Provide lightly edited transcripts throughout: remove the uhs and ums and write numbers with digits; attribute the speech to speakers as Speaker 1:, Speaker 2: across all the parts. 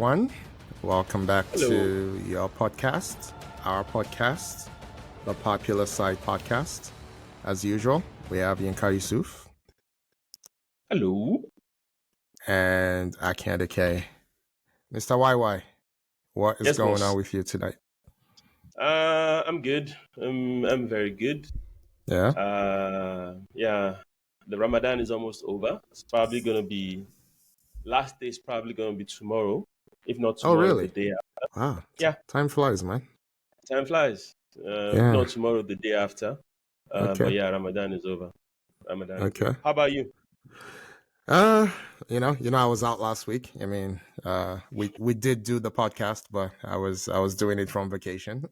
Speaker 1: everyone. Welcome back
Speaker 2: Hello.
Speaker 1: to your podcast, our podcast, the Popular Side Podcast. As usual, we have Yinka Yusuf
Speaker 2: Hello.
Speaker 1: and Akande K. Mr. YY, what is
Speaker 2: Yes,
Speaker 1: going on
Speaker 2: boss.
Speaker 1: with you tonight?
Speaker 2: I'm good. I'm very good.
Speaker 1: Yeah?
Speaker 2: Yeah. The Ramadan is almost over. It's probably gonna be last day is probably gonna be tomorrow, if not
Speaker 1: Oh,
Speaker 2: tomorrow, the
Speaker 1: really?
Speaker 2: day after.
Speaker 1: Wow,
Speaker 2: Yeah,
Speaker 1: time flies, man.
Speaker 2: time flies. If
Speaker 1: Yeah,
Speaker 2: not tomorrow, the day after. But
Speaker 1: okay,
Speaker 2: yeah, Ramadan is over. Ramadan is
Speaker 1: okay.
Speaker 2: over. How about you?
Speaker 1: Uh, I was out last week. We did do the podcast, but I was doing it from vacation.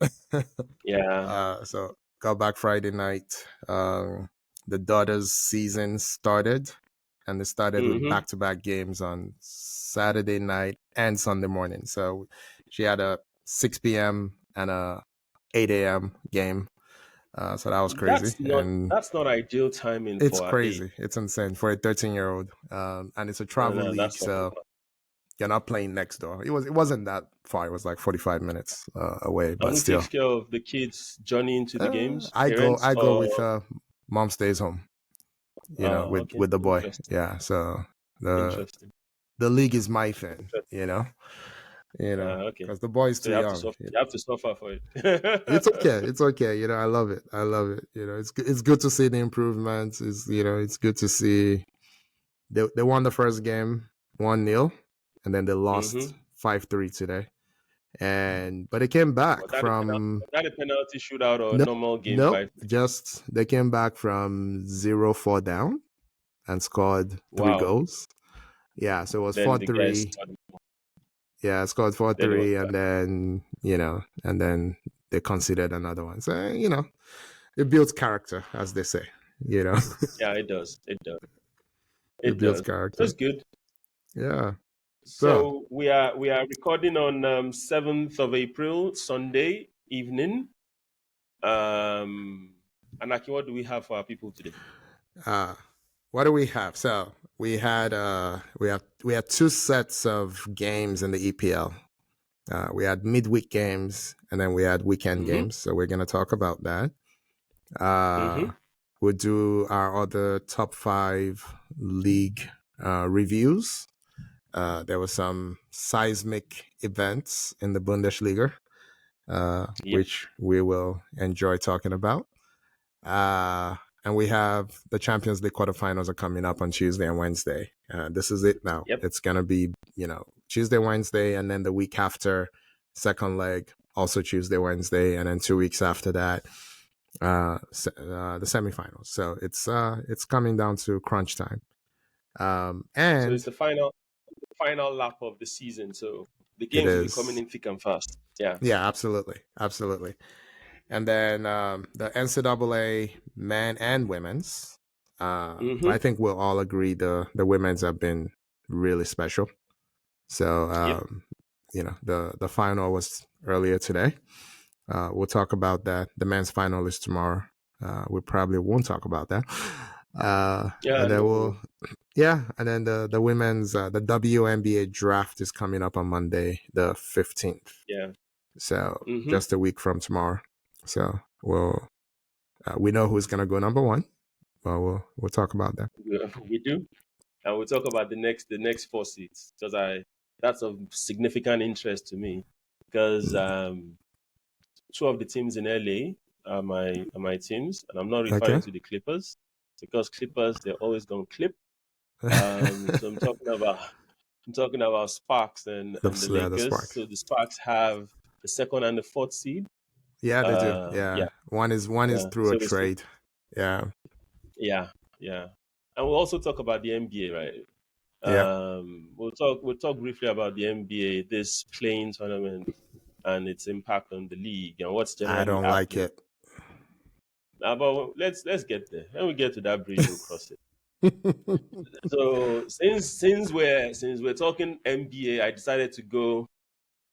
Speaker 2: Yeah.
Speaker 1: So got back Friday night. The daughters' season started, and they started with
Speaker 2: Mm-hmm.
Speaker 1: back-to-back games on Saturday night and Sunday morning. So she had a 6 p.m. and a 8 a.m. game. So that was crazy, and
Speaker 2: That's not ideal timing
Speaker 1: it's
Speaker 2: for our age.
Speaker 1: crazy. It's insane for a 13-year-old. And it's a
Speaker 2: No,
Speaker 1: travel
Speaker 2: no,
Speaker 1: league,
Speaker 2: that's not
Speaker 1: so
Speaker 2: proper.
Speaker 1: you're not playing next door. It wasn't that far. It was like 45 minutes away,
Speaker 2: And
Speaker 1: but
Speaker 2: who takes
Speaker 1: still.
Speaker 2: care of the kids' journey into the games? Parents
Speaker 1: I go
Speaker 2: or
Speaker 1: with mom stays home,
Speaker 2: okay,
Speaker 1: with the boy.
Speaker 2: interesting,
Speaker 1: Yeah. So the
Speaker 2: interesting.
Speaker 1: the league is my thing,
Speaker 2: Interesting. Okay.
Speaker 1: because the boy's
Speaker 2: So
Speaker 1: too young.
Speaker 2: you have to suffer for it.
Speaker 1: It's okay. It's okay. I love it. I love it. It's good to see the improvements. It's good to see they won the first game 1-0, and then they lost
Speaker 2: Mm-hmm.
Speaker 1: 5-3 today. But they came back
Speaker 2: Was
Speaker 1: from
Speaker 2: that a penalty shootout or a
Speaker 1: no,
Speaker 2: normal game
Speaker 1: no,
Speaker 2: 5?
Speaker 1: just they came back from 0-4 down and scored three
Speaker 2: Wow.
Speaker 1: goals. Yeah, so it was
Speaker 2: Then
Speaker 1: four
Speaker 2: the guys
Speaker 1: three.
Speaker 2: started.
Speaker 1: Yeah, scored four
Speaker 2: Then it was
Speaker 1: three, and then they conceded another one. So it builds character, as they say. You know,
Speaker 2: yeah, it does. It does.
Speaker 1: it
Speaker 2: It
Speaker 1: builds
Speaker 2: does.
Speaker 1: character.
Speaker 2: That's good.
Speaker 1: Yeah. So
Speaker 2: So we are recording on 7th of April, Sunday evening. Anaki, what do we have for our people today?
Speaker 1: what do we have? So we had two sets of games in the EPL. We had midweek games and then we had weekend
Speaker 2: Mm-hmm.
Speaker 1: games. So we're gonna talk about that. Uh,
Speaker 2: Mm-hmm.
Speaker 1: we'll do our other top 5 league reviews. There were some seismic events in the Bundesliga,
Speaker 2: Yep.
Speaker 1: which we will enjoy talking about. And we have the Champions League quarterfinals are coming up on Tuesday and Wednesday. This is it now.
Speaker 2: Yep.
Speaker 1: It's going to be, Tuesday, Wednesday, and then the week after, second leg, also Tuesday, Wednesday, and then 2 weeks after that, the semifinals. So it's coming down to crunch time.
Speaker 2: So
Speaker 1: And
Speaker 2: it's the final lap of the season. So the
Speaker 1: it
Speaker 2: games will be coming
Speaker 1: is,
Speaker 2: in thick and fast. Yeah.
Speaker 1: yeah, absolutely. Absolutely. And then the NCAA men and women's.
Speaker 2: Mm-hmm.
Speaker 1: I think we'll all agree the women's have been really special. So
Speaker 2: Yep.
Speaker 1: the final was earlier today. We'll talk about that. The men's final is tomorrow. We probably won't talk about that.
Speaker 2: Yeah.
Speaker 1: And then
Speaker 2: No.
Speaker 1: and then the women's the WNBA draft is coming up on Monday the 15th.
Speaker 2: Yeah.
Speaker 1: So
Speaker 2: Mm-hmm.
Speaker 1: just a week from tomorrow. So we know who's gonna go number 1. Well, we'll talk about that.
Speaker 2: We do, and we'll talk about the next 4 seats because that's of significant interest to me because 2 of the teams in LA are my teams, and I'm not
Speaker 1: Okay.
Speaker 2: referring to the Clippers because Clippers they're always gonna clip. So I'm talking about Sparks and the
Speaker 1: The
Speaker 2: Lakers.
Speaker 1: Sparks.
Speaker 2: So the Sparks have the second and the fourth seed.
Speaker 1: Yeah, they do. Yeah,
Speaker 2: Yeah,
Speaker 1: one is
Speaker 2: yeah.
Speaker 1: through a
Speaker 2: So
Speaker 1: trade. Yeah,
Speaker 2: yeah, yeah. And we'll also talk about the NBA, right?
Speaker 1: yeah.
Speaker 2: We'll talk briefly about the NBA, this playing tournament, and its impact on the league and what's
Speaker 1: I
Speaker 2: generally
Speaker 1: don't like
Speaker 2: happening.
Speaker 1: it.
Speaker 2: But let's get there. When we get to that bridge, we'll cross it. So since we're talking NBA, I decided to go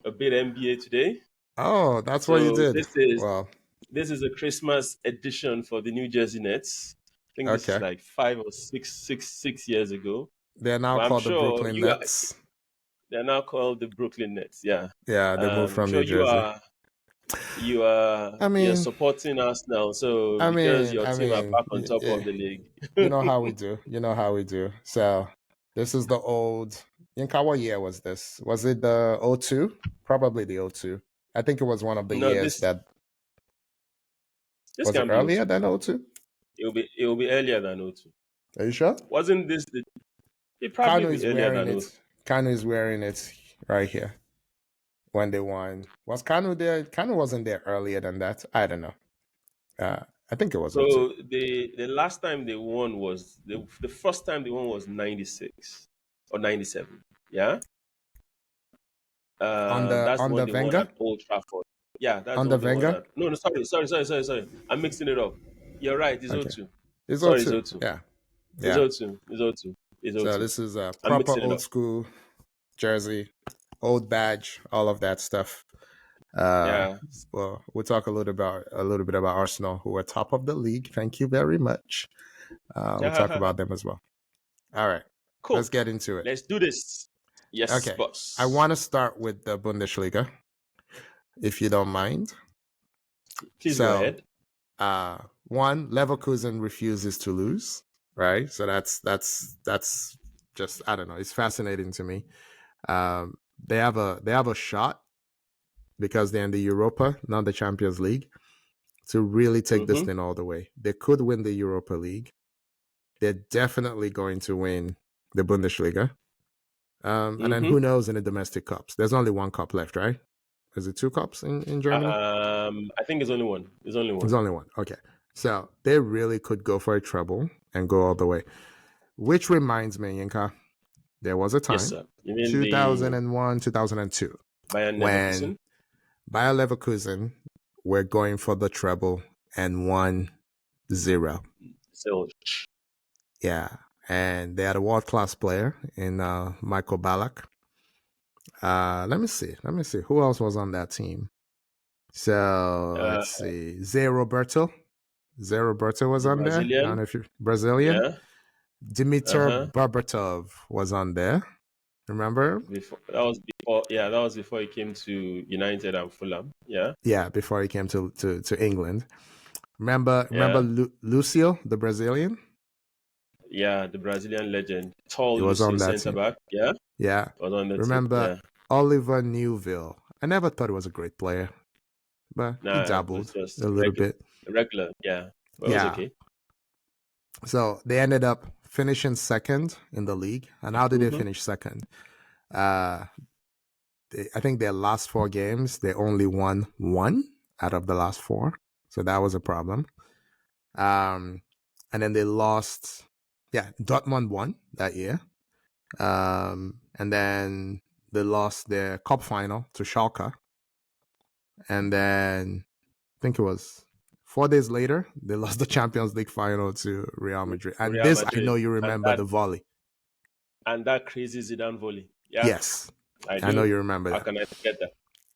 Speaker 2: a bit NBA today.
Speaker 1: Oh, that's what you
Speaker 2: So
Speaker 1: did.
Speaker 2: this
Speaker 1: Well,
Speaker 2: is a Christmas edition for the New Jersey Nets. I think this is
Speaker 1: okay.
Speaker 2: like 5 or 6 years ago.
Speaker 1: They're now
Speaker 2: But I'm
Speaker 1: called the
Speaker 2: sure
Speaker 1: Brooklyn
Speaker 2: you are,
Speaker 1: Nets.
Speaker 2: They're now called the Brooklyn Nets. Yeah.
Speaker 1: Yeah, they moved
Speaker 2: I'm
Speaker 1: from
Speaker 2: sure
Speaker 1: New Jersey.
Speaker 2: you are
Speaker 1: I
Speaker 2: you're
Speaker 1: mean,
Speaker 2: supporting us now. So
Speaker 1: I
Speaker 2: because
Speaker 1: mean,
Speaker 2: your
Speaker 1: I
Speaker 2: team are
Speaker 1: mean,
Speaker 2: back on top of the league.
Speaker 1: you know how we do. You know how we do. So this is the old. Yinka, what year was this? Was it the '02? Probably the '02. I think it was one of the
Speaker 2: No,
Speaker 1: years
Speaker 2: this
Speaker 1: that
Speaker 2: this
Speaker 1: was it
Speaker 2: can be
Speaker 1: earlier
Speaker 2: O2.
Speaker 1: than '02.
Speaker 2: It will be earlier than O2.
Speaker 1: Are you sure?
Speaker 2: Wasn't this the it probably
Speaker 1: Kano
Speaker 2: be
Speaker 1: is
Speaker 2: earlier
Speaker 1: wearing
Speaker 2: than O2.
Speaker 1: it. Kano is wearing it right here when they won. Was Kano there? Kano wasn't there earlier than that. I don't know. I think it was '02.
Speaker 2: So the last time they won was the first time they won was 96 or 97. Yeah. That's the
Speaker 1: On
Speaker 2: one
Speaker 1: the
Speaker 2: they won
Speaker 1: Wenger
Speaker 2: at Old Trafford. Yeah, that's
Speaker 1: on
Speaker 2: the
Speaker 1: the
Speaker 2: one they won
Speaker 1: Wenger.
Speaker 2: at. No, no, sorry. I'm mixing it up. You're right. It's
Speaker 1: Okay,
Speaker 2: O2.
Speaker 1: it's
Speaker 2: Sorry, it's
Speaker 1: '02.
Speaker 2: O2.
Speaker 1: Yeah,
Speaker 2: It's
Speaker 1: yeah.
Speaker 2: O2. It's O2. It's
Speaker 1: So
Speaker 2: O2.
Speaker 1: this is a
Speaker 2: I'm
Speaker 1: proper
Speaker 2: mixing it
Speaker 1: old
Speaker 2: up.
Speaker 1: school jersey, old badge, all of that stuff. Uh,
Speaker 2: Yeah.
Speaker 1: well, we'll talk a little bit about Arsenal, who are top of the league. Thank you very much. We'll talk about them as well. All right, let's
Speaker 2: Cool.
Speaker 1: get into it.
Speaker 2: Let's do this. Yes,
Speaker 1: Okay, I
Speaker 2: boss.
Speaker 1: want to start with the Bundesliga, if you don't mind.
Speaker 2: Please go
Speaker 1: So,
Speaker 2: ahead.
Speaker 1: one, Leverkusen refuses to lose, right? So that's just, I don't know. It's fascinating to me. They have a shot because they're in the Europa, not the Champions League, to really take this
Speaker 2: Mm-hmm.
Speaker 1: thing all the way. They could win the Europa League. They're definitely going to win the Bundesliga. And then
Speaker 2: Mm-hmm.
Speaker 1: who knows in the domestic cups? There's only one cup left, right? Is it two cups in Germany?
Speaker 2: I think it's only one. It's only
Speaker 1: There's
Speaker 2: one.
Speaker 1: only one. Okay. So they really could go for a treble and go all the way. Which reminds me, Yinka, there was a
Speaker 2: Yes,
Speaker 1: time,
Speaker 2: sir. You mean the
Speaker 1: 2001, 2002,
Speaker 2: Bayern
Speaker 1: when
Speaker 2: Leverkusen?
Speaker 1: Bayer Leverkusen were going for the treble and 1-0.
Speaker 2: So,
Speaker 1: Yeah. And they had a world class player in Michael Ballack. Let me see. Let me see. Who else was on that team? So
Speaker 2: uh,
Speaker 1: let's see. Zé Roberto. Zé Roberto was
Speaker 2: the
Speaker 1: on there. I don't
Speaker 2: Brazilian.
Speaker 1: know if you're Brazilian.
Speaker 2: Yeah.
Speaker 1: Dimitar
Speaker 2: Uh-huh.
Speaker 1: Berbatov was on there. Remember?
Speaker 2: Before that was before. Yeah, that was before he came to United and Fulham. Yeah.
Speaker 1: Yeah, before he came to England. Remember
Speaker 2: Yeah.
Speaker 1: Lucio, the Brazilian?
Speaker 2: Yeah. The Brazilian legend, tall
Speaker 1: He was
Speaker 2: Lucio
Speaker 1: on that
Speaker 2: centre
Speaker 1: team.
Speaker 2: back. Yeah.
Speaker 1: Yeah.
Speaker 2: Was on the team.
Speaker 1: Remember
Speaker 2: Yeah.
Speaker 1: Oliver Newville? I never thought he was a great player, but he
Speaker 2: Nah, it was
Speaker 1: dabbled
Speaker 2: just
Speaker 1: a little
Speaker 2: regular.
Speaker 1: bit.
Speaker 2: Regular. Yeah. But it was
Speaker 1: Yeah.
Speaker 2: okay.
Speaker 1: So they ended up finishing second in the league. And how did they
Speaker 2: Mm-hmm.
Speaker 1: finish second? Uh, I think their last four games, they only won one out of the last four. So that was a problem. And then they lost. Yeah, Dortmund won that year. And then they lost their cup final to Schalke. And then I think it was 4 days later, they lost the Champions League final to Real Madrid. And
Speaker 2: Real
Speaker 1: this, I
Speaker 2: Madrid.
Speaker 1: know you
Speaker 2: And
Speaker 1: remember
Speaker 2: that
Speaker 1: the volley.
Speaker 2: and that crazy Zidane volley. Yeah,
Speaker 1: Yes,
Speaker 2: I
Speaker 1: I know
Speaker 2: do.
Speaker 1: you remember
Speaker 2: How
Speaker 1: that.
Speaker 2: can I forget that?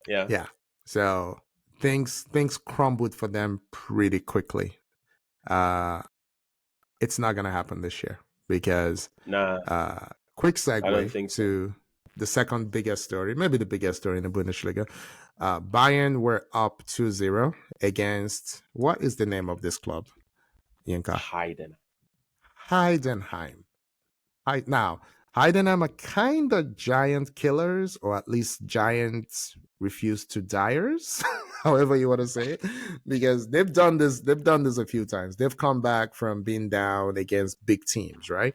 Speaker 2: Yeah.
Speaker 1: Yeah. So things crumbled for them pretty quickly. Uh, it's not gonna happen this year because
Speaker 2: Nah,
Speaker 1: quick
Speaker 2: I don't
Speaker 1: segue
Speaker 2: think so.
Speaker 1: to the second biggest story, maybe the biggest story in the Bundesliga. Bayern were up 2-0 against, what is the name of this club, Yinka?
Speaker 2: Hayden.
Speaker 1: Heidenheim. Now, Heidenheim are kind of giant killers, or at least giants refuse to diers, however you want to say it, because they've done this. They've done this a few times. They've come back from being down against big teams, right?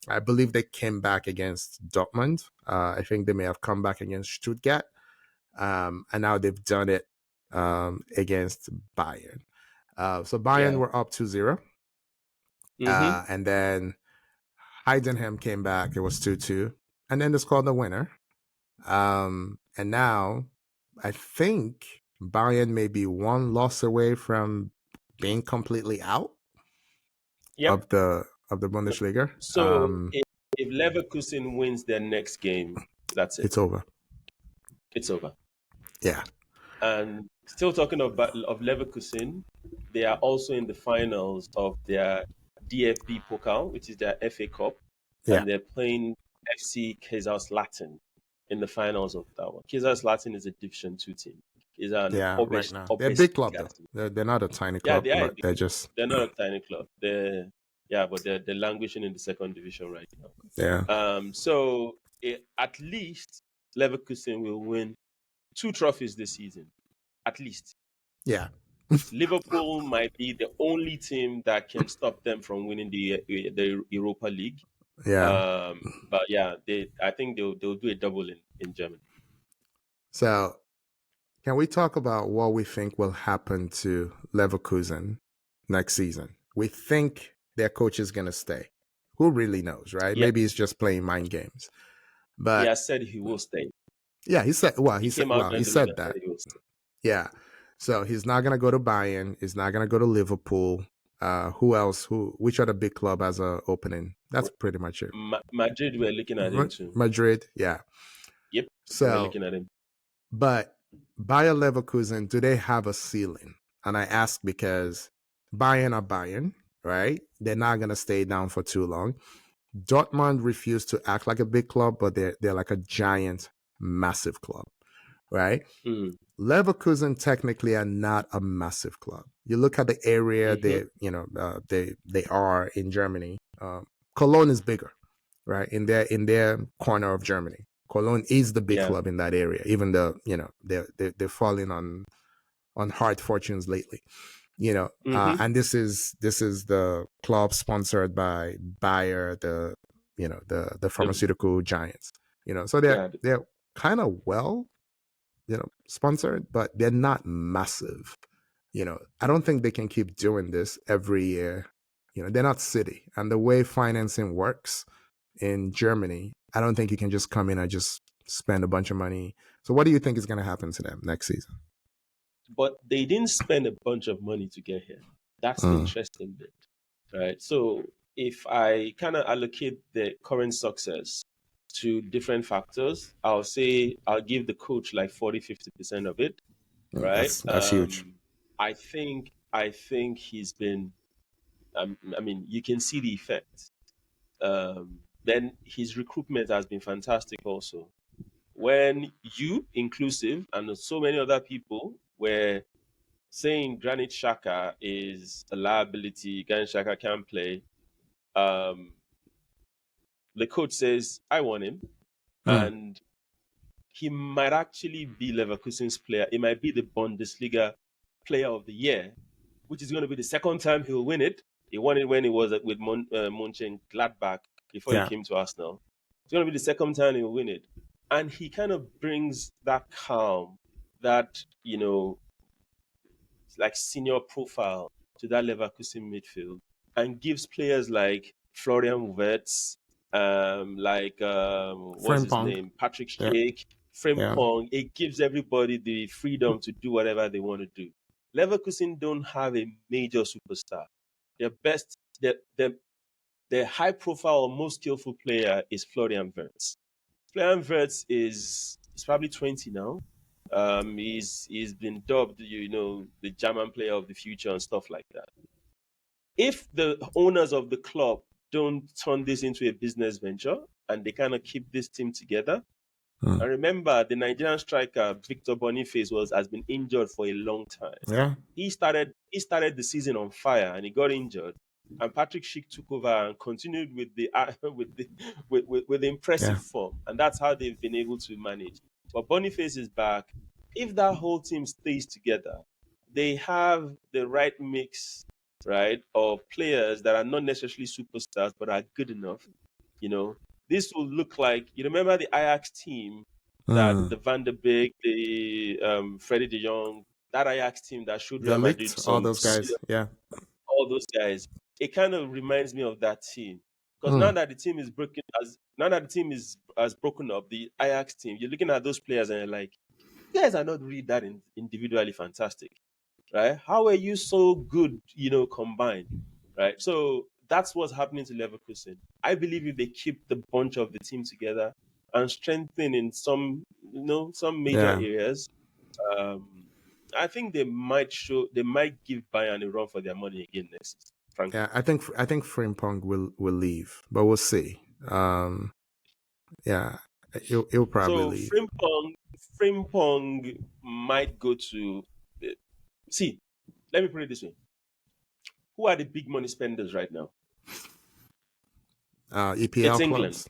Speaker 1: I believe they came back against Dortmund. I think they may have come back against Stuttgart, and now they've done it against Bayern. So Bayern
Speaker 2: Yeah.
Speaker 1: were up 2-0,
Speaker 2: Mm-hmm.
Speaker 1: and then Heidenheim came back. It was 2-2. And then they scored the winner. And now I think Bayern may be one loss away from being completely out
Speaker 2: Yep.
Speaker 1: of the Bundesliga.
Speaker 2: So if Leverkusen wins their next game, that's it.
Speaker 1: It's over.
Speaker 2: It's over.
Speaker 1: Yeah.
Speaker 2: And still talking of Leverkusen, they are also in the finals of their DFB Pokal, which is their FA Cup,
Speaker 1: Yeah.
Speaker 2: and they're playing FC Kaiserslautern. in the finals of that one. Kaiserslautern is a Division 2 team. Is an
Speaker 1: Yeah, right now. They're a
Speaker 2: obvious
Speaker 1: big club, though.
Speaker 2: team.
Speaker 1: They're not a tiny
Speaker 2: Yeah,
Speaker 1: club, but they're just,
Speaker 2: they're not a tiny club. They're languishing in the second division right now.
Speaker 1: yeah.
Speaker 2: So at least Leverkusen will win 2 trophies this season. At least.
Speaker 1: Yeah.
Speaker 2: Liverpool might be the only team that can stop them from winning the Europa League.
Speaker 1: Yeah.
Speaker 2: But yeah, I think they'll do a double in Germany.
Speaker 1: So, can we talk about what we think will happen to Leverkusen next season? We think their coach is going to stay. Who really knows, right?
Speaker 2: Yeah.
Speaker 1: Maybe he's just playing mind games.
Speaker 2: He
Speaker 1: But
Speaker 2: has said he will stay.
Speaker 1: yeah, he said. Well, he said.
Speaker 2: Came out
Speaker 1: Well, he
Speaker 2: during the week
Speaker 1: said
Speaker 2: and
Speaker 1: that.
Speaker 2: said he will stay.
Speaker 1: Yeah. So he's not going to go to Bayern. He's not going to go to Liverpool. Who else? Which other big club has a opening? That's pretty much it.
Speaker 2: Madrid, we're looking at him too.
Speaker 1: Madrid, yeah.
Speaker 2: Yep.
Speaker 1: So
Speaker 2: we're looking at him.
Speaker 1: But Bayer Leverkusen, do they have a ceiling? And I ask because Bayern are Bayern, right? They're not going to stay down for too long. Dortmund refused to act like a big club, but they're like a giant, massive club, right?
Speaker 2: Mm.
Speaker 1: Leverkusen technically are not a massive club. You look at the area they are in Germany. Cologne is bigger, right? In their corner of Germany. Cologne is the big club in that area, even though they're falling on hard fortunes lately. And this is the club sponsored by Bayer, the pharmaceutical giants. So they're kind of sponsored, but they're not massive. I don't think they can keep doing this every year. They're not City, and the way financing works in Germany, I don't think you can just come in and just spend a bunch of money. So what do you think is going to happen to them next season?
Speaker 2: But they didn't spend a bunch of money to get here. That's the interesting bit, right? So if I kind of allocate the current success to different factors, I'll say I'll give the coach like 40-50% of it, right?
Speaker 1: That's huge.
Speaker 2: I think he's been, I mean, you can see the effect. Then his recruitment has been fantastic also. When you, inclusive, and so many other people were saying Granit Xhaka is a liability, Granit Xhaka can't play, the coach says, I want him. And he might actually be Leverkusen's player. It might be the Bundesliga player of the year, which is going to be the second time he'll win it. He won it when he was with Mönchengladbach before he came to Arsenal. It's going to be the second time he'll win it. And he kind of brings that calm, that, like senior profile to that Leverkusen midfield and gives players like Florian Wirtz, what's his name? Patrick Schick, Frimpong. It gives everybody the freedom to do whatever they want to do. Leverkusen don't have a major superstar. Their high profile or most skillful player is Florian Wirtz. Florian Wirtz is probably 20 now. He's been dubbed, the German player of the future and stuff like that. If the owners of the club don't turn this into a business venture and they kind of keep this team together, and remember the Nigerian striker Victor Boniface has been injured for a long time.
Speaker 1: Yeah,
Speaker 2: he started the season on fire and he got injured, and Patrick Schick took over and continued with the with the impressive form, and that's how they've been able to manage. But Boniface is back. If that whole team stays together, they have the right mix, right, of players that are not necessarily superstars but are good enough. This will look like, you remember the Ajax team that the Van der Beek, the Freddie de Jong, that Ajax team that showed Real Madrid
Speaker 1: all those guys.
Speaker 2: All those guys. It kind of reminds me of that team. Because now that the team is has broken up, the Ajax team, you're looking at those players and you're like, you guys are not really that individually fantastic, right? How are you so good, combined, right? So that's what's happening to Leverkusen. I believe if they keep the bunch of the team together and strengthen in some major areas, I think they might give Bayern a run for their money again next season. Frankly.
Speaker 1: Yeah, I think Frimpong will leave, but we'll see. He'll probably
Speaker 2: So
Speaker 1: leave.
Speaker 2: Frimpong might go to. See, let me put it this way: who are the big money spenders right now? It's
Speaker 1: EPL
Speaker 2: England.
Speaker 1: clubs.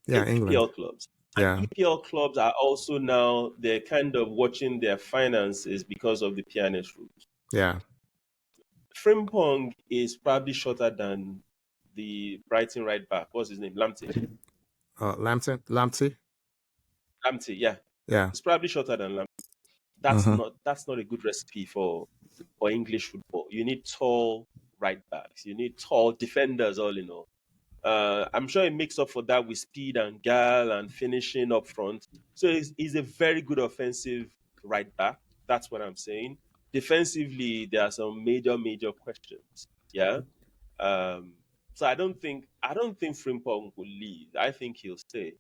Speaker 1: Yeah,
Speaker 2: It's
Speaker 1: England.
Speaker 2: EPL clubs. And
Speaker 1: Yeah,
Speaker 2: EPL clubs are also now they're kind of watching their finances because of the pianist rules.
Speaker 1: yeah.
Speaker 2: Frimpong is probably shorter than the Brighton right back. What's his name? Lamptey.
Speaker 1: Lamptey.
Speaker 2: Lamptey, yeah.
Speaker 1: Yeah.
Speaker 2: It's probably shorter than Lamptey.
Speaker 1: Mm-hmm.
Speaker 2: That's not a good recipe for English football. You need tall right backs. You need tall defenders all in all. I'm sure he makes up for that with speed and gal and finishing up front. So he's a very good offensive right back. That's what I'm saying. Defensively, there are some major questions. Yeah. Um, so I don't think Frimpong will leave. I think he'll stay.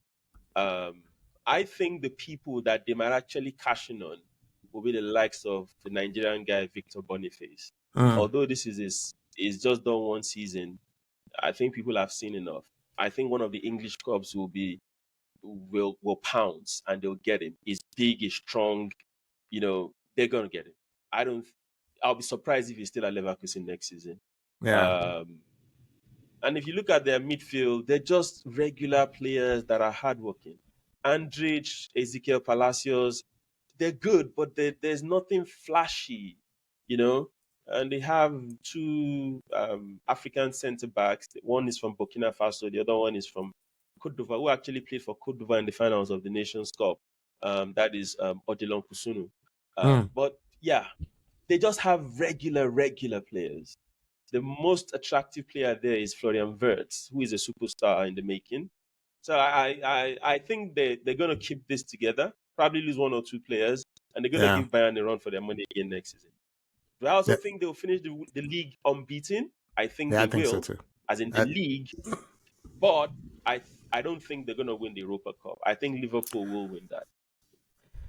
Speaker 2: Um, I think the people that they might actually cash in on will be the likes of the Nigerian guy Victor Boniface.
Speaker 1: Mm.
Speaker 2: Although this is just done one season, I think people have seen enough. I think one of the English clubs will pounce and they'll get him. He's big, he's strong. You know, they're gonna get him. I don't. I'll be surprised if he's still at Leverkusen next season.
Speaker 1: Yeah.
Speaker 2: Um, and if you look at their midfield, they're just regular players that are hardworking. Andrich, Ezekiel Palacios, they're good, but there's nothing flashy, you know. And they have two African centre backs. One is from Burkina Faso, the other one is from Cote d'Ivoire, who actually played for Cote d'Ivoire in the finals of the Nations Cup. That is Odilon Kusunu.
Speaker 1: Mm.
Speaker 2: But yeah, they just have regular players. The most attractive player there is Florian Wirtz, who is a superstar in the making. So I think they're going to keep this together, probably lose one or two players, and they're going to
Speaker 1: Yeah.
Speaker 2: give Bayern a run for their money again next season. Do I also
Speaker 1: Yeah.
Speaker 2: think they'll finish the league unbeaten? I think
Speaker 1: Yeah, I
Speaker 2: they
Speaker 1: think so
Speaker 2: will,
Speaker 1: too.
Speaker 2: as in the
Speaker 1: I,
Speaker 2: league, but I don't think they're going to win the Europa Cup. I think Liverpool will win that.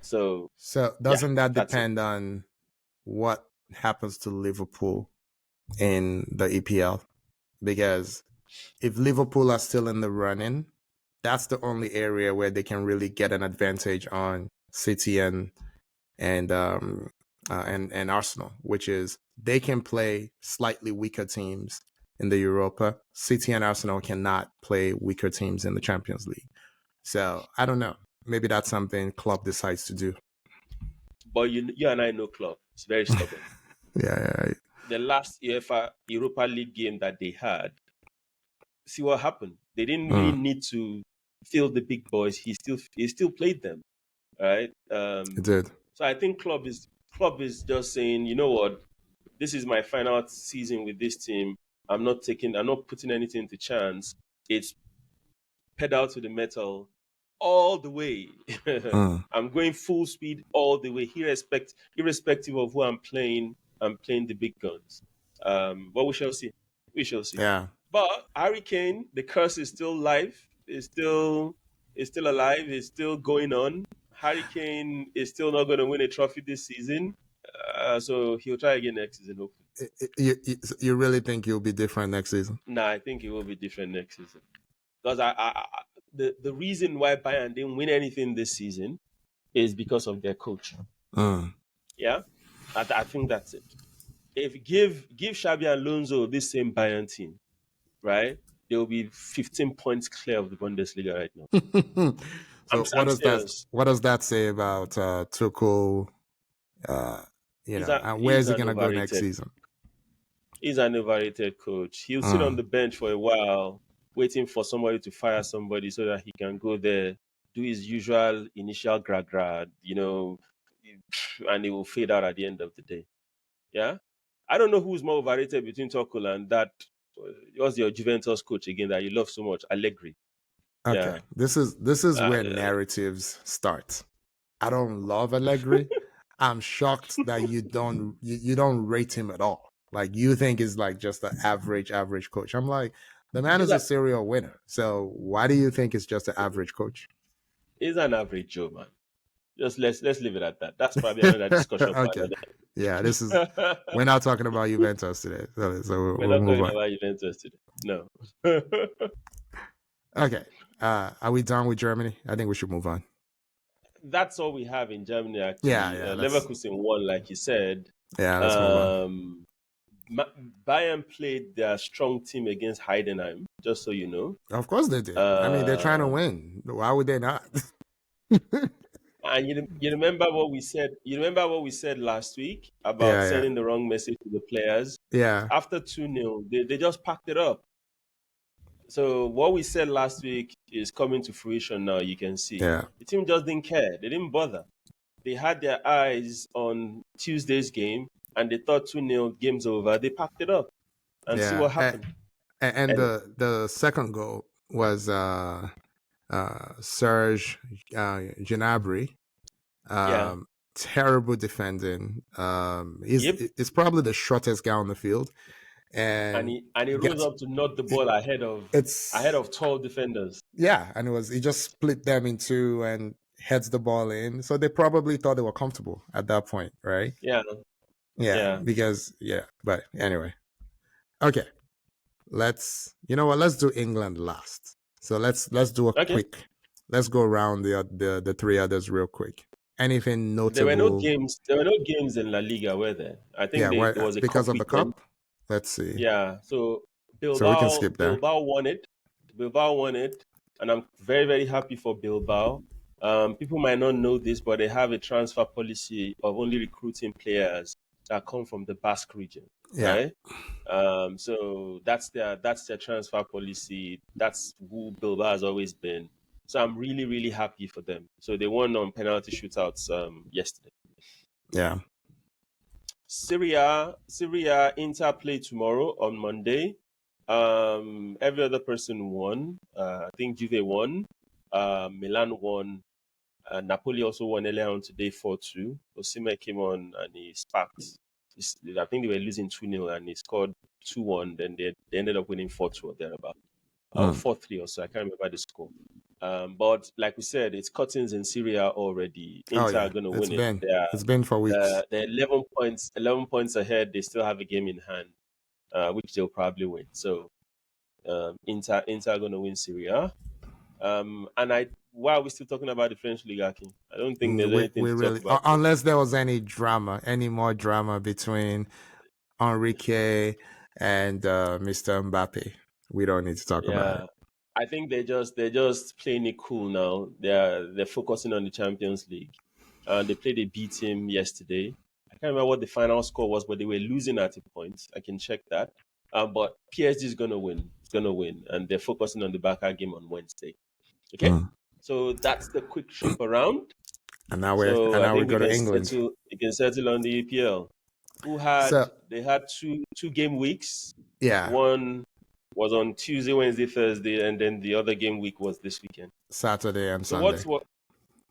Speaker 2: So,
Speaker 1: so
Speaker 2: yeah,
Speaker 1: doesn't that
Speaker 2: that's it.
Speaker 1: depend on what happens to Liverpool in the EPL? Because if Liverpool are still in the running, that's the only area where they can really get an advantage on City and and Arsenal, which is they can play slightly weaker teams in the Europa. City and Arsenal cannot play weaker teams in the Champions League. So I don't know. Maybe that's something club decides to do.
Speaker 2: But you and I know club. It's very stubborn.
Speaker 1: Yeah.
Speaker 2: The last UEFA Europa League game that they had, see what happened. They didn't really
Speaker 1: Mm,
Speaker 2: need to field the big boys. He still played them, right?
Speaker 1: it did.
Speaker 2: So I think club is just saying, you know what, this is my final season with this team. I'm not putting anything to chance. It's pedal to the metal all the way.
Speaker 1: Mm,
Speaker 2: I'm going full speed all the way, irrespective of who I'm playing. I'm playing the big guns. But we shall see. We shall see.
Speaker 1: yeah.
Speaker 2: But Harry Kane, the curse is still live. Is still alive. It's still going on. Harry Kane is still not going to win a trophy this season. So he'll try again next season, hopefully.
Speaker 1: You really think you'll be different next season?
Speaker 2: Nah, I think it will be different next season. Because the reason why Bayern didn't win anything this season is because of their coach.
Speaker 1: Mm.
Speaker 2: Yeah, I think that's it. If give Xabi Alonso this same Bayern team, right, they will be 15 points clear of the Bundesliga right now.
Speaker 1: So
Speaker 2: I'm serious.
Speaker 1: what does that say about Tuchel? And where is
Speaker 2: He's
Speaker 1: he
Speaker 2: an
Speaker 1: gonna go next
Speaker 2: overrated.
Speaker 1: season?
Speaker 2: He's an overrated coach. He'll sit on
Speaker 1: Mm.
Speaker 2: the bench for a while, waiting for somebody to fire somebody so that he can go there, do his usual initial grad, and he will fade out at the end of the day. Yeah, I don't know who's more overrated between Tuchel and that. What's your Juventus coach again that you love so much, Allegri?
Speaker 1: Okay,
Speaker 2: Yeah,
Speaker 1: this is
Speaker 2: uh,
Speaker 1: where narratives start. I don't love Allegri. I'm shocked that you don't rate him at all. Like you think he's like just an average coach. I'm like, the man
Speaker 2: he's
Speaker 1: is a
Speaker 2: a
Speaker 1: serial winner. So why do you think it's just an average coach?
Speaker 2: he's an average Joe, man. Just let's leave it at that. That's probably another discussion for
Speaker 1: Okay.
Speaker 2: another.
Speaker 1: Yeah, we're not talking about Juventus today. So
Speaker 2: We're
Speaker 1: we'll
Speaker 2: not
Speaker 1: move
Speaker 2: talking
Speaker 1: on.
Speaker 2: about Juventus today. No.
Speaker 1: Okay. Are we done with Germany? I think we should move on.
Speaker 2: That's all we have in Germany,
Speaker 1: Yeah,
Speaker 2: actually.
Speaker 1: yeah.
Speaker 2: Leverkusen won, like you said.
Speaker 1: Let's move on.
Speaker 2: Um, Bayern played their strong team against Heidenheim, just so you know.
Speaker 1: Of course they did. I mean, they're trying to
Speaker 2: Uh,
Speaker 1: win. Why would they not?
Speaker 2: and you remember what we said? You remember what we said last week about
Speaker 1: Yeah, yeah,
Speaker 2: sending the wrong message to the players?
Speaker 1: yeah,
Speaker 2: After 2-0, they just packed it up. So what we said last week is coming to fruition now. You can see
Speaker 1: yeah,
Speaker 2: the team just didn't care. They didn't bother. They had their eyes on Tuesday's game, and they thought 2-0, game's over. They packed it up and see
Speaker 1: yeah.
Speaker 2: what happened.
Speaker 1: And
Speaker 2: Anyway,
Speaker 1: the second goal was Serge Gnabry.
Speaker 2: yeah.
Speaker 1: Terrible defending.
Speaker 2: Yep.
Speaker 1: He's probably the shortest guy on the field,
Speaker 2: And
Speaker 1: and
Speaker 2: he rose
Speaker 1: gets
Speaker 2: up to knock the ball ahead
Speaker 1: it's
Speaker 2: of tall defenders.
Speaker 1: yeah, and he just split them in two and heads the ball in. So they probably thought they were comfortable at that point, right?
Speaker 2: Yeah.
Speaker 1: Yeah,
Speaker 2: Yeah.
Speaker 1: because yeah, but anyway, okay. Let's do England last. So let's do a
Speaker 2: Okay.
Speaker 1: quick. Let's go around the three others real quick. Anything
Speaker 2: There were no
Speaker 1: notable?
Speaker 2: games. There were no games in La Liga, were there? I
Speaker 1: Yeah,
Speaker 2: think
Speaker 1: why,
Speaker 2: there was a
Speaker 1: because
Speaker 2: cup
Speaker 1: of the
Speaker 2: weekend.
Speaker 1: cup. Let's see.
Speaker 2: Yeah. So
Speaker 1: So we can skip there.
Speaker 2: Bilbao won it. Bilbao won it, and I'm very, very happy for Bilbao. People might not know this, but they have a transfer policy of only recruiting players that come from the Basque region,
Speaker 1: Yeah,
Speaker 2: right? So that's their transfer policy. That's who Bilbao has always been. So I'm really, really happy for them. So they won on penalty shootouts yesterday.
Speaker 1: yeah.
Speaker 2: Syria, Inter play tomorrow on Monday. Every other person won. I think Juve won. Milan won. Napoli also won earlier on today 4-2. Osimhen came on and he sparked. I think they were losing 2-0 and he scored 2-1. Then they ended up winning 4-2 or thereabout. Or
Speaker 1: Mm.
Speaker 2: 4-3 or so. I can't remember the score. But like we said, it's cuttings in Syria already.
Speaker 1: Oh
Speaker 2: Inter
Speaker 1: yeah,
Speaker 2: are going to
Speaker 1: it's
Speaker 2: win it.
Speaker 1: been it's been for weeks.
Speaker 2: They're 11 points ahead. They still have a game in hand, which they'll probably win. So Inter are going to win Syria. Why are we still talking about the French League, Akin? I don't think there's anything
Speaker 1: We
Speaker 2: to talk
Speaker 1: really
Speaker 2: about.
Speaker 1: unless there was any more drama between Enrique and Mr. Mbappe. We don't need to talk about it.
Speaker 2: Yeah, I think they're just playing it cool now. They're focusing on the Champions League. They played a B team yesterday. I can't remember what the final score was, but they were losing at a point. I can check that. But PSG is gonna win. It's gonna win, and they're focusing on the Barca game on Wednesday. Okay,
Speaker 1: Mm.
Speaker 2: so that's the quick trip around.
Speaker 1: And
Speaker 2: So I
Speaker 1: now we
Speaker 2: think
Speaker 1: go to England.
Speaker 2: we can settle on the EPL.
Speaker 1: So
Speaker 2: They had two game weeks.
Speaker 1: yeah,
Speaker 2: One was on Tuesday, Wednesday, Thursday, and then the other game week was this weekend.
Speaker 1: Saturday and
Speaker 2: So
Speaker 1: Sunday.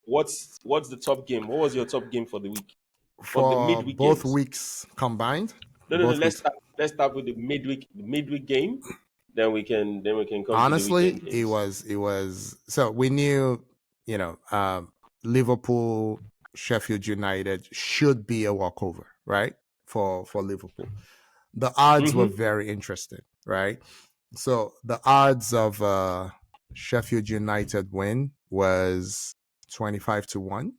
Speaker 2: what's the top game? What was your top game for the week? For the
Speaker 1: For
Speaker 2: midweek
Speaker 1: both
Speaker 2: games?
Speaker 1: weeks combined.
Speaker 2: No.
Speaker 1: Both weeks.
Speaker 2: Let's start with the midweek game. Then we can come to the
Speaker 1: Honestly,
Speaker 2: weekend games.
Speaker 1: it was so we knew, Liverpool, Sheffield United should be a walkover, right? For Liverpool. The odds were
Speaker 2: Mm-hmm.
Speaker 1: very interesting, right? So the odds of Sheffield United win was 25-1.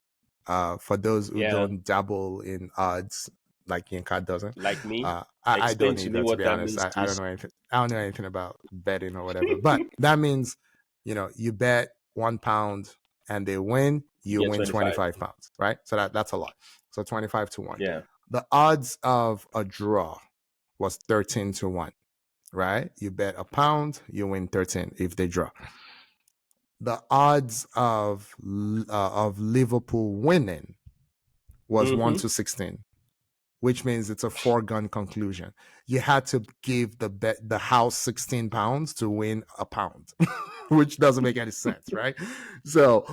Speaker 1: For those who
Speaker 2: Yeah,
Speaker 1: don't dabble in odds, like Yinka doesn't,
Speaker 2: like me.
Speaker 1: I
Speaker 2: Explain
Speaker 1: don't
Speaker 2: to me
Speaker 1: either, to
Speaker 2: what
Speaker 1: be
Speaker 2: that
Speaker 1: honest.
Speaker 2: means,
Speaker 1: I don't
Speaker 2: please.
Speaker 1: know anything. I don't know anything about betting or whatever. But that means, you bet £1 and they win,
Speaker 2: You
Speaker 1: you
Speaker 2: get
Speaker 1: win
Speaker 2: 25.
Speaker 1: £25, right? So that's a lot. So 25-1.
Speaker 2: Yeah.
Speaker 1: The odds of a draw was 13-1, right? You bet £1, you win 13 if they draw. The odds of Liverpool winning was 1
Speaker 2: Mm-hmm.
Speaker 1: to 16, which means it's a foregone conclusion. You had to give the house £16 to win £1, which doesn't make any sense, right? So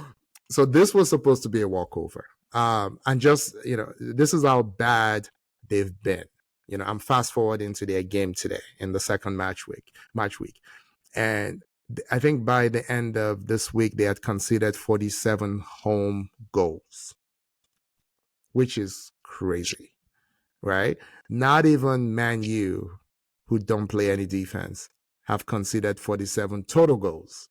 Speaker 1: this was supposed to be a walkover. And just, this is how bad they've been. I'm fast forwarding to their game today in the second match week. And I think by the end of this week, they had conceded 47 home goals, which is crazy, right? Not even Man U, who don't play any defense, have conceded 47 total goals.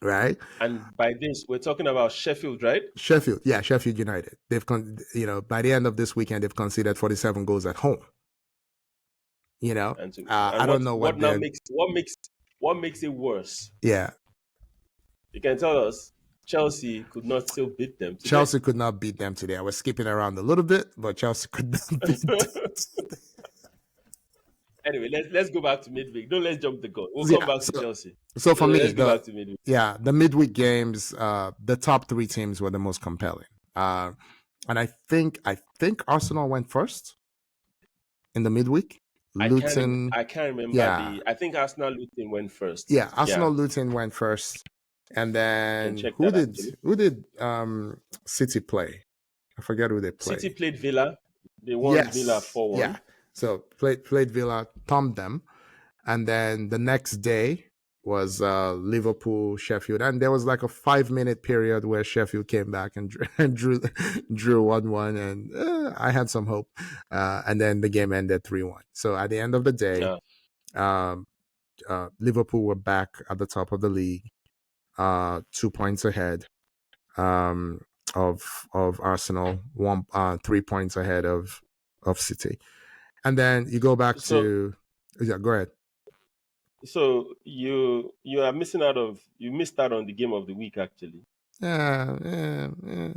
Speaker 1: right?
Speaker 2: And by this, we're talking about Sheffield, right?
Speaker 1: Sheffield United. By the end of this weekend, they've conceded 47 goals at home.
Speaker 2: And
Speaker 1: I don't know
Speaker 2: what
Speaker 1: what
Speaker 2: now
Speaker 1: they're.
Speaker 2: makes it worse?
Speaker 1: Yeah,
Speaker 2: You can tell us Chelsea could not still beat them today.
Speaker 1: Chelsea could not beat them today. I was skipping around a little bit, but Chelsea could not beat them.
Speaker 2: Anyway, let's go back to midweek. No, let's jump the gun. We'll come
Speaker 1: Yeah.
Speaker 2: back to
Speaker 1: So,
Speaker 2: Chelsea.
Speaker 1: so
Speaker 2: So
Speaker 1: for me,
Speaker 2: let's go back to midweek.
Speaker 1: the midweek games, the top three teams were the most compelling. And I think Arsenal went first in the midweek. Luton,
Speaker 2: I can't remember
Speaker 1: yeah,
Speaker 2: I think Arsenal Luton went first.
Speaker 1: yeah. Arsenal,
Speaker 2: Yeah,
Speaker 1: Luton went first, and
Speaker 2: I can
Speaker 1: then
Speaker 2: check that actually.
Speaker 1: who did City play? I forget who they
Speaker 2: City
Speaker 1: played.
Speaker 2: played Villa. They won Villa
Speaker 1: Yes,
Speaker 2: 4-1.
Speaker 1: yeah. So played Villa, thumped them, and then the next day was Liverpool, Sheffield, and there was like a 5-minute period where Sheffield came back and drew 1-1, and I had some hope, and then the game ended 3-1. So at the end of the day,
Speaker 2: Yeah.
Speaker 1: um, Liverpool were back at the top of the league, 2 points ahead um, of Arsenal, 3 points ahead of City, and then you go back
Speaker 2: So
Speaker 1: to go ahead.
Speaker 2: so you are you missed out on the game of the week actually.
Speaker 1: Yeah.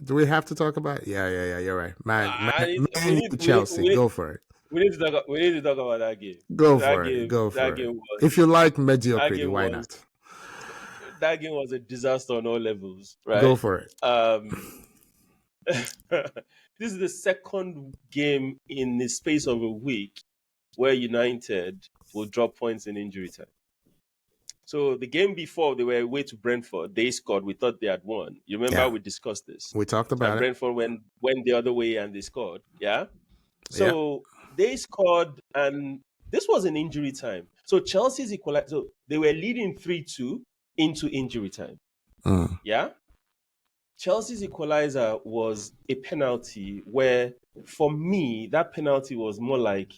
Speaker 1: Do we have to talk about it? Yeah. You're right.
Speaker 2: We
Speaker 1: Man
Speaker 2: need
Speaker 1: U Chelsea. Go for it.
Speaker 2: we need to talk about that game.
Speaker 1: Go
Speaker 2: That
Speaker 1: for it.
Speaker 2: game
Speaker 1: Go
Speaker 2: that
Speaker 1: for it.
Speaker 2: game was
Speaker 1: If you like
Speaker 2: that
Speaker 1: mediocrity,
Speaker 2: game
Speaker 1: why
Speaker 2: was
Speaker 1: not?
Speaker 2: that game was a disaster on all levels,
Speaker 1: Go
Speaker 2: right?
Speaker 1: for it.
Speaker 2: This is the second game in the space of a week where United will drop points in injury time. So the game before they were away to Brentford, they scored. We thought they had won. You remember
Speaker 1: Yeah,
Speaker 2: we discussed this.
Speaker 1: we talked
Speaker 2: And
Speaker 1: about it.
Speaker 2: Brentford went the other way and they scored. Yeah.
Speaker 1: Yeah.
Speaker 2: So they scored, and this was in injury time. So Chelsea's equalized. So they were leading 3-2 into injury time.
Speaker 1: Mm.
Speaker 2: Yeah. Chelsea's equalizer was a penalty where, for me, that penalty was more like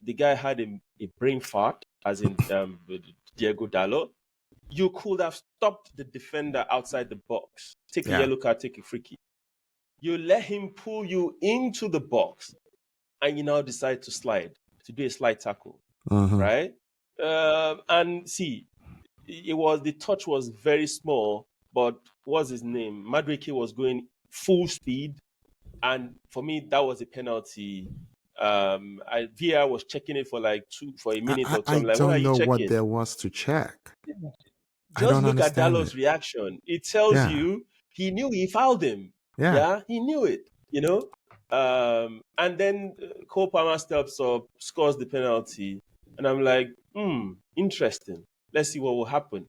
Speaker 2: the guy had a brain fart, as in Diego Dallo. You could have stopped the defender outside the box, take a
Speaker 1: Yeah.
Speaker 2: yellow card, take a free kick. You let him pull you into the box, and you now decide to do a slide tackle,
Speaker 1: Mm-hmm.
Speaker 2: right? And see, the touch was very small, but what's his name? Madueke was going full speed, and for me that was a penalty. VAR was checking it for a minute or two.
Speaker 1: I
Speaker 2: I'm like, what are
Speaker 1: don't
Speaker 2: you
Speaker 1: know what
Speaker 2: checking?
Speaker 1: there was to check. I
Speaker 2: Just
Speaker 1: don't
Speaker 2: look at
Speaker 1: understand it.
Speaker 2: Dalot's reaction. It tells
Speaker 1: Yeah.
Speaker 2: you he knew he fouled him.
Speaker 1: Yeah.
Speaker 2: Yeah, he knew it, And then Cole Palmer steps up, scores the penalty. And I'm like, interesting. Let's see what will happen.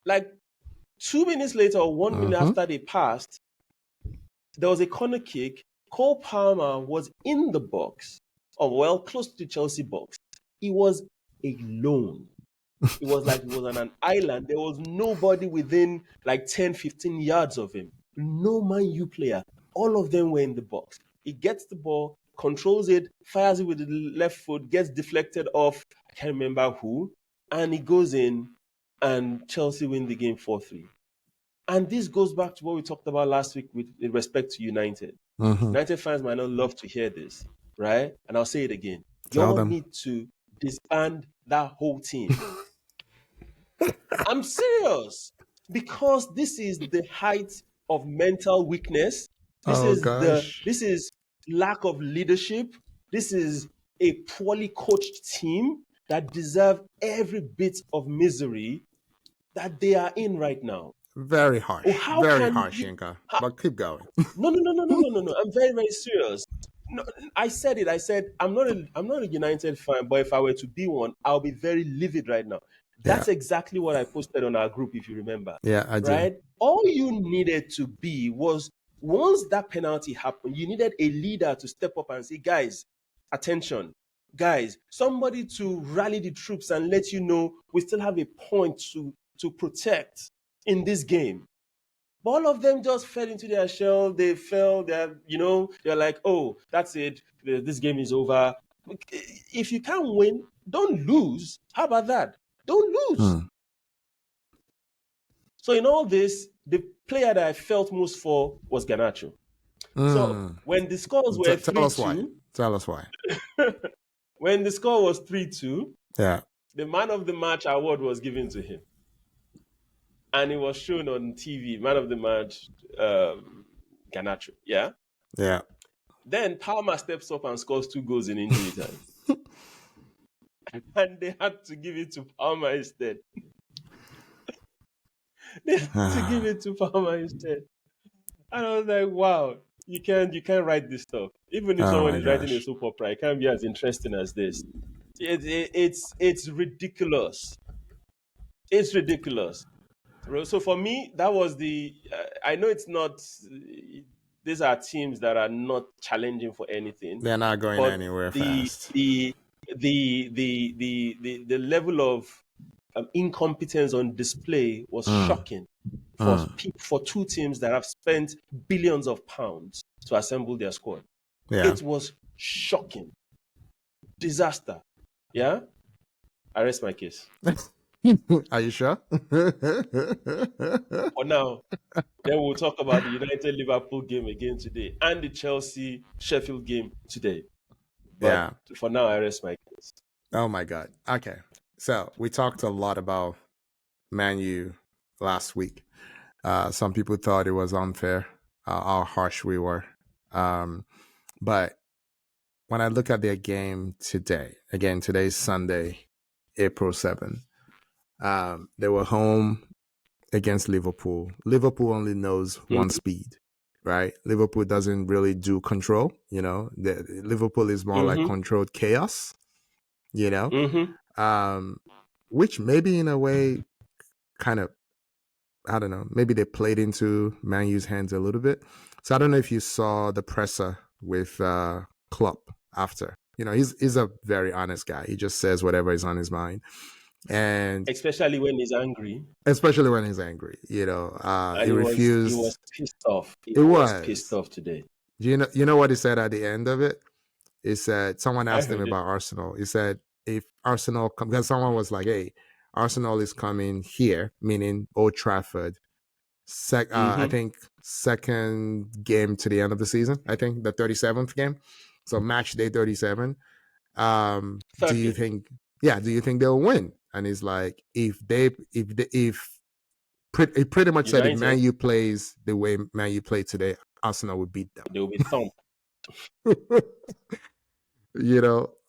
Speaker 2: Like 2 minutes later or 1 minute
Speaker 1: Mm-hmm.
Speaker 2: after they passed, there was a corner kick. Cole Palmer was in the box, or well, close to the Chelsea box. He was alone. It was like he was on an island. There was nobody within like 10, 15 yards of him. No Man U player. All of them were in the box. He gets the ball, controls it, fires it with the left foot, gets deflected off. I can't remember who. And he goes in, and Chelsea win the game 4-3. And this goes back to what we talked about last week with respect to United.
Speaker 1: Mm-hmm.
Speaker 2: United fans might not love to hear this, right? And I'll say it again.
Speaker 1: Tell
Speaker 2: Y'all
Speaker 1: them.
Speaker 2: need to disband that whole team. I'm serious, because this is the height of mental weakness. This is lack of leadership. This is a poorly coached team that deserve every bit of misery that they are in right now.
Speaker 1: Very harsh.
Speaker 2: How
Speaker 1: Very
Speaker 2: can
Speaker 1: harsh,
Speaker 2: you?
Speaker 1: Yinka. But keep going.
Speaker 2: No. I'm very, very serious. No, I said it. I said I'm not a United fan, but if I were to be one, I'll be very livid right now. That's exactly what I posted on our group, if you remember.
Speaker 1: Yeah, I do.
Speaker 2: Right? All you needed to be was, once that penalty happened, you needed a leader to step up and say, guys, attention. Guys, somebody to rally the troops and let you know we still have a point to protect in this game. But all of them just fell into their shell. They fell. They're like, oh, that's it. This game is over. If you can't win, don't lose. How about that? Don't lose. So in all this, the player that I felt most for was Garnacho. So when the scores were
Speaker 1: Tell us why.
Speaker 2: 3-2,
Speaker 1: Tell us why.
Speaker 2: when the score was 3-2,
Speaker 1: Yeah.
Speaker 2: the man of the match award was given to him. And it was shown on TV, man of the match, Garnacho. Yeah.
Speaker 1: Yeah.
Speaker 2: Then Palmer steps up and scores 2 goals in injury time. And they had to give it to Palmer instead. They had to give it to Palmer instead. And I was like, wow, you can't write this stuff. Even if
Speaker 1: Oh
Speaker 2: someone
Speaker 1: my
Speaker 2: is writing a
Speaker 1: gosh.
Speaker 2: soap opera, it can't be as interesting as this. It's ridiculous. It's ridiculous. So for me, that was the. I know it's not. These are teams that are not challenging for anything,
Speaker 1: They're not going
Speaker 2: but
Speaker 1: anywhere
Speaker 2: the
Speaker 1: fast.
Speaker 2: the the level of incompetence on display was shocking for 2 teams that have spent billions of pounds to assemble their squad.
Speaker 1: Yeah.
Speaker 2: It was shocking, disaster. Yeah, I rest my case.
Speaker 1: Are you sure?
Speaker 2: For now, then we'll talk about the United Liverpool game again today and the Chelsea Sheffield game today. But for now, I rest my case.
Speaker 1: Oh my God. Okay. So we talked a lot about Man U last week. Some people thought it was unfair how harsh we were. But when I look at their game today, again, today's Sunday, April 7th, they were home against Liverpool. Liverpool only knows one speed, right? Liverpool doesn't really do control, Liverpool is more like controlled chaos, which maybe in a way kind of, I don't know, maybe they played into Man U's hands a little bit. So I don't know if you saw the presser with Klopp after. He's a very honest guy. He just says whatever is on his mind. And
Speaker 2: especially when he's angry.
Speaker 1: He refused.
Speaker 2: He was pissed off. He
Speaker 1: was
Speaker 2: pissed off today.
Speaker 1: You know what he said at the end of it? He said, someone asked him about Arsenal. He said, if Arsenal because someone was like, hey, Arsenal is coming here, meaning Old Trafford. I think second game to the end of the season. I think the 37th game. So match day 37. Do you think they'll win? And he's like, he pretty much said if Man U plays the way Man U played today, Arsenal would beat them.
Speaker 2: They will be thumped.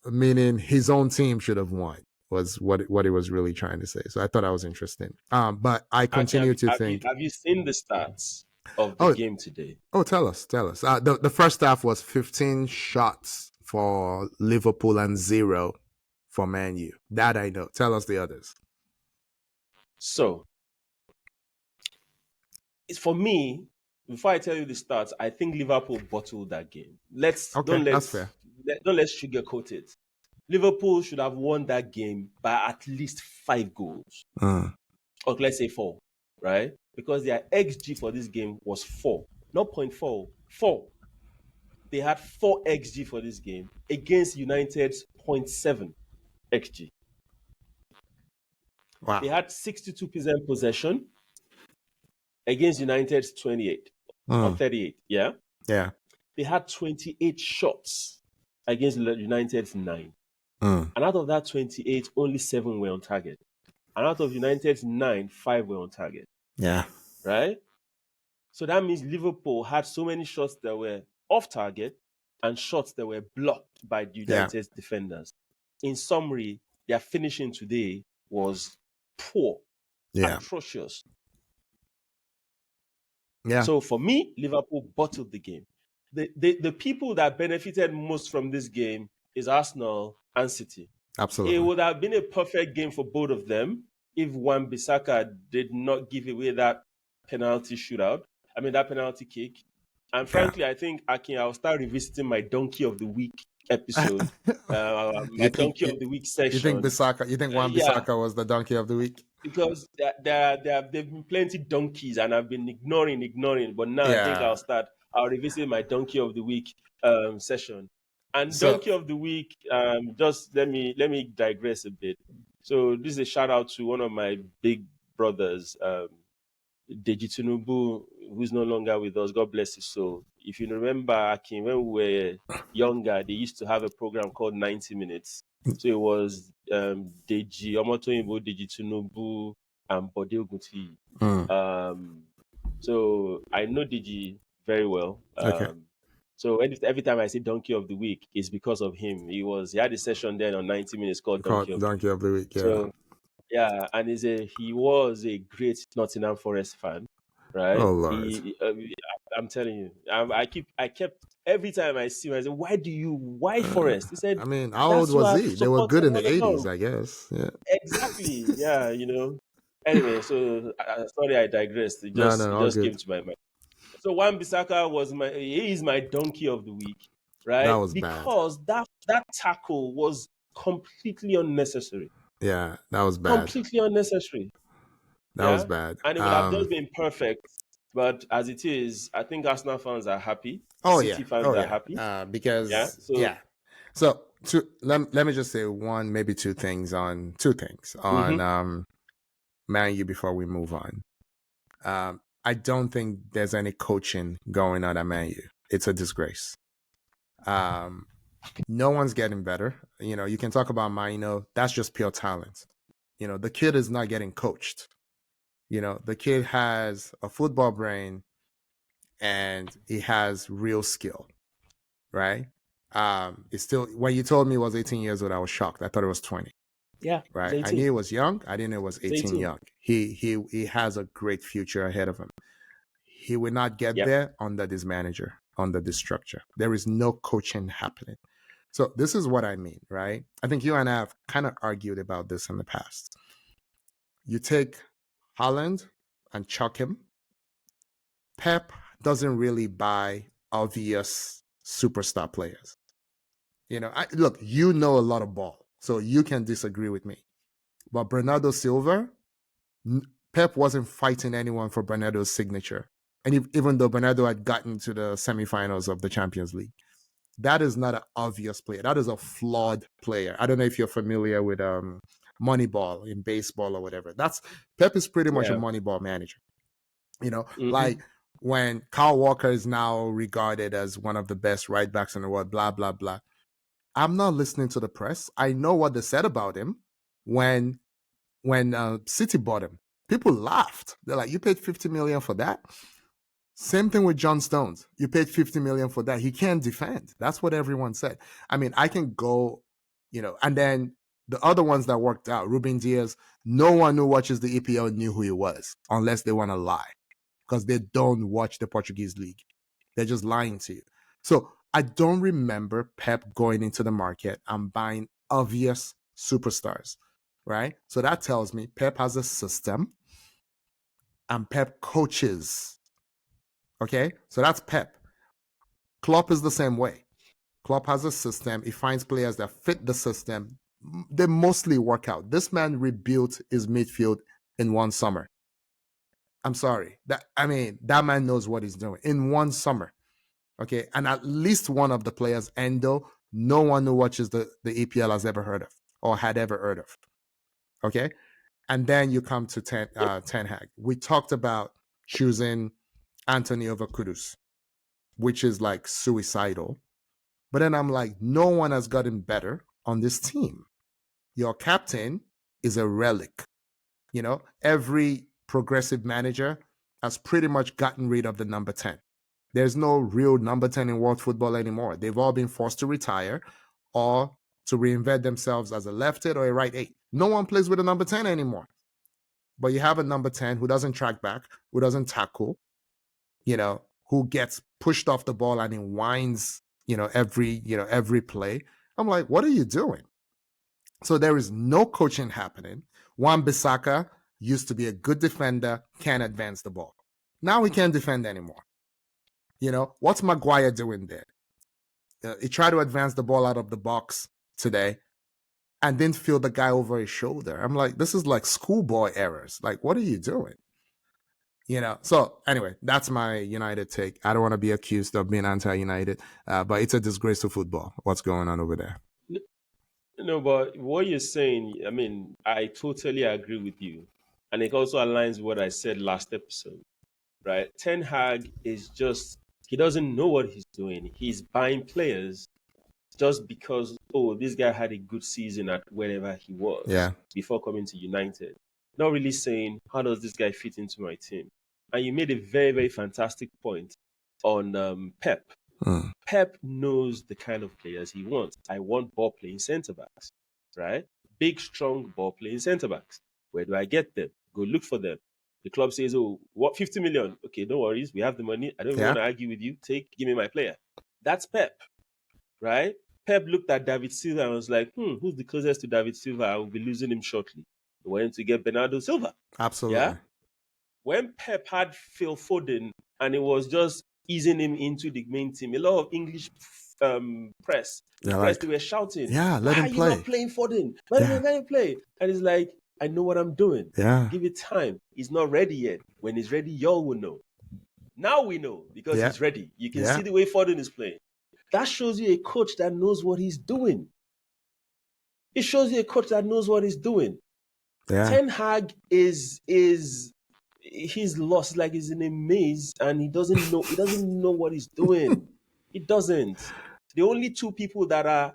Speaker 1: Meaning his own team should have won was what he was really trying to say. So I thought that was interesting. But I continue to think.
Speaker 2: Have you seen the stats of the game today?
Speaker 1: Oh, tell us. The first half was 15 shots for Liverpool and 0 for Man U. That I know. Tell us the others.
Speaker 2: So, it's for me. Before I tell you the stats, I think Liverpool bottled that game. That's fair. Don't let's sugarcoat it. Liverpool should have won that game by at least 5 goals. Or let's say 4, right? Because their XG for this game was 4. Not 0.4, 4. They had 4 XG for this game against United's 0.7 XG.
Speaker 1: Wow.
Speaker 2: They had 62% possession against United's 28 or 38. Yeah?
Speaker 1: Yeah.
Speaker 2: They had 28 shots against United's 9. And out of that 28, only 7 were on target. And out of United's 9, 5 were on target.
Speaker 1: Yeah.
Speaker 2: Right? So that means Liverpool had so many shots that were off target and shots that were blocked by United's defenders. In summary, their finishing today was poor, atrocious.
Speaker 1: Yeah.
Speaker 2: So for me, Liverpool bottled the game. The people that benefited most from this game is Arsenal and City.
Speaker 1: Absolutely.
Speaker 2: It would have been a perfect game for both of them if Wan-Bissaka did not give away that penalty kick. And frankly, I think, Akin, I'll start revisiting my Donkey of the Week episode. My Donkey of the Week section.
Speaker 1: You think Wan-Bissaka was the Donkey of the Week?
Speaker 2: Because there've been plenty donkeys and I've been ignoring. But now I think I'll revisit my Donkey of the Week session. And Donkey of the Week, just let me digress a bit. So this is a shout out to one of my big brothers, Deji Tinubu, who's no longer with us, God bless his soul. If you remember, Akin, when we were younger, they used to have a program called 90 Minutes. So it was Deji Omotoyinbo, Deji Tinubu, and Bode Ogunti.
Speaker 1: Mm.
Speaker 2: So I know Deji very well.
Speaker 1: Okay.
Speaker 2: So every time I say Donkey of the Week, it's because of him. He had a session then on 90 Minutes called Donkey
Speaker 1: Called
Speaker 2: of the Week.
Speaker 1: Donkey of the Week. Yeah.
Speaker 2: So yeah, and he was a great Nottingham Forest fan,
Speaker 1: Oh
Speaker 2: right?
Speaker 1: Lord.
Speaker 2: I'm telling you, I kept every time I see him, I say, why Forest? He said,
Speaker 1: I mean, how old
Speaker 2: that's who
Speaker 1: was
Speaker 2: I've
Speaker 1: he? They were good
Speaker 2: supported
Speaker 1: in
Speaker 2: all
Speaker 1: the 80s,
Speaker 2: along.
Speaker 1: I guess. Yeah.
Speaker 2: Exactly, yeah, Anyway, so sorry, I digressed. It
Speaker 1: No,
Speaker 2: just
Speaker 1: no,
Speaker 2: it
Speaker 1: all
Speaker 2: just
Speaker 1: good.
Speaker 2: came to my mind. So Wan Bissaka he is my donkey of the week,
Speaker 1: That
Speaker 2: right?
Speaker 1: was bad.
Speaker 2: Because that tackle was completely unnecessary,
Speaker 1: Yeah, that was bad.
Speaker 2: completely unnecessary.
Speaker 1: That was
Speaker 2: Yeah,
Speaker 1: bad.
Speaker 2: and it would have just been perfect. But as it is, I think Arsenal fans are happy.
Speaker 1: Oh yeah.
Speaker 2: City fans
Speaker 1: Oh
Speaker 2: are
Speaker 1: yeah.
Speaker 2: happy. Yeah.
Speaker 1: Because
Speaker 2: So,
Speaker 1: yeah. So let me just say one, maybe two things on
Speaker 2: hmm
Speaker 1: Man U before we move on. I don't think there's any coaching going on at Man U. It's a disgrace. No one's getting better. You can talk about Maino. That's just pure talent. The kid is not getting coached. The kid has a football brain and he has real skill, right? It's still, when you told me he was 18 years old, I was shocked. I thought it was 20,
Speaker 2: yeah, he's
Speaker 1: right? I knew
Speaker 2: 18.
Speaker 1: he was young. I didn't know he was
Speaker 2: He's
Speaker 1: 18
Speaker 2: 18.
Speaker 1: young. He has a great future ahead of him. He will not get
Speaker 2: Yep.
Speaker 1: there under this manager, under this structure. There is no coaching happening. So this is what I mean, right? I think you and I have kind of argued about this in the past. You take Holland and chuck him. Pep doesn't really buy obvious superstar players. Look, you know a lot of ball, so you can disagree with me. But Bernardo Silva, Pep wasn't fighting anyone for Bernardo's signature. And even though Bernardo had gotten to the semifinals of the Champions League, that is not an obvious player. That is a flawed player. I don't know if you're familiar with Moneyball in baseball or whatever. Pep is pretty much a
Speaker 2: Yeah.
Speaker 1: Moneyball manager.
Speaker 2: hmm
Speaker 1: Like when Kyle Walker is now regarded as one of the best right backs in the world, blah, blah, blah. I'm not listening to the press. I know what they said about him when City bought him. People laughed. They're like, "You paid 50 million for that?" Same thing with John Stones. You paid 50 million for that. He can't defend. That's what everyone said. I mean, I can go, and then the other ones that worked out, Ruben Diaz, no one who watches the EPL knew who he was unless they want to lie because they don't watch the Portuguese league. They're just lying to you. So I don't remember Pep going into the market and buying obvious superstars, right? So that tells me Pep has a system and Pep coaches. Okay, so that's Pep. Klopp is the same way. Klopp has a system. He finds players that fit the system. They mostly work out. This man rebuilt his midfield in one summer. I'm sorry. That man knows what he's doing in one summer. Okay, and at least one of the players, Endo, no one who watches the EPL has ever heard of or had ever heard of. Okay, and then you come to Ten Hag. We talked about choosing Anthony over Kudus, which is like suicidal. But then I'm like, no one has gotten better on this team. Your captain is a relic. Every progressive manager has pretty much gotten rid of the number 10. There's no real number 10 in world football anymore. They've all been forced to retire or to reinvent themselves as a left 8 or a right 8. No one plays with a number 10 anymore. But you have a number 10 who doesn't track back, who doesn't tackle, who gets pushed off the ball and he whines, every play. I'm like, what are you doing? So there is no coaching happening. Wan Bissaka used to be a good defender, can't advance the ball. Now he can't defend anymore. What's Maguire doing there? He tried to advance the ball out of the box today and didn't feel the guy over his shoulder. I'm like, this is like schoolboy errors. Like, what are you doing? So anyway, that's my United take. I don't want to be accused of being anti-United, but it's a disgrace to football. What's going on over there?
Speaker 2: No, but what you're saying, I mean, I totally agree with you. and it also aligns with what I said last episode, right? Ten Hag is just, he doesn't know what he's doing. He's buying players just because, oh, this guy had a good season at wherever he was
Speaker 1: Yeah.
Speaker 2: before coming to United. Not really saying, how does this guy fit into my team? And you made a very, very fantastic point on Pep.
Speaker 1: Mm.
Speaker 2: Pep knows the kind of players he wants. I want ball playing centre backs, right? Big, strong ball playing centre backs. Where do I get them? Go look for them. The club says, oh, what, 50 million? Okay, no worries. We have the money. I don't even
Speaker 1: Yeah.
Speaker 2: want to argue with you. Give me my player. That's Pep, right? Pep looked at David Silva and was like, who's the closest to David Silva? I will be losing him shortly. He went to get Bernardo Silva.
Speaker 1: Absolutely.
Speaker 2: Yeah. When Pep had Phil Foden and it was just easing him into the main team, a lot of English press, they were shouting,
Speaker 1: let him
Speaker 2: "Why are
Speaker 1: play.
Speaker 2: you not playing Foden? Let him play." And he's like, "I know what I'm doing.
Speaker 1: Yeah.
Speaker 2: Give it time. He's not ready yet. When he's ready, y'all will know." Now we know because he's ready. You can see the way Foden is playing. That shows you a coach that knows what he's doing. It shows you a coach that knows what he's doing.
Speaker 1: Yeah.
Speaker 2: Ten Hag is he's lost, like he's in a maze and he doesn't know what he's doing. He doesn't. The only two people that are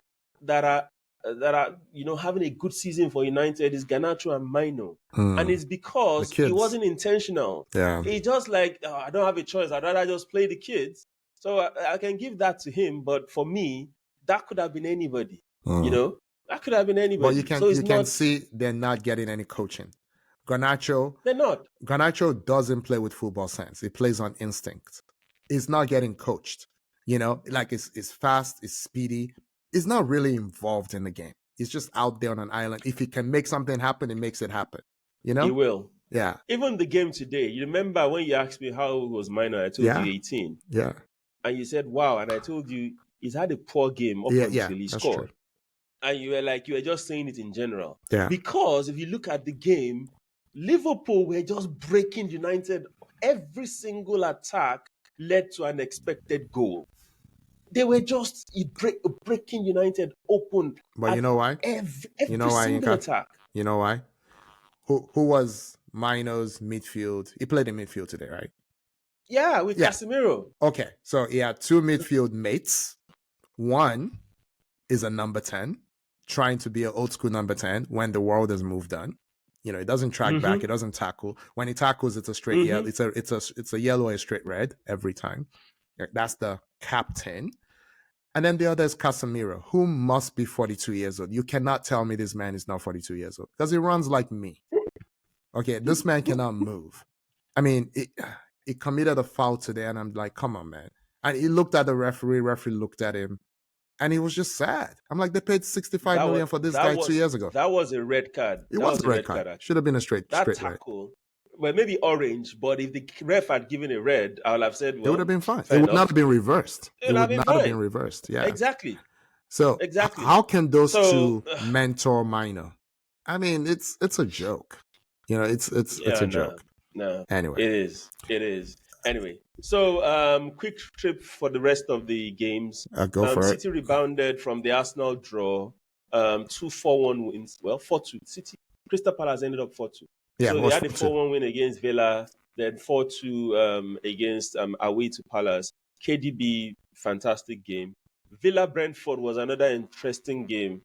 Speaker 2: having a good season for United is Garnacho and Mino. And it's because he wasn't intentional.
Speaker 1: Yeah.
Speaker 2: He's just like, oh, I don't have a choice. I'd rather just play the kids. So I can give that to him. But for me, that could have been anybody. That could have been anybody.
Speaker 1: But you can see they're not getting any coaching. Garnacho,
Speaker 2: they're not.
Speaker 1: Garnacho doesn't play with football sense. He plays on instinct. He's not getting coached. Like it's fast, it's speedy. He's not really involved in the game. He's just out there on an island. If he can make something happen, he makes it happen.
Speaker 2: He will.
Speaker 1: Yeah.
Speaker 2: Even the game today, you remember when you asked me how it was minor, I told you 18.
Speaker 1: Yeah.
Speaker 2: And you said, wow. And I told you he's had a poor game up until he scored. True. And you were just saying it in general.
Speaker 1: Yeah.
Speaker 2: Because if you look at the game, Liverpool were just breaking United. Every single attack led to an expected goal. They were just breaking United open.
Speaker 1: But you know why?
Speaker 2: Every single attack.
Speaker 1: You know why? Who was Mino's midfield? He played in midfield today, right?
Speaker 2: Yeah, with Casemiro.
Speaker 1: Okay, so he had two midfield mates. One is a number 10, trying to be an old school number 10 when the world has moved on. He doesn't track back. He doesn't tackle. When he tackles, it's a straight yellow. It's a yellow or a straight red every time. That's the captain. And then the other is Casemiro, who must be 42 years old. You cannot tell me this man is not 42 years old because he runs like me. Okay, this man cannot move. I mean, he committed a foul today, and I'm like, come on, man. And he looked at the referee. Referee looked at him. And he was just sad. I'm like, they paid $65 million for this guy 2 years ago.
Speaker 2: That was a red card.
Speaker 1: It was a red card. Should have been a straight
Speaker 2: tackle. Red. Well, maybe orange, but if the ref had given a red, I would have said, well,
Speaker 1: it would have been fine. It would not have been reversed.
Speaker 2: It would not have been reversed.
Speaker 1: Yeah.
Speaker 2: Exactly.
Speaker 1: So how can those two mentor Mino? I mean, it's a joke. It's a joke.
Speaker 2: No.
Speaker 1: Anyway.
Speaker 2: It is. Anyway. So quick trip for the rest of the games.
Speaker 1: Go for it.
Speaker 2: City rebounded from the Arsenal draw. 2-4-1 wins. Well, 4-2. City. Crystal Palace ended up 4-2.
Speaker 1: Yeah,
Speaker 2: so they had a 4-1 win against Villa, then 4-2 against away to Palace. KDB, fantastic game. Villa Brentford was another interesting game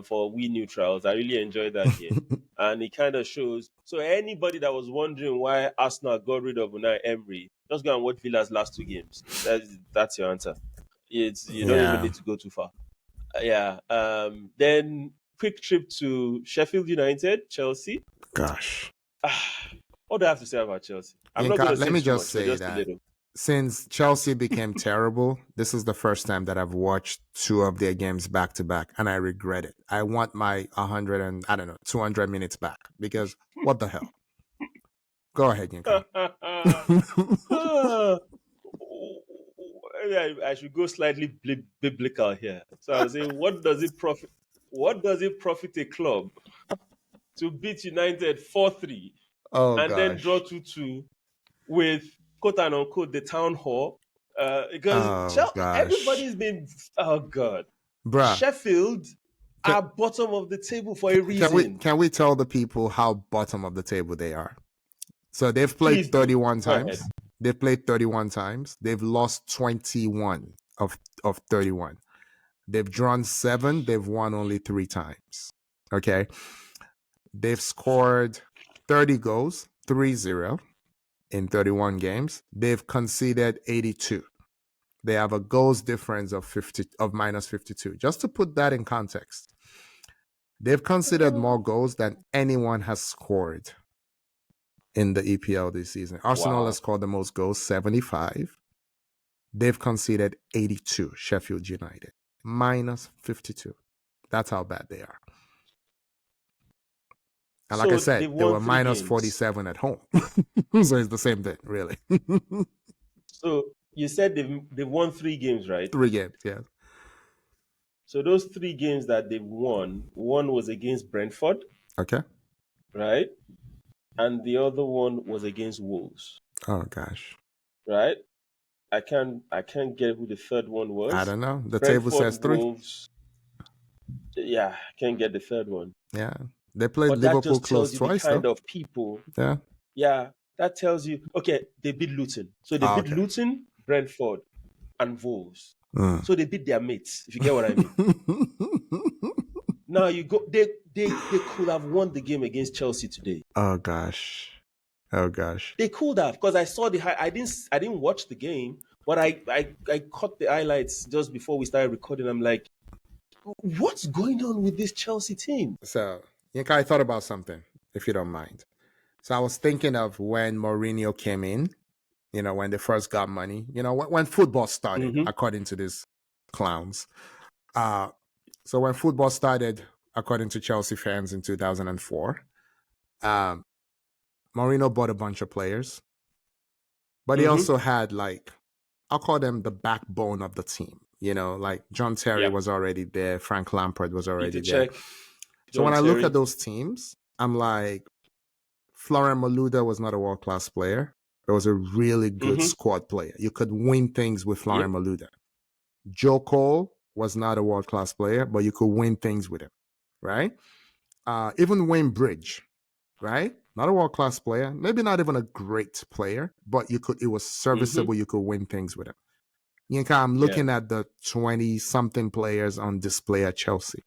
Speaker 2: for we neutrals. I really enjoyed that game. And it kind of shows. So anybody that was wondering why Arsenal got rid of Unai Emery, just go and watch Villa's last two games. That's your answer. You don't even need to go too far. Then quick trip to Sheffield United, Chelsea.
Speaker 1: Gosh.
Speaker 2: What do I have to say about Chelsea? Let
Speaker 1: me just say that since Chelsea became terrible, this is the first time that I've watched two of their games back to back, and I regret it. I want my 200 minutes back because what the hell? Go ahead, Yinka.
Speaker 2: I should go slightly biblical here. So I was saying, what does it profit a club to beat United 4-3 then draw 2-2 with quote and unquote the town hall? Because everybody's been Bruh. Sheffield are bottom of the table for a reason.
Speaker 1: Can we tell the people how bottom of the table they are? So they've played
Speaker 2: Please do.
Speaker 1: 31
Speaker 2: Go ahead.
Speaker 1: times. They've played 31 times. They've lost 21 of 31. They've drawn 7. They've won only 3 times. Okay. They've scored 30 goals, 3-0 in 31 games. They've conceded 82. They have a goals difference of minus 52. Just to put that in context, they've conceded more goals than anyone has scored in the EPL this season. Arsenal has scored the most goals, 75. They've conceded 82, Sheffield United, minus 52. That's how bad they are. And like I said, they were minus 47 at home. So it's the same thing, really.
Speaker 2: So you said they've won 3 games, right?
Speaker 1: 3 games, yeah.
Speaker 2: So those 3 games that they've won, one was against Brentford.
Speaker 1: Okay.
Speaker 2: Right? And the other one was against Wolves.
Speaker 1: Oh gosh.
Speaker 2: Right? I can't get who the third one was.
Speaker 1: I don't know. The
Speaker 2: Brentford,
Speaker 1: table says 3.
Speaker 2: Wolves. Yeah, I can't get the third one.
Speaker 1: Yeah. They played
Speaker 2: but
Speaker 1: Liverpool
Speaker 2: that just
Speaker 1: close
Speaker 2: tells you
Speaker 1: twice,
Speaker 2: the kind
Speaker 1: though.
Speaker 2: of people.
Speaker 1: Yeah.
Speaker 2: Yeah, that tells you. Okay, they beat Luton. So they beat Luton, Brentford, and Wolves. So they beat their mates. If you get what I mean. Now you go. They could have won the game against Chelsea today.
Speaker 1: Oh gosh.
Speaker 2: They could have, because I saw I didn't watch the game, but I caught the highlights just before we started recording. I'm like, what's going on with this Chelsea team?
Speaker 1: So, Yinka, I thought about something, if you don't mind. So I was thinking of when Mourinho came in, when they first got money, when football started, according to these clowns. So when football started, according to Chelsea fans in 2004, Mourinho bought a bunch of players, but he also had, I'll call them the backbone of the team. Like John Terry was already there. Frank Lampard was already there. So when I look at those teams, I'm like, Florian Malouda was not a world-class player. But was a really good squad player. You could win things with Florian Malouda. Joe Cole was not a world-class player, but you could win things with him, right? Even Wayne Bridge, right? Not a world-class player, maybe not even a great player, but it was serviceable. You could win things with him. Yinka, I'm looking at the 20-something players on display at Chelsea.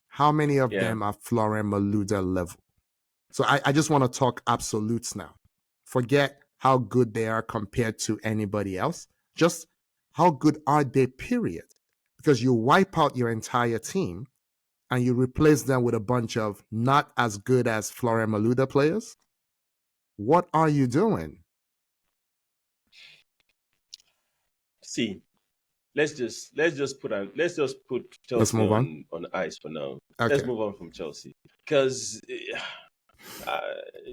Speaker 1: How many of them are Florian Malouda level? So I just want to talk absolutes now. Forget how good they are compared to anybody else. Just how good are they, period? Because you wipe out your entire team and you replace them with a bunch of not as good as Florian Malouda players. What are you doing?
Speaker 2: See, let's just put Chelsea on ice for now. Okay. Let's move on from Chelsea, because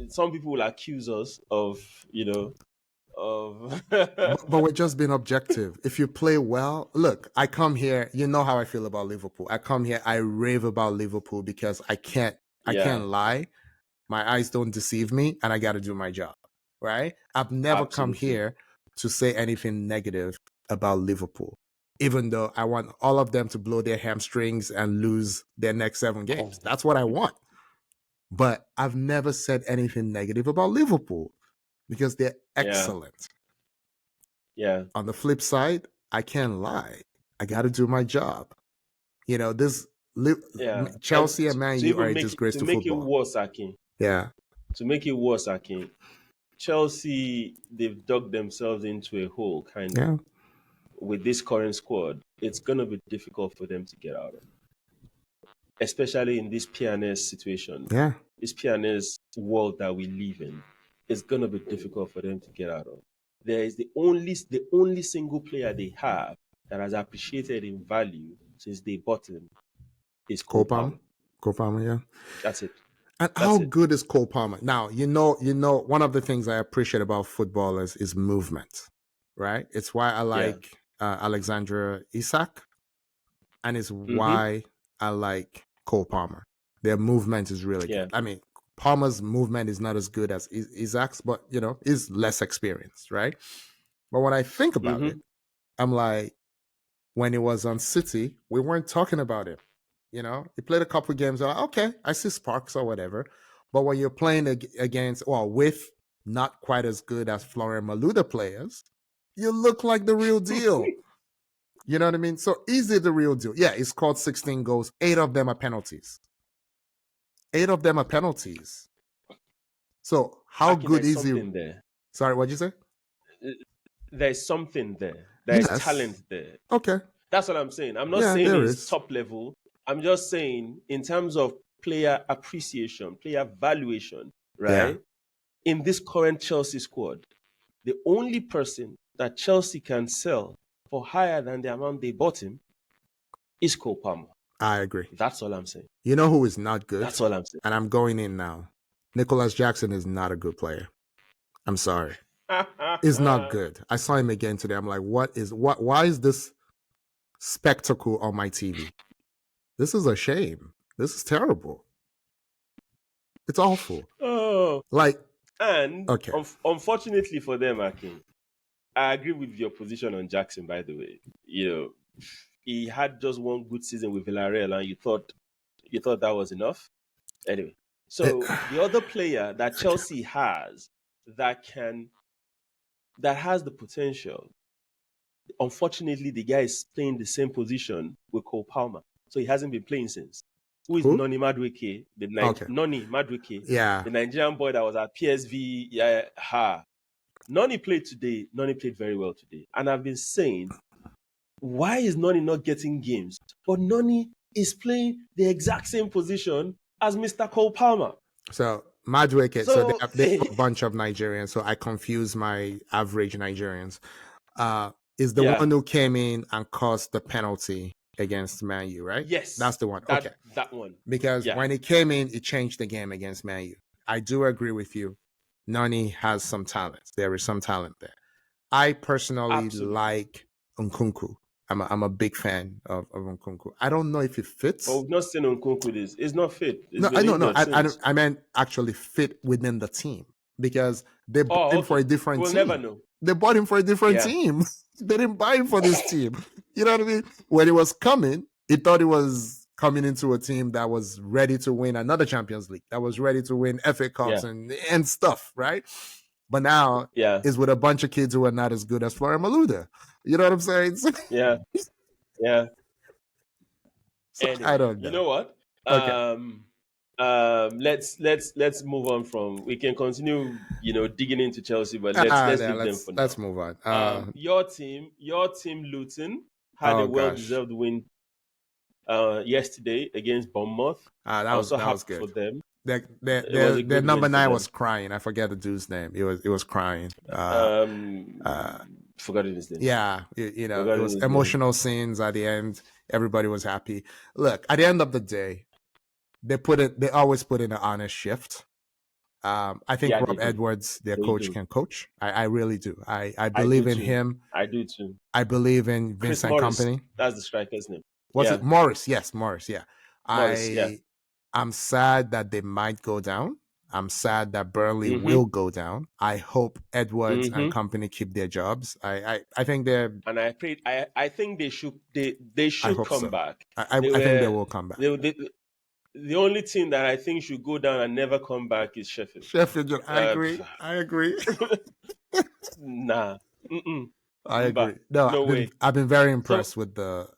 Speaker 2: some people will accuse us of
Speaker 1: but we're just being objective. If you play well, look, I come here, you know how I feel about Liverpool. I come here, I rave about Liverpool because I can't lie. My eyes don't deceive me, and I got to do my job, right? I've never come here to say anything negative about Liverpool, even though I want all of them to blow their hamstrings and lose their next 7 games. That's what I want. But I've never said anything negative about Liverpool because they're excellent.
Speaker 2: Yeah.
Speaker 1: On the flip side, I can't lie. I got to do my job. Chelsea and Man U are a disgrace to football.
Speaker 2: To make it worse, Akin.
Speaker 1: Yeah.
Speaker 2: To make it worse, Akin, Chelsea, they've dug themselves into a hole, kind of. With this current squad, it's going to be difficult for them to get out of. Especially in this PNS situation.
Speaker 1: Yeah.
Speaker 2: This PNS world that we live in, it's going to be difficult for them to get out of. There is the only single player they have that has appreciated in value since they bought him is Cole Palmer.
Speaker 1: Cole Palmer, yeah.
Speaker 2: That's it.
Speaker 1: And how good is Cole Palmer? Now, one of the things I appreciate about footballers is movement, right? It's why I like Alexandra Isak, and it's why I like Cole Palmer. Their movement is really good. I mean, Palmer's movement is not as good as Isak's, but, is less experienced, right? But when I think about it, I'm like, when he was on City, we weren't talking about him. You played a couple games. Like, okay, I see sparks or whatever. But when you're playing against, with not quite as good as Florian Malouda players, you look like the real deal. You know what I mean? So is it the real deal? Yeah, he scored 16 goals. 8 of them are penalties. 8 of them are penalties. So how good is he?
Speaker 2: There.
Speaker 1: Sorry, what'd you say?
Speaker 2: There's something there. There's talent there.
Speaker 1: Okay.
Speaker 2: That's what I'm saying. I'm not saying it's top level. I'm just saying in terms of player appreciation, player valuation, right? Yeah. In this current Chelsea squad, the only person that Chelsea can sell for higher than the amount they bought him is Cole Palmer.
Speaker 1: I agree.
Speaker 2: That's all I'm saying.
Speaker 1: You know who is not good?
Speaker 2: That's all I'm saying.
Speaker 1: And I'm going in now. Nicholas Jackson is not a good player. I'm sorry. He's not good. I saw him again today. I'm like, why is this spectacle on my TV? This is a shame. This is terrible. It's awful.
Speaker 2: Oh.
Speaker 1: Okay.
Speaker 2: Unfortunately for them, Akin, I agree with your position on Jackson, by the way. He had just one good season with Villarreal and you thought that was enough. Anyway, so the other player that Chelsea has that has the potential, unfortunately, the guy is playing the same position with Cole Palmer. So he hasn't been playing since. Who is Noni Madueke? Noni Madueke.
Speaker 1: Yeah.
Speaker 2: The Nigerian boy that was at PSV. Noni played today. Noni played very well today. And I've been saying, why is Noni not getting games? But Noni is playing the exact same position as Mr. Cole Palmer.
Speaker 1: So Madueke, so they have a bunch of Nigerians, so I confuse my average Nigerians. Is the one who came in and caused the penalty against Man U, right?
Speaker 2: Yes.
Speaker 1: That's the one.
Speaker 2: That one.
Speaker 1: Because when he came in, it changed the game against Man U. I do agree with you. Nani has some talent. There is some talent there. I personally like Nkunku. I'm a big fan of Nkunku. I don't know if it fits.
Speaker 2: Oh, not saying Nkunku is. It's not fit.
Speaker 1: I meant actually fit within the team because they bought him for a different team. We'll never know. They bought him for a different team. They didn't buy him for this team. You know what I mean? When he was coming, he thought he was coming into a team that was ready to win another Champions League, that was ready to win FA Cups and stuff, right? But now is with a bunch of kids who are not as good as Florian Malouda. You know what I'm saying?
Speaker 2: Yeah.
Speaker 1: So anyway, I don't know.
Speaker 2: You know what? Okay. Let's move on from. We can continue, digging into Chelsea, but let's leave them for now.
Speaker 1: Let's move on.
Speaker 2: Your team, Luton, had a well-deserved win yesterday against Bournemouth.
Speaker 1: That was good
Speaker 2: for them.
Speaker 1: Their number 9 was crying. I forget the dude's name. It was crying.
Speaker 2: Forgotten his name.
Speaker 1: Yeah, it was emotional scenes at the end. Everybody was happy. Look, at the end of the day, they always put in an honest shift. I think Rob Edwards, their coach, can coach. I really do. I believe in him.
Speaker 2: I do too.
Speaker 1: I believe in Vincent Kompany.
Speaker 2: That's the striker's name.
Speaker 1: Was it Morris? Yes, Morris. Yeah.
Speaker 2: Morris,
Speaker 1: I'm sad that they might go down. I'm sad that Burnley will go down. I hope Edwards and company keep their jobs. I think they're.
Speaker 2: And I think they should. They should come back.
Speaker 1: I think they will come back.
Speaker 2: The only team that I think should go down and never come back is Sheffield.
Speaker 1: Sheffield, I agree.
Speaker 2: Nah.
Speaker 1: I agree. No way. I've been very impressed with the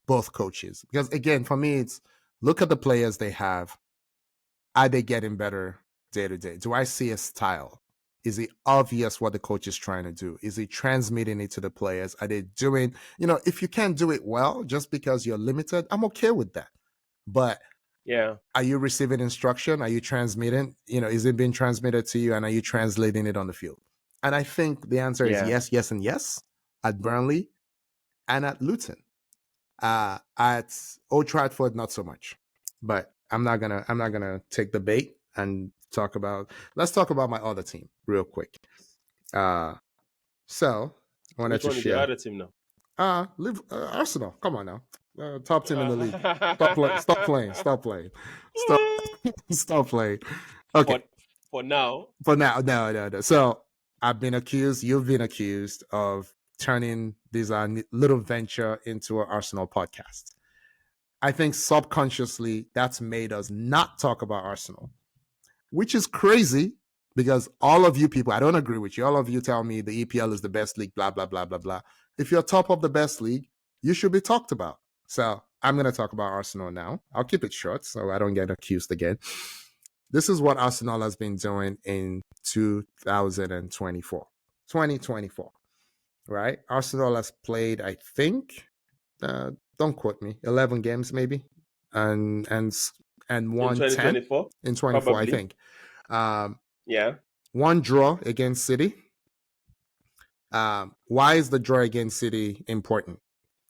Speaker 1: both coaches because again, for me, it's look at the players they have. Are they getting better day to day? Do I see a style? Is it obvious what the coach is trying to do? Is he transmitting it to the players? Are they doing? If you can't do it well just because you're limited, I'm okay with that. But are you receiving instruction? Are you transmitting? Is it being transmitted to you, and are you translating it on the field? And I think the answer is yes, and yes at Burnley and at Luton. At Old Trafford, not so much. But I'm not gonna take the bait and talk about. Let's talk about my other team real quick. So I wanted to share.
Speaker 2: The other team now?
Speaker 1: Arsenal. Come on now. Top team in the league. Stop playing. Stop playing. Okay.
Speaker 2: For now.
Speaker 1: No. So I've been accused. You've been accused of turning this little venture into an Arsenal podcast. I think subconsciously that's made us not talk about Arsenal, which is crazy because all of you people, I don't agree with you. All of you tell me the EPL is the best league, blah, blah, blah, blah, blah. If you're top of the best league, you should be talked about. So I'm going to talk about Arsenal now. I'll keep it short so I don't get accused again. This is what Arsenal has been doing in 2024, right? Arsenal has played, I think, don't quote me, 11 games maybe, and
Speaker 2: In
Speaker 1: won 10
Speaker 2: 2024,
Speaker 1: in 24, I
Speaker 2: probably.
Speaker 1: think.
Speaker 2: Yeah.
Speaker 1: One draw against City. Why is the draw against City important?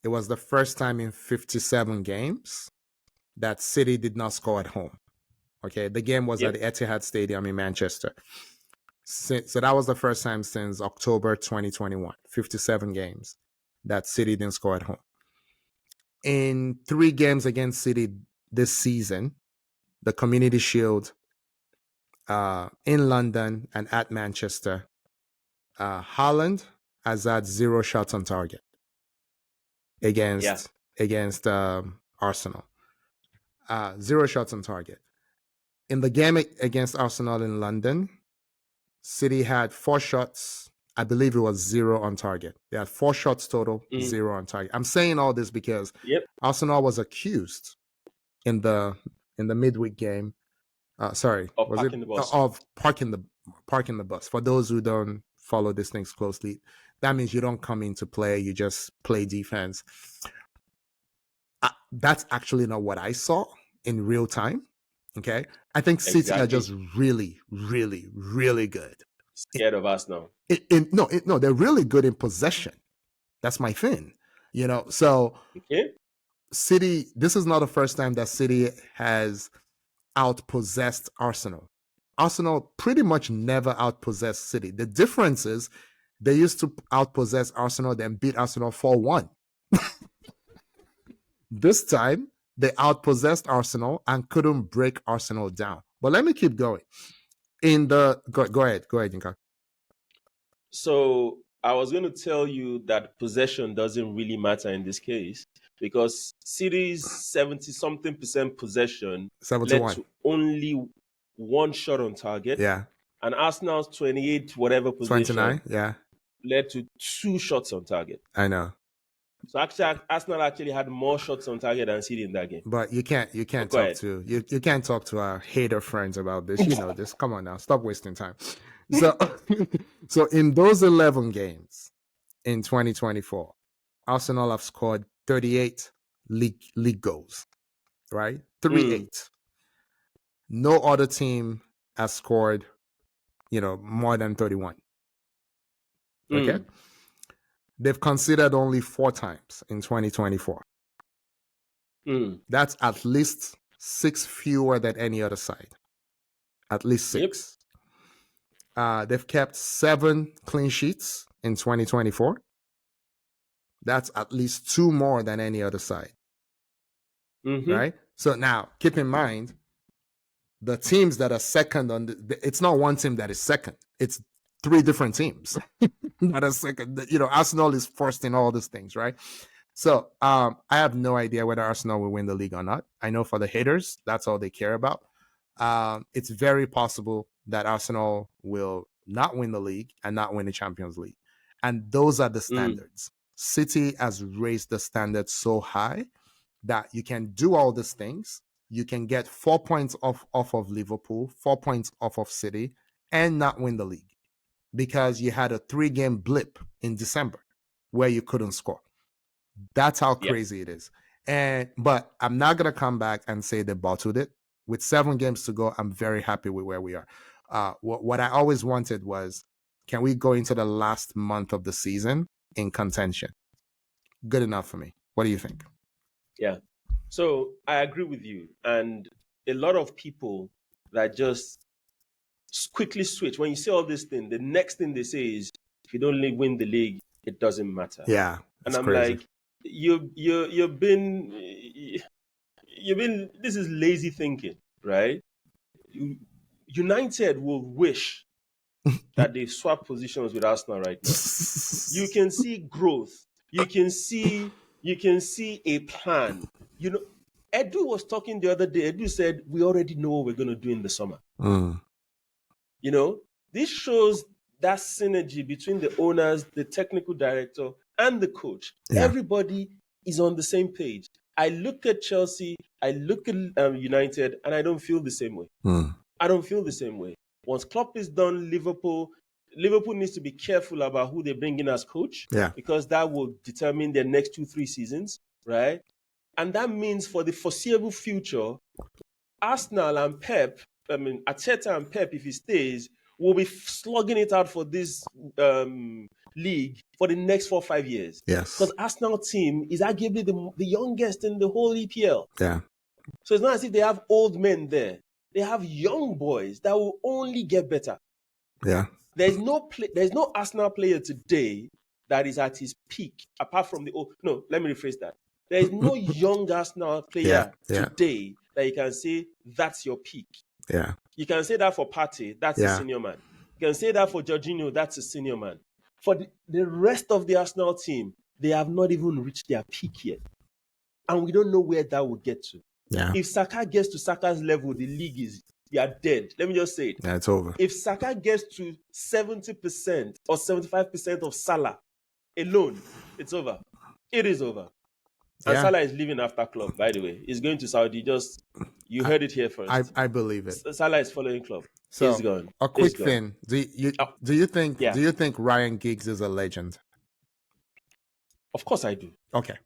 Speaker 1: It was the first time in 57 games that City did not score at home. Okay, the game was at the Etihad Stadium in Manchester. So that was the first time since October 2021, 57 games that City didn't score at home. In 3 games against City this season, the Community Shield in London and at Manchester, Haaland has had 0 shots on target against Arsenal. 0 shots on target. In the game against Arsenal in London, City had 4 shots. I believe it was 0 on target. They had 4 shots total, 0 on target. I'm saying all this because Arsenal was accused in the midweek game. Of parking the bus. For those who don't follow these things closely, that means you don't come into play, you just play defense. That's actually not what I saw in real time. Okay, I think City are just really, really, really good.
Speaker 2: Scared of us now.
Speaker 1: No, they're really good in possession. That's my thing. So City. This is not the first time that City has outpossessed Arsenal. Arsenal pretty much never outpossessed City. The difference is they used to outpossess Arsenal, then beat Arsenal 4-1. This time, they outpossessed Arsenal and couldn't break Arsenal down. But let me keep going. Go ahead, Yinka.
Speaker 2: So I was going to tell you that possession doesn't really matter in this case because City's 70-something% possession
Speaker 1: 71
Speaker 2: led to only 1 shot on target.
Speaker 1: Yeah.
Speaker 2: And Arsenal's 28 whatever possession
Speaker 1: 29, yeah,
Speaker 2: led to 2 shots on target.
Speaker 1: I know.
Speaker 2: So actually, Arsenal actually had more shots on target than City in that game.
Speaker 1: But you can't talk to you can't talk to our hater friends about this. You know this. Come on now, stop wasting time. So in those 11 games in 2024, Arsenal have scored 38 league goals, right? 38. No other team has scored, more than 31. Okay. They've conceded only 4 times in 2024. That's at least 6 fewer than any other side. At least 6. They've kept 7 clean sheets in 2024. That's at least 2 more than any other side. Right? So now, keep in mind, the teams that are second it's not one team that is second. It's 3 different teams that are second. Arsenal is first in all these things, right? So I have no idea whether Arsenal will win the league or not. I know for the haters, that's all they care about. It's very possible that Arsenal will not win the league and not win the Champions League. And those are the standards. City has raised the standards so high that you can do all these things. You can get 4 points off of Liverpool, 4 points off of City, and not win the league because you had a 3-game blip in December where you couldn't score. That's how crazy it is. But I'm not going to come back and say they bottled it. With 7 games to go, I'm very happy with where we are. What I always wanted was, can we go into the last month of the season in contention? Good enough for me. What do you think?
Speaker 2: Yeah. So I agree with you. And a lot of people that just quickly switch, when you say all this thing, the next thing they say is, if you don't win the league, it doesn't matter.
Speaker 1: Yeah.
Speaker 2: And I'm
Speaker 1: crazy.
Speaker 2: like, you've been, this is lazy thinking, right? United will wish that they swap positions with Arsenal right now. You can see growth. You can see a plan. Edu was talking the other day. Edu said, we already know what we're going to do in the summer. You know, this shows that synergy between the owners, the technical director, and the coach.
Speaker 1: Yeah.
Speaker 2: Everybody is on the same page. I look at Chelsea, I look at United, and I don't feel the same way. I don't feel the same way. Once Klopp is done, Liverpool needs to be careful about who they bring in as coach, because that will determine their next 2-3 seasons, right? And that means for the foreseeable future, Arsenal and Pep, Arteta and Pep, if he stays, will be slugging it out for this league for the next 4 or 5 years.
Speaker 1: Yes.
Speaker 2: Because Arsenal team is arguably the youngest in the whole EPL.
Speaker 1: Yeah.
Speaker 2: So it's not as if they have old men there. They have young boys that will only get better.
Speaker 1: Yeah.
Speaker 2: There's no Arsenal player today that is at his peak, apart from no, let me rephrase that. There is no young Arsenal player today that you can say that's your peak.
Speaker 1: Yeah.
Speaker 2: You can say that for Partey, that's a senior man. You can say that for Jorginho, that's a senior man. For the rest of the Arsenal team, they have not even reached their peak yet. And we don't know where that will get to.
Speaker 1: Yeah.
Speaker 2: If Saka gets to Saka's level, the league you are dead. Let me just say it.
Speaker 1: Yeah, it's over.
Speaker 2: If Saka gets to 70% or 75% of Salah alone, it's over. It is over. And Salah is leaving after Klopp, by the way. He's going to Saudi. You heard it here first.
Speaker 1: I believe it.
Speaker 2: Salah is following Klopp.
Speaker 1: So,
Speaker 2: he's gone.
Speaker 1: A quick thing. Do you think Ryan Giggs is a legend?
Speaker 2: Of course I do.
Speaker 1: Okay.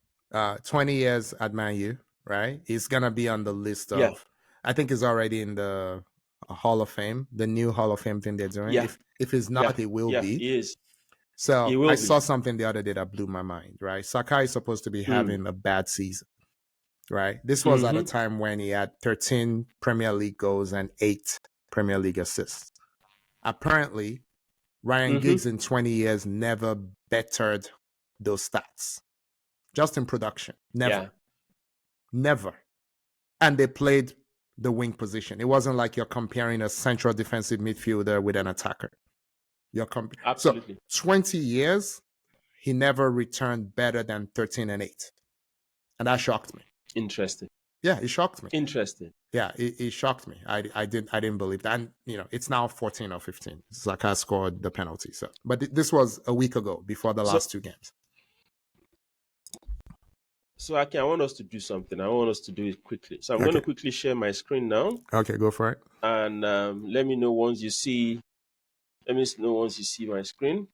Speaker 1: 20 years at Man U, right? He's gonna be on the list of I think he's already in the Hall of Fame, the new Hall of Fame thing they're doing.
Speaker 2: Yeah.
Speaker 1: If he's not, he will be.
Speaker 2: He is.
Speaker 1: So I saw something the other day that blew my mind, right? Sakai is supposed to be having a bad season, right? This was at a time when he had 13 Premier League goals and 8 Premier League assists. Apparently, Ryan Giggs in 20 years never bettered those stats. Just in production. Never. Never. And they played the wing position. It wasn't like you're comparing a central defensive midfielder with an attacker.
Speaker 2: Absolutely.
Speaker 1: So 20 years, he never returned better than 13 and 8. And that shocked me.
Speaker 2: Interesting.
Speaker 1: Yeah, it shocked me.
Speaker 2: Interesting.
Speaker 1: Yeah, it shocked me. I didn't believe that. And it's now 14 or 15. Saka scored the penalty. So, but this was a week ago, before the last 2 games.
Speaker 2: So, Aki, I want us to do something. I want us to do it quickly. So I'm going to quickly share my screen now.
Speaker 1: Okay, go for it.
Speaker 2: And let me know once you see. Let me know once you see my screen.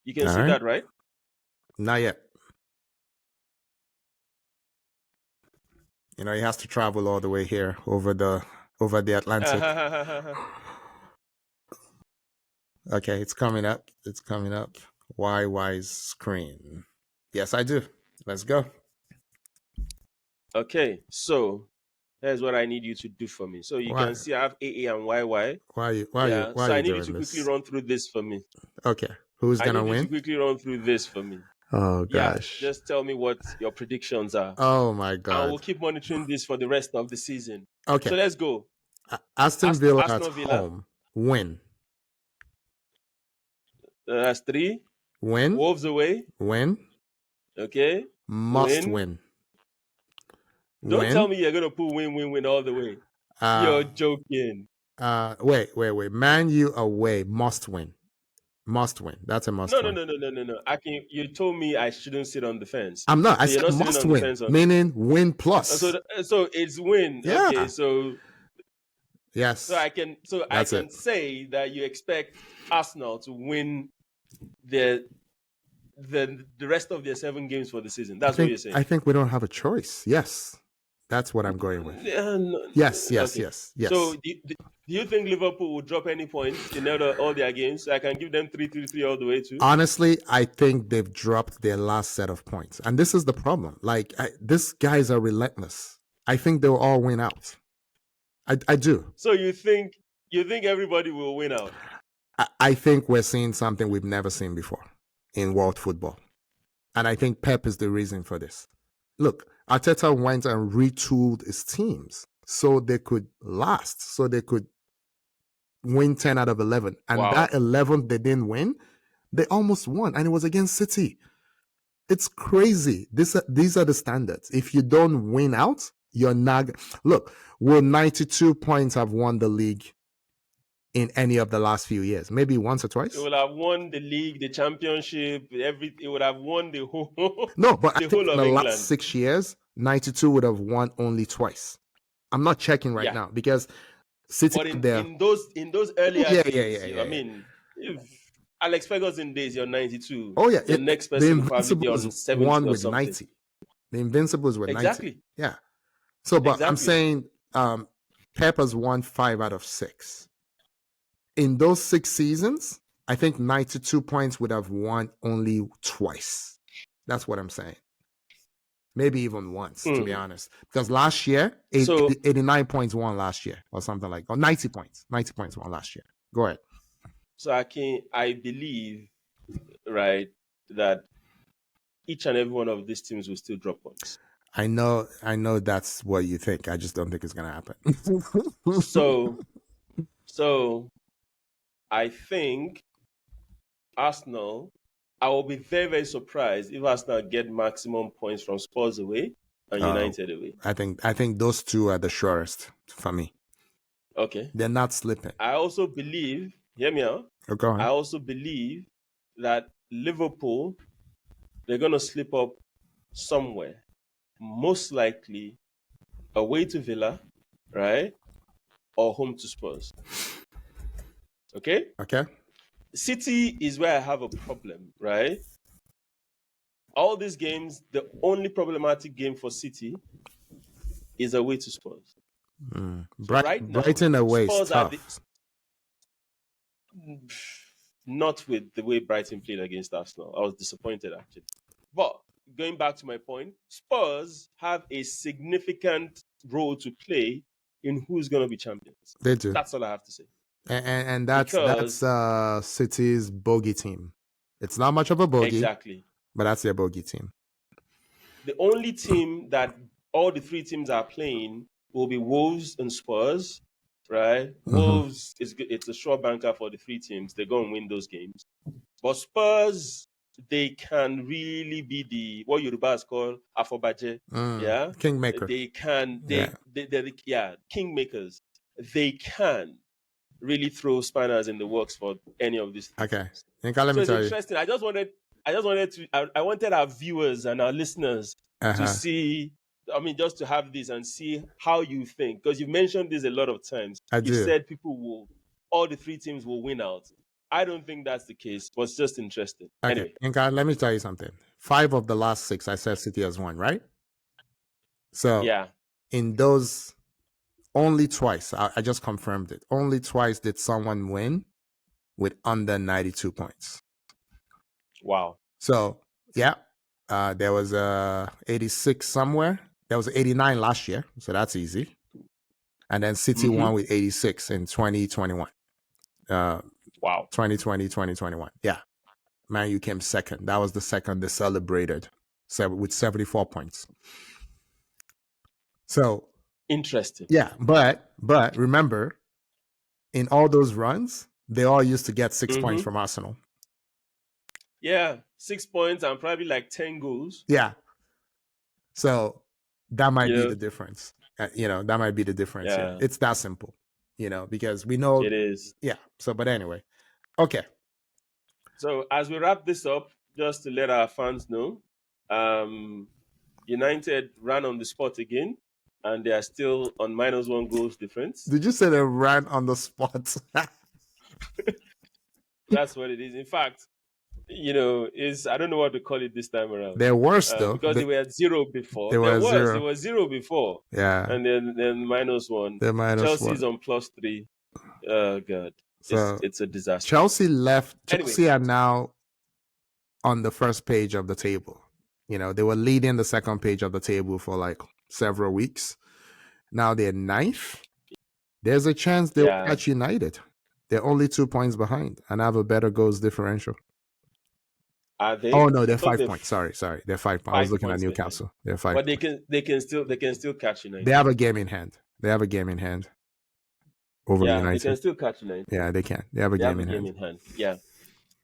Speaker 2: You can see that, right?
Speaker 1: Not yet. He has to travel all the way here over the Atlantic. Okay, it's coming up. It's coming up. YY's screen. Yes, I do. Let's go.
Speaker 2: Okay, so here's what I need you to do for me. So you can see I have AA and YY.
Speaker 1: Why
Speaker 2: so I need you to quickly run through this for me.
Speaker 1: Okay, who's gonna win?
Speaker 2: I need you to quickly run through this for me.
Speaker 1: Oh gosh!
Speaker 2: Yeah, just tell me what your predictions are.
Speaker 1: Oh my god!
Speaker 2: And we'll keep monitoring this for the rest of the season.
Speaker 1: Okay.
Speaker 2: So let's go.
Speaker 1: Aston Villa at home. Win.
Speaker 2: That's 3.
Speaker 1: Win.
Speaker 2: Wolves away.
Speaker 1: Win.
Speaker 2: Okay.
Speaker 1: Must win.
Speaker 2: Don't tell me you're gonna put win all the way. You're joking.
Speaker 1: Wait. Man U away. Must win. Must win. That's a must win.
Speaker 2: No. You told me I shouldn't sit on the fence.
Speaker 1: I'm not. I said must win. Meaning win plus.
Speaker 2: So it's win.
Speaker 1: Yeah.
Speaker 2: Okay. So
Speaker 1: yes.
Speaker 2: So I can say that you expect Arsenal to win the rest of their 7 games for the season. That's what you're saying.
Speaker 1: I think we don't have a choice. Yes. That's what I'm going with.
Speaker 2: No.
Speaker 1: Yes.
Speaker 2: So do you think Liverpool will drop any points in all their games? So I can give them 3-3 all the way too?
Speaker 1: Honestly, I think they've dropped their last set of points. And this is the problem. These guys are relentless. I think they'll all win out. I do.
Speaker 2: So you think everybody will win out?
Speaker 1: I think we're seeing something we've never seen before in world football. And I think Pep is the reason for this. Look, Arteta went and retooled his teams so they could last, so they could win 10 out of 11. And that 11 they didn't win, they almost won. And it was against City. It's crazy. These are the standards. If you don't win out, You're not. Look, will 92 points have won the league in any of the last few years? Maybe once or twice.
Speaker 2: It would have won the league, the championship, it would have won the whole.
Speaker 1: No, but
Speaker 2: the
Speaker 1: I think
Speaker 2: whole
Speaker 1: in
Speaker 2: of
Speaker 1: the
Speaker 2: England.
Speaker 1: last 6 years, 92 would have won only twice. I'm not checking right now because City
Speaker 2: but
Speaker 1: there.
Speaker 2: in those earlier days,
Speaker 1: yeah.
Speaker 2: I mean, if Alex Ferguson days, you're 92.
Speaker 1: Oh yeah,
Speaker 2: the next person will probably be on
Speaker 1: Invincibles
Speaker 2: 70
Speaker 1: won
Speaker 2: or
Speaker 1: with
Speaker 2: something.
Speaker 1: 90. The Invincibles were 90.
Speaker 2: Exactly.
Speaker 1: Yeah. So, but
Speaker 2: Exactly.
Speaker 1: I'm saying Pep has won 5 out of 6. In those 6 seasons, I think 92 points would have won only twice. That's what I'm saying. Maybe even once, to be honest. Because last year, 89 points won last year or something like that. Or 90 points. 90 points won last year. Go ahead.
Speaker 2: So I believe, right, that each and every one of these teams will still drop points.
Speaker 1: I know that's what you think. I just don't think it's going to happen.
Speaker 2: So I think Arsenal, I will be very, very surprised if Arsenal get maximum points from Spurs away and United away.
Speaker 1: I think those two are the surest for me.
Speaker 2: Okay.
Speaker 1: They're not slipping.
Speaker 2: I also believe, hear me out.
Speaker 1: Go on.
Speaker 2: I also believe that Liverpool, they're going to slip up somewhere. Most likely away to Villa, right? Or home to Spurs. Okay?
Speaker 1: Okay.
Speaker 2: City is where I have a problem, right? All these games, the only problematic game for City is away to Spurs.
Speaker 1: So right now, Brighton away is tough.
Speaker 2: Not with the way Brighton played against Arsenal. I was disappointed, actually. But going back to my point, Spurs have a significant role to play in who's going to be champions.
Speaker 1: They do.
Speaker 2: That's all I have to say.
Speaker 1: And that's City's bogey team. It's not much of a bogey.
Speaker 2: Exactly.
Speaker 1: But that's their bogey team.
Speaker 2: The only team that all the 3 teams are playing will be Wolves and Spurs, right? Mm-hmm. Wolves, it's a sure banker for the 3 teams. They're going to win those games. But Spurs, they can really be the, what Yorubas call Afobaje. Yeah?
Speaker 1: Kingmaker.
Speaker 2: They can, they're kingmakers. They can really throw spanners in the works for any of these.
Speaker 1: Okay.
Speaker 2: So it's interesting. I wanted our viewers and our listeners to see, just to have this and see how you think. Because you've mentioned this a lot of times. You said all the 3 teams will win out. I don't think that's the case, but it's just interesting.
Speaker 1: Okay.
Speaker 2: Anyway.
Speaker 1: Inka, let me tell you something. 5 of the last 6, I said City has won, right? So in those, only twice, I just confirmed it. Only twice did someone win with under 92 points.
Speaker 2: Wow.
Speaker 1: So, there was 86 somewhere. There was 89 last year, so that's easy. And then City won with 86 in 2021.
Speaker 2: Wow.
Speaker 1: 2020, 2021. Yeah. Man U came second. That was the second they celebrated with 74 points. So
Speaker 2: interesting.
Speaker 1: Yeah, but remember, in all those runs, they all used to get 6 points from Arsenal.
Speaker 2: Yeah, 6 points and probably like 10 goals.
Speaker 1: Yeah. So that might be the difference. That might be the difference. Yeah. It's that simple, because we know
Speaker 2: it is.
Speaker 1: Yeah. So, but anyway, okay.
Speaker 2: So as we wrap this up, just to let our fans know, United ran on the spot again, and they are still on -1 goals difference.
Speaker 1: Did you say they ran on the spot?
Speaker 2: That's what it is. In fact, I don't know what to call it this time around.
Speaker 1: They're worse though.
Speaker 2: Because they were at 0 before.
Speaker 1: They were 0.
Speaker 2: They were 0 before.
Speaker 1: Yeah.
Speaker 2: And then -1.
Speaker 1: They're
Speaker 2: Chelsea's
Speaker 1: -1.
Speaker 2: on +3. Oh, God. So it's a disaster.
Speaker 1: Chelsea left. Chelsea are now on the first page of the table. They were leading the second page of the table for like several weeks. Now they're 9th. There's a chance they'll catch United. They're only 2 points behind and have a better goals differential.
Speaker 2: Are they?
Speaker 1: Oh no, they're 5 points. Sorry, they're 5 points. I was looking at Newcastle. They're 5.
Speaker 2: But they can still catch United.
Speaker 1: They have a game in hand. Over United.
Speaker 2: They can still catch United.
Speaker 1: Yeah, they can. They have a game in hand.
Speaker 2: Yeah.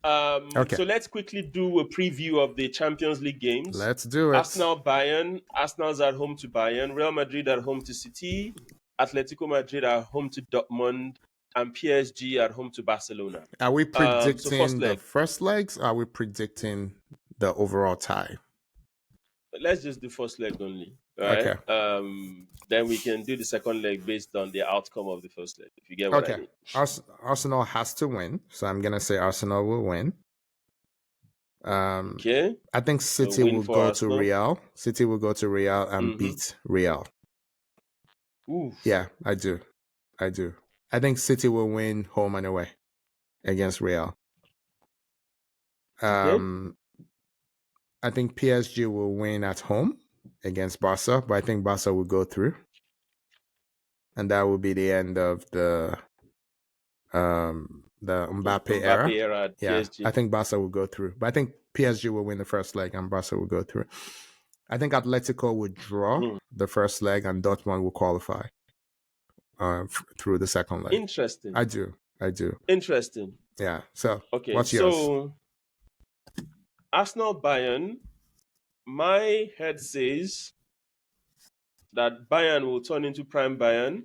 Speaker 1: Okay.
Speaker 2: So let's quickly do a preview of the Champions League games.
Speaker 1: Let's do it.
Speaker 2: Bayern. Arsenal's at home to Bayern. Real Madrid at home to City. Atletico Madrid at home to Dortmund. And PSG at home to Barcelona.
Speaker 1: Are we predicting
Speaker 2: so first leg.
Speaker 1: the first legs? Or are we predicting the overall tie?
Speaker 2: Let's just do first leg only. Right?
Speaker 1: Okay.
Speaker 2: Then we can do the second leg based on the outcome of the first leg, if you get what I mean.
Speaker 1: Arsenal has to win, so I'm gonna say Arsenal will win.
Speaker 2: Okay.
Speaker 1: I think City will go to Real. City will go to Real and beat Real.
Speaker 2: Oof.
Speaker 1: Yeah, I do. I think City will win home and away against Real.
Speaker 2: Okay.
Speaker 1: I think PSG will win at home against Barca, but I think Barca will go through. And that will be the end of the Mbappe era
Speaker 2: at
Speaker 1: yeah,
Speaker 2: PSG.
Speaker 1: I think Barca will go through. But I think PSG will win the first leg and Barca will go through. I think Atletico will draw the first leg and Dortmund will qualify through the second leg.
Speaker 2: Interesting.
Speaker 1: I do.
Speaker 2: Interesting.
Speaker 1: Yeah. So,
Speaker 2: okay,
Speaker 1: what's yours?
Speaker 2: So, Arsenal Bayern, my head says that Bayern will turn into prime Bayern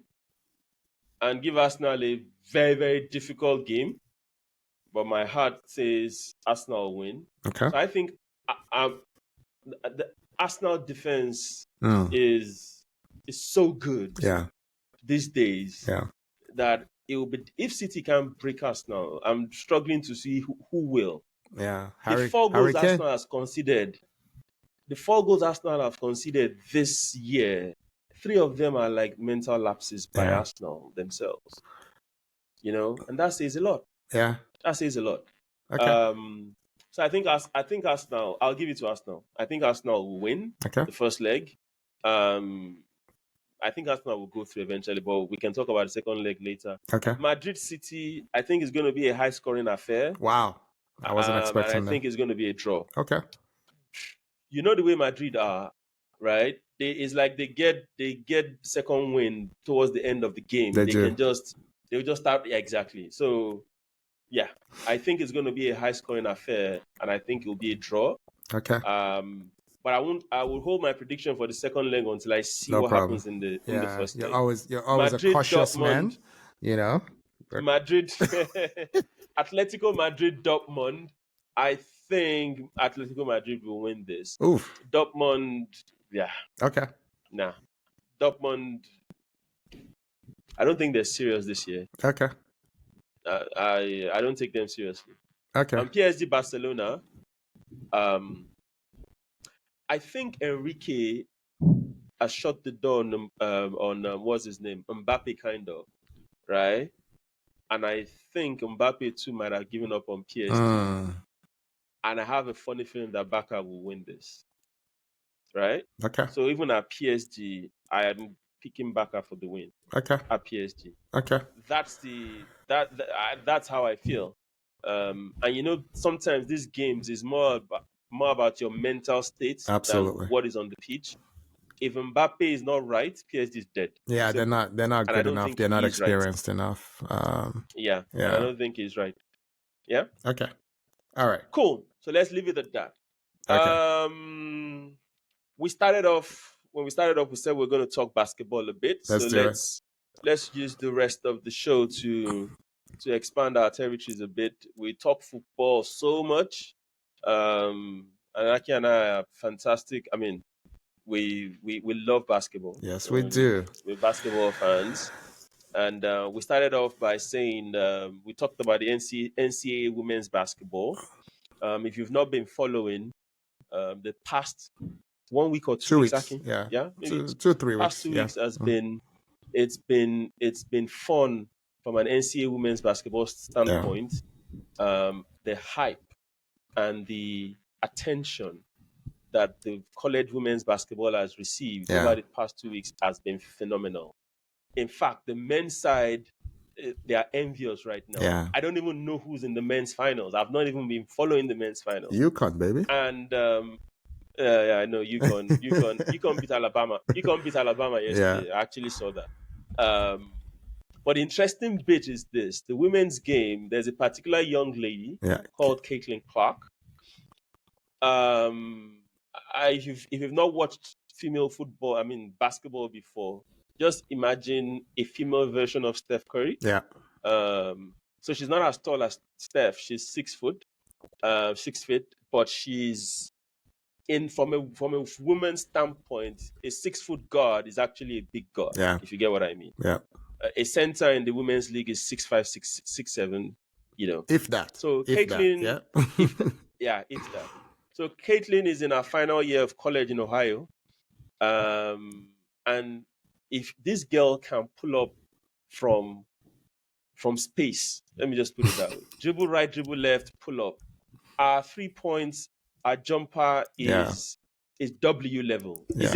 Speaker 2: and give Arsenal a very, very difficult game. But my heart says Arsenal will win.
Speaker 1: Okay.
Speaker 2: So I think the Arsenal defense is so good these days that it will be, if City can break Arsenal, I'm struggling to see who will.
Speaker 1: Yeah.
Speaker 2: The 4 goals Arsenal has conceded. The 4 goals Arsenal have conceded this year, 3 of them are like mental lapses by Arsenal themselves. You know, and that says a lot.
Speaker 1: Yeah.
Speaker 2: That says a lot.
Speaker 1: Okay.
Speaker 2: So I think Arsenal, I'll give it to Arsenal. I think Arsenal will win the first leg. I think Arsenal will go through eventually, but we can talk about the second leg later.
Speaker 1: Okay.
Speaker 2: Madrid City, I think it's going to be a high-scoring affair.
Speaker 1: Wow. I wasn't expecting that.
Speaker 2: And I think it's going to be a draw.
Speaker 1: Okay.
Speaker 2: You know the way Madrid are, right? It's like they get second win towards the end of the game. They'll just start exactly. So yeah, I think it's going to be a high-scoring affair, and I think it will be a draw.
Speaker 1: Okay.
Speaker 2: But I will hold my prediction for the second leg until I see what happens in the first leg.
Speaker 1: You're always Madrid, a cautious man, you know.
Speaker 2: Madrid, Atletico Madrid, Dortmund. I think Atletico Madrid will win this.
Speaker 1: Oof.
Speaker 2: Dortmund, yeah.
Speaker 1: Okay.
Speaker 2: Nah. Dortmund, I don't think they're serious this year.
Speaker 1: Okay.
Speaker 2: I don't take them seriously.
Speaker 1: Okay.
Speaker 2: PSG Barcelona, I think Enrique has shut the door on what's his name? Mbappe, kind of, right? And I think Mbappe too might have given up on PSG. And I have a funny feeling that Barca will win this. Right?
Speaker 1: Okay.
Speaker 2: So even at PSG, I am picking Barca for the win.
Speaker 1: Okay.
Speaker 2: At PSG.
Speaker 1: Okay.
Speaker 2: That's how I feel. And you know, sometimes these games is more about your mental state than what is on the pitch. If Mbappe is not right, PSG is dead.
Speaker 1: Yeah, they're not good enough. They're not experienced enough.
Speaker 2: Yeah. I don't think he's right. Yeah.
Speaker 1: Okay. All right.
Speaker 2: Cool. So let's leave it at that.
Speaker 1: Okay.
Speaker 2: When we started off, we said we're going to talk basketball a bit. Let's use the rest of the show to expand our territories a bit. We talk football so much. And Aki and I are fantastic. I mean, we love basketball.
Speaker 1: Yes, we do.
Speaker 2: We're basketball fans. And we started off by saying we talked about the NCAA women's basketball. If you've not been following the past 1 week or 2 weeks, Aki,
Speaker 1: yeah,
Speaker 2: maybe
Speaker 1: 2 3 weeks.
Speaker 2: Past 2 weeks has been it's been fun from an NCAA women's basketball standpoint. The hype and the attention that the college women's basketball has received over the past 2 weeks has been phenomenal. In fact, the men's side, they are envious right now.
Speaker 1: Yeah.
Speaker 2: I don't even know who's in the men's finals. I've not even been following the men's finals.
Speaker 1: UConn, baby.
Speaker 2: And I know UConn beat Alabama. UConn beat Alabama yesterday. I actually saw that. But the interesting bit is this: the women's game. There's a particular young lady called Caitlin Clark. If you've not watched female football, basketball before, just imagine a female version of Steph Curry.
Speaker 1: Yeah.
Speaker 2: So she's not as tall as Steph. She's 6 foot, 6 feet, but she's from a woman's standpoint, a 6 foot guard is actually a big guard.
Speaker 1: Yeah.
Speaker 2: If you get what I mean.
Speaker 1: Yeah.
Speaker 2: A center in the women's league is 6'5", 6'7",
Speaker 1: If that.
Speaker 2: So
Speaker 1: if
Speaker 2: Caitlin,
Speaker 1: that, yeah.
Speaker 2: If that. So Caitlin is in her final year of college in Ohio. And if this girl can pull up from space, let me just put it that way. Dribble right, dribble left, pull up. Our 3 points, our jumper is W level.
Speaker 1: Yeah.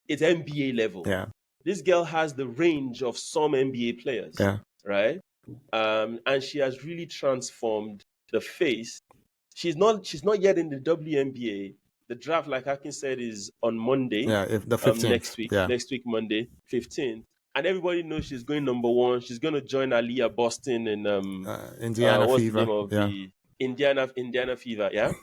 Speaker 2: It's NBA level.
Speaker 1: Yeah.
Speaker 2: This girl has the range of some NBA players.
Speaker 1: Yeah.
Speaker 2: Right? And she has really transformed the face. She's not yet in the WNBA. The draft, like Akin said, is on Monday.
Speaker 1: Yeah, if the 15th.
Speaker 2: Next week.
Speaker 1: Yeah.
Speaker 2: Next week, Monday, 15th. And everybody knows she's going number 1. She's going to join Aliyah Boston in
Speaker 1: Indiana Fever.
Speaker 2: Indiana Fever, yeah.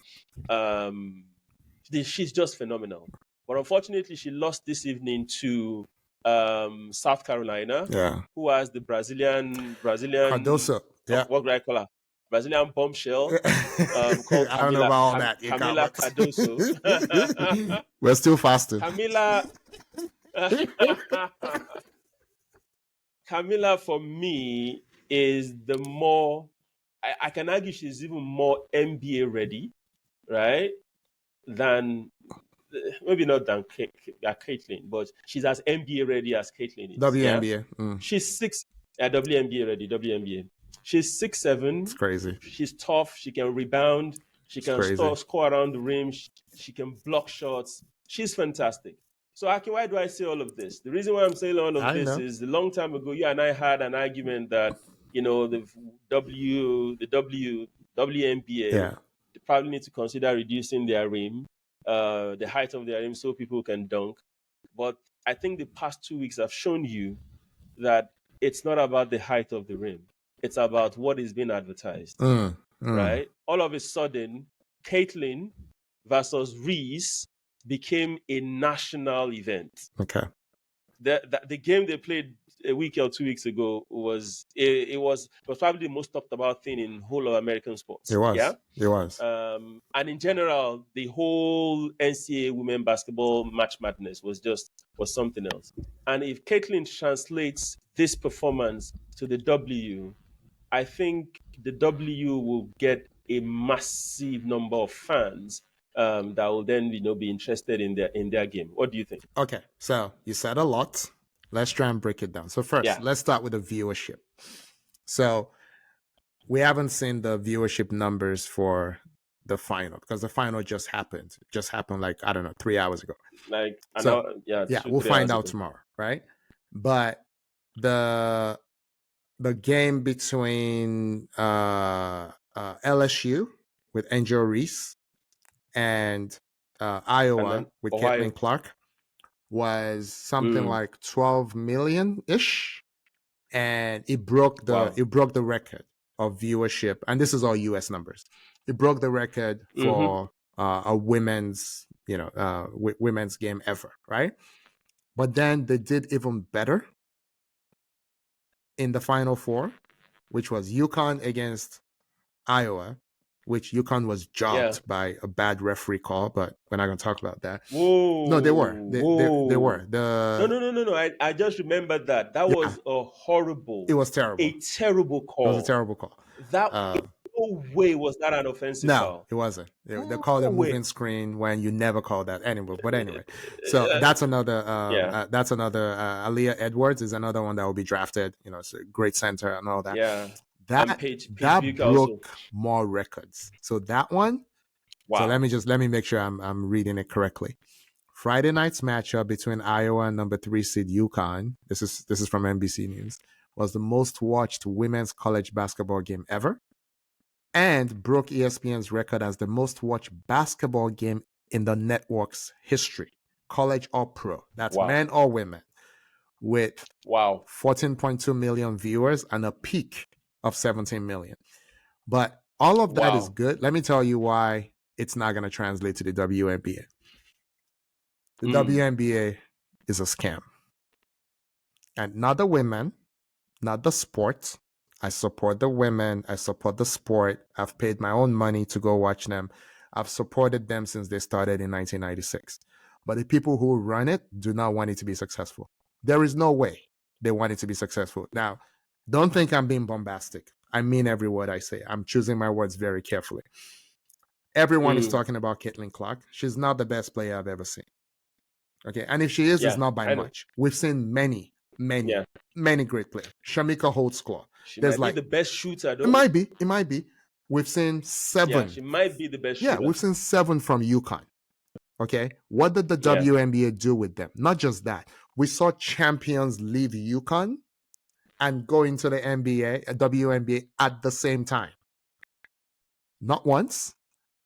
Speaker 2: She's just phenomenal. But unfortunately, she lost this evening to South Carolina, who has the Brazilian
Speaker 1: Cardoso. Yeah.
Speaker 2: What do I call her? Brazilian bombshell called Camila,
Speaker 1: I don't know about all that.
Speaker 2: Camila Cardoso.
Speaker 1: We're still fasting.
Speaker 2: Camila, for me, is the more, I can argue she's even more NBA ready, right? Maybe not than Caitlin, but she's as NBA ready as Caitlin is.
Speaker 1: WNBA.
Speaker 2: Yeah? She's 6, WNBA ready, WNBA. She's 6'7".
Speaker 1: It's crazy.
Speaker 2: She's tough. She can rebound. She can score around the rim. She can block shots. She's fantastic. So, Aki, why do I say all of this? The reason why I'm saying all of this is a long time ago, you and I had an argument that, the WNBA, they probably need to consider reducing their rim, the height of their rim, so people can dunk. But I think the past 2 weeks have shown you that it's not about the height of the rim. It's about what is being advertised, right? All of a sudden, Caitlin versus Reese became a national event.
Speaker 1: Okay.
Speaker 2: The game they played a week or 2 weeks ago was probably the most talked about thing in whole of American sports.
Speaker 1: It was.
Speaker 2: Yeah?
Speaker 1: It was.
Speaker 2: And in general, the whole NCAA women basketball match madness was something else. And if Caitlin translates this performance to the W, I think the W will get a massive number of fans that will then be interested in their game. What do you think?
Speaker 1: Okay, so you said a lot. Let's try and break it down. So first, let's start with the viewership. So we haven't seen the viewership numbers for the final because the final just happened. It just happened 3 hours ago. We'll find out tomorrow, right? But the game between LSU with Angel Reese and Iowa with Caitlin Clark was something like 12 million-ish, and it broke the record of viewership, and this is all US numbers. It broke the record for a women's women's game ever, right? But then they did even better in the Final Four, which was UConn against Iowa, which UConn was jobbed by a bad referee call, but we're not going to talk about that.
Speaker 2: Whoa.
Speaker 1: No, they were. They were.
Speaker 2: No. I just remembered that. That was a horrible.
Speaker 1: It was terrible.
Speaker 2: A terrible call.
Speaker 1: It was a terrible call.
Speaker 2: No way was that an offensive call.
Speaker 1: It wasn't. They called a moving screen when you never call that anymore. But anyway, so that's another. Aliyah Edwards is another one that will be drafted. It's a great center and all that.
Speaker 2: Yeah.
Speaker 1: That broke also more records. So that one. Wow. So let me make sure I'm reading it correctly. Friday night's matchup between Iowa and number 3 seed UConn. This is from NBC News. Was the most watched women's college basketball game ever, and broke ESPN's record as the most watched basketball game in the network's history, college or pro. That's men or women. with
Speaker 2: Wow.
Speaker 1: 14.2 million viewers and a peak of 17 million. But all of that is good. Let me tell you why it's not going to translate to the WNBA. The WNBA is a scam. And not the women, not the sport. I support the women. I support the sport. I've paid my own money to go watch them. I've supported them since they started in 1996. But the people who run it do not want it to be successful. There is no way they want it to be successful. Now, don't think I'm being bombastic. I mean every word I say. I'm choosing my words very carefully. Everyone is talking about Caitlin Clark. She's not the best player I've ever seen. Okay, and if she is, it's not by much. We've seen many great players. Shamika Holtzclaw.
Speaker 2: She might be the best shooter, though.
Speaker 1: It might be. We've seen 7.
Speaker 2: Yeah, she might be the best shooter.
Speaker 1: Yeah, we've seen 7 from UConn. Okay, what did the WNBA do with them? Not just that. We saw champions leave UConn and go into the NBA, WNBA at the same time. Not once,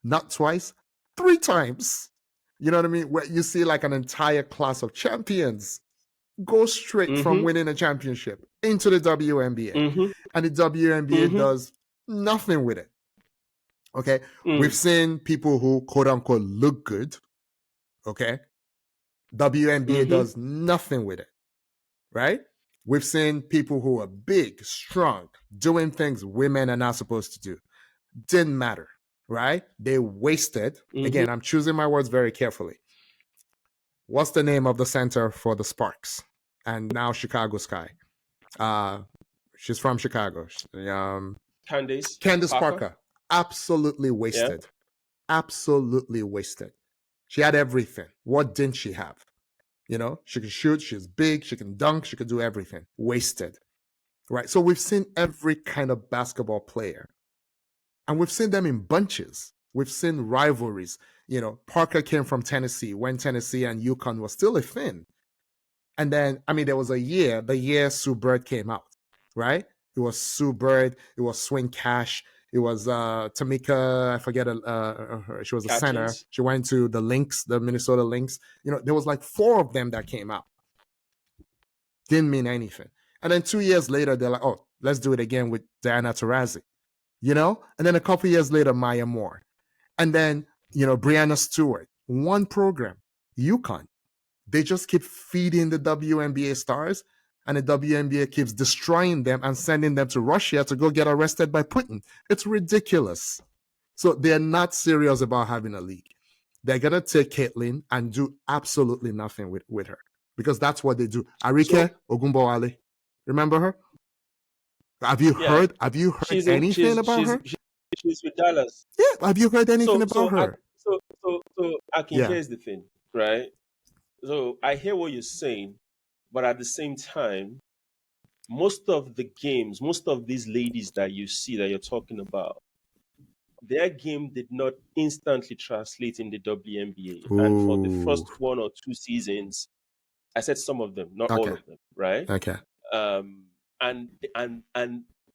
Speaker 1: not twice, 3 times. You know what I mean? Where you see like an entire class of champions go straight from winning a championship into the WNBA. And the WNBA does nothing with it. Okay? We've seen people who quote unquote look good. Okay? WNBA does nothing with it. Right? We've seen people who are big, strong, doing things women are not supposed to do. Didn't matter. Right? They wasted. Again, I'm choosing my words very carefully. What's the name of the center for the Sparks? And now Chicago Sky. She's from Chicago. Candace Parker. Absolutely wasted. Yeah. Absolutely wasted. She had everything. What didn't she have? You know, she can shoot, she's big, she can dunk, she can do everything. Wasted. Right? So we've seen every kind of basketball player. And we've seen them in bunches. We've seen rivalries. You know, Parker came from Tennessee when Tennessee and UConn was still a thing. And then, I mean, there was the year Sue Bird came out, right? It was Sue Bird, it was Swing Cash, it was Tamika, I forget, she was a center. She went to the Lynx, the Minnesota Lynx. You know, there was like 4 of them that came out. Didn't mean anything. And then 2 years later, they're like, oh, let's do it again with Diana Taurasi, you know? And then a couple years later, Maya Moore. And then, you know, Brianna Stewart. One program, UConn. They just keep feeding the WNBA stars, and the WNBA keeps destroying them and sending them to Russia to go get arrested by Putin. It's ridiculous. So they're not serious about having a league. They're going to take Caitlin and do absolutely nothing with her, because that's what they do. Arike Ogunbowale, remember her? Have you heard anything about her?
Speaker 2: She's with Dallas.
Speaker 1: Yeah, have you heard anything about her?
Speaker 2: Here's the thing, right? So I hear what you're saying, but at the same time, most of the games, most of these ladies that you see that you're talking about, their game did not instantly translate in the WNBA. Ooh. And for the first 1 or 2 seasons, I said some of them, not all of them, right?
Speaker 1: Okay.
Speaker 2: And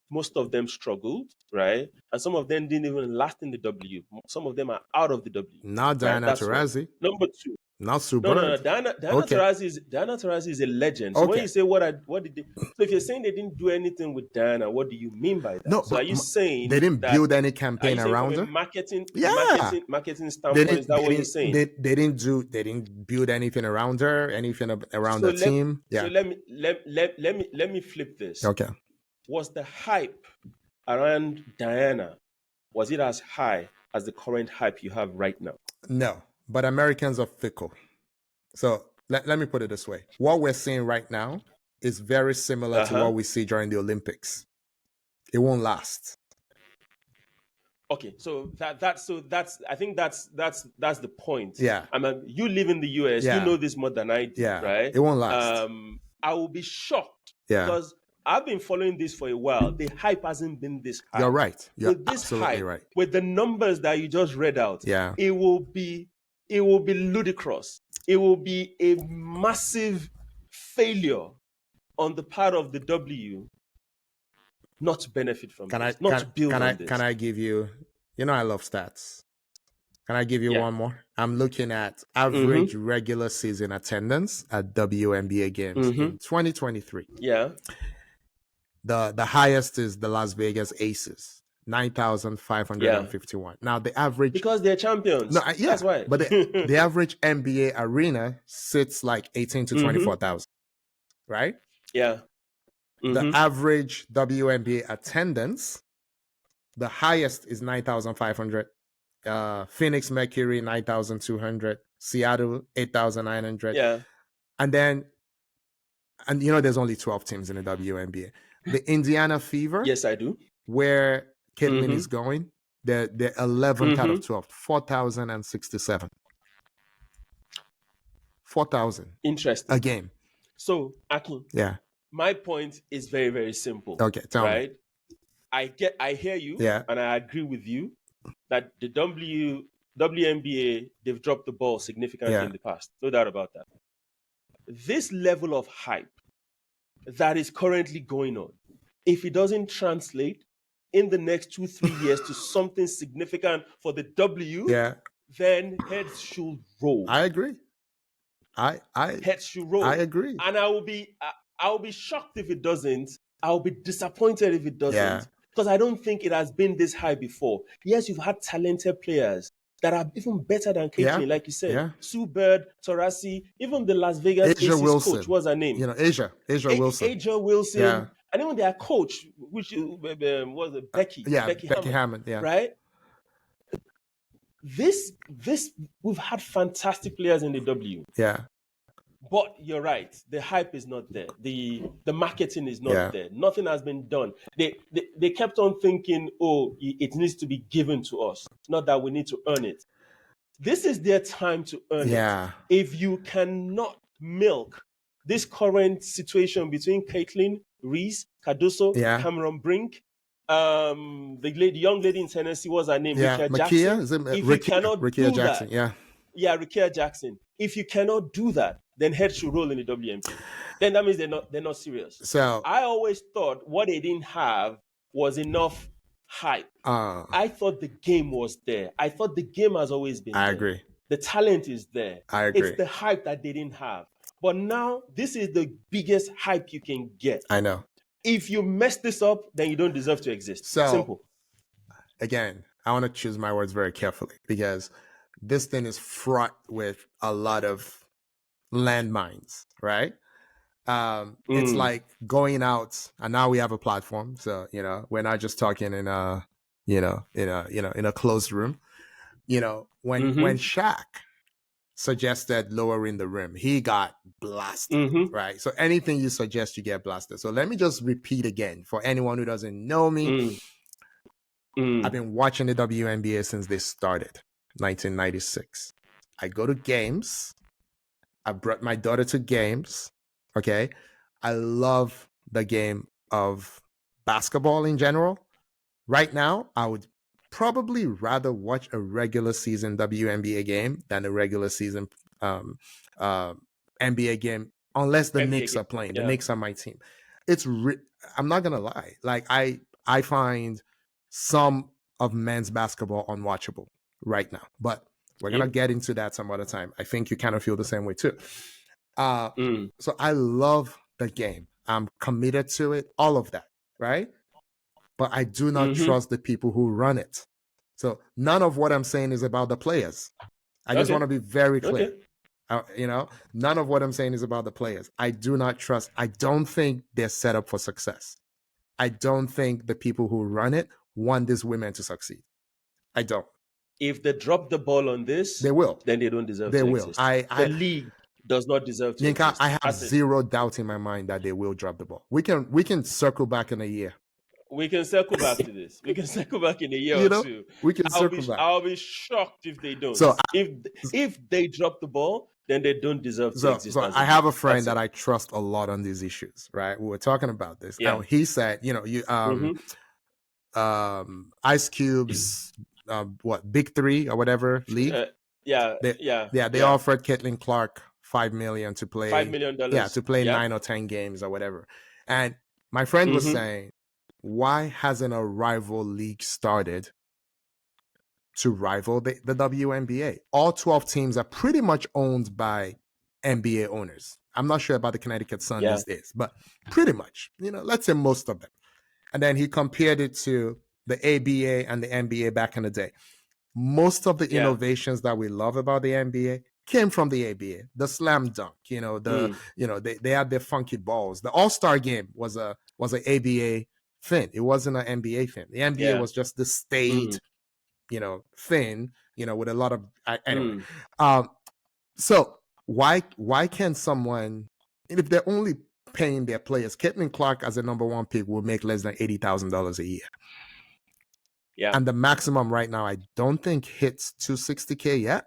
Speaker 2: most of them struggled, right? And some of them didn't even last in the W. Some of them are out of the W.
Speaker 1: Not Diana Taurasi.
Speaker 2: Number 2.
Speaker 1: Not Sue Bird.
Speaker 2: No. Diana Taurasi is a legend. So when you say what did they? So if you're saying they didn't do anything with Diana, what do you mean by that?
Speaker 1: No,
Speaker 2: so are you saying
Speaker 1: they didn't build any campaign around her?
Speaker 2: Marketing standpoint, is that what you're saying?
Speaker 1: They didn't build anything around her, anything around the team.
Speaker 2: So let me flip this.
Speaker 1: Okay.
Speaker 2: Was the hype around Diana, was it as high as the current hype you have right now?
Speaker 1: No. But Americans are fickle. So let me put it this way. What we're seeing right now is very similar to what we see during the Olympics. It won't last.
Speaker 2: Okay, so that's I think that's the point.
Speaker 1: Yeah.
Speaker 2: I mean, you live in the US, you know this more than I do, right?
Speaker 1: It won't last.
Speaker 2: I will be shocked because I've been following this for a while. The hype hasn't been this high.
Speaker 1: You're right. You're
Speaker 2: with this
Speaker 1: absolutely
Speaker 2: hype,
Speaker 1: right.
Speaker 2: With the numbers that you just read out, it will be ludicrous. It will be a massive failure on the part of the W not to benefit from this, not to build on this.
Speaker 1: Can I give you, I love stats. Can I give you
Speaker 2: Yeah.
Speaker 1: one more? I'm looking at
Speaker 2: Mm-hmm.
Speaker 1: average regular season attendance at WNBA games in 2023.
Speaker 2: Yeah.
Speaker 1: The highest is the Las Vegas Aces, 9,551. Now the average,
Speaker 2: Because they're champions.
Speaker 1: no, yeah,
Speaker 2: That's why.
Speaker 1: but the average NBA arena sits like 18 to 24,000, right?
Speaker 2: Yeah.
Speaker 1: The average WNBA attendance, the highest is 9,500. Phoenix Mercury 9,200, Seattle 8,900,
Speaker 2: Yeah.
Speaker 1: and then, and you know, there's only 12 teams in the WNBA. The Indiana Fever,
Speaker 2: Yes, I do.
Speaker 1: where Caitlin is going, they're 11th out of 12, 4,067. 4,000
Speaker 2: Interesting.
Speaker 1: a game.
Speaker 2: So, Akin,
Speaker 1: Yeah.
Speaker 2: my point is very, very simple.
Speaker 1: Okay, tell me.
Speaker 2: Right? I hear you,
Speaker 1: Yeah.
Speaker 2: and I agree with you that the WNBA, they've dropped the ball significantly
Speaker 1: Yeah.
Speaker 2: in the past. No doubt about that. This level of hype that is currently going on, if it doesn't translate in the next 2-3 years to something significant for the W,
Speaker 1: Yeah.
Speaker 2: then heads should roll.
Speaker 1: I agree.
Speaker 2: Heads should roll.
Speaker 1: I agree.
Speaker 2: And I will be shocked if it doesn't. I'll be disappointed if it doesn't.
Speaker 1: Yeah.
Speaker 2: Because I don't think it has been this high before. Yes, you've had talented players that are even better than Caitlin, like you said.
Speaker 1: Yeah.
Speaker 2: Sue Bird, Torasi, even the Las Vegas
Speaker 1: Asia
Speaker 2: Aces
Speaker 1: Wilson.
Speaker 2: coach, what's her name?
Speaker 1: You know, Asia Wilson.
Speaker 2: Asia Wilson.
Speaker 1: Yeah.
Speaker 2: And even their coach, which was it, Becky.
Speaker 1: Becky Hammond. Yeah.
Speaker 2: Right? This we've had fantastic players in the W.
Speaker 1: Yeah.
Speaker 2: But you're right. The hype is not there. The marketing is not there. Nothing has been done. They kept on thinking, oh, it needs to be given to us, not that we need to earn it. This is their time to earn it. If you cannot milk this current situation between Caitlin, Reese, Cardoso, Cameron Brink, the young lady in Tennessee, what's her name?
Speaker 1: Rikia Jackson.
Speaker 2: If you cannot do
Speaker 1: Jackson.
Speaker 2: that, Rikia Jackson. If you cannot do that, then head should roll in the WNBA. Then that means they're not serious.
Speaker 1: So
Speaker 2: I always thought what they didn't have was enough hype. I thought the game was there. I thought the game has always been there.
Speaker 1: I agree.
Speaker 2: The talent is there.
Speaker 1: I agree.
Speaker 2: It's the hype that they didn't have. But now this is the biggest hype you can get.
Speaker 1: I know.
Speaker 2: If you mess this up, then you don't deserve to exist.
Speaker 1: So,
Speaker 2: simple.
Speaker 1: Again, I want to choose my words very carefully because this thing is fraught with a lot of landmines, right? It's like going out, and now we have a platform, so you know we're not just talking in a closed room. You know, when Shaq suggested lowering the rim, he got blasted, right? So anything you suggest, you get blasted. So let me just repeat again for anyone who doesn't know me. I've been watching the WNBA since they started, 1996. I go to games. I brought my daughter to games. Okay. I love the game of basketball in general. Right now, I would probably rather watch a regular season WNBA game than a regular season NBA game, unless the Knicks are playing. The Knicks are my team. I'm not going to lie. Like I find some of men's basketball unwatchable right now, but we're going to get into that some other time. I think you kind of feel the same way too. So I love the game. I'm committed to it, all of that, right? But I do not trust the people who run it. So none of what I'm saying is about the players. I just want to be very clear. None of what I'm saying is about the players. I do not trust. I don't think they're set up for success. I don't think the people who run it want these women to succeed. I don't.
Speaker 2: If they drop the ball on this,
Speaker 1: they will.
Speaker 2: Then they don't deserve to exist. The league does not deserve to exist.
Speaker 1: I have zero doubt in my mind that they will drop the ball. We can circle back in a year.
Speaker 2: We can circle back to this. We can circle back in a year or two.
Speaker 1: We can circle back.
Speaker 2: I'll be shocked if they don't.
Speaker 1: So
Speaker 2: if they drop the ball, then they don't deserve to exist.
Speaker 1: So I have a friend that I trust a lot on these issues, right? We were talking about this. Yeah. And he said, Ice Cube's Big Three or whatever league. They offered Caitlin Clark $5 million to play
Speaker 2: $5 million.
Speaker 1: To play 9 or 10 games or whatever. And my friend was saying, why hasn't a rival league started to rival the WNBA. All 12 teams are pretty much owned by NBA owners. I'm not sure about the Connecticut Sun these days, but pretty much, let's say most of them. And then he compared it to the ABA and the NBA back in the day. Most of the innovations that we love about the NBA came from the ABA. The slam dunk, they had their funky balls. The All-Star game was an ABA thing. It wasn't an NBA thing. The NBA was just the state, thing, with a lot of anyway. So why can someone, if they're only paying their players, Caitlin Clark as a number one pick will make less than $80,000 a year.
Speaker 2: Yeah.
Speaker 1: And the maximum right now, I don't think hits $260K yet.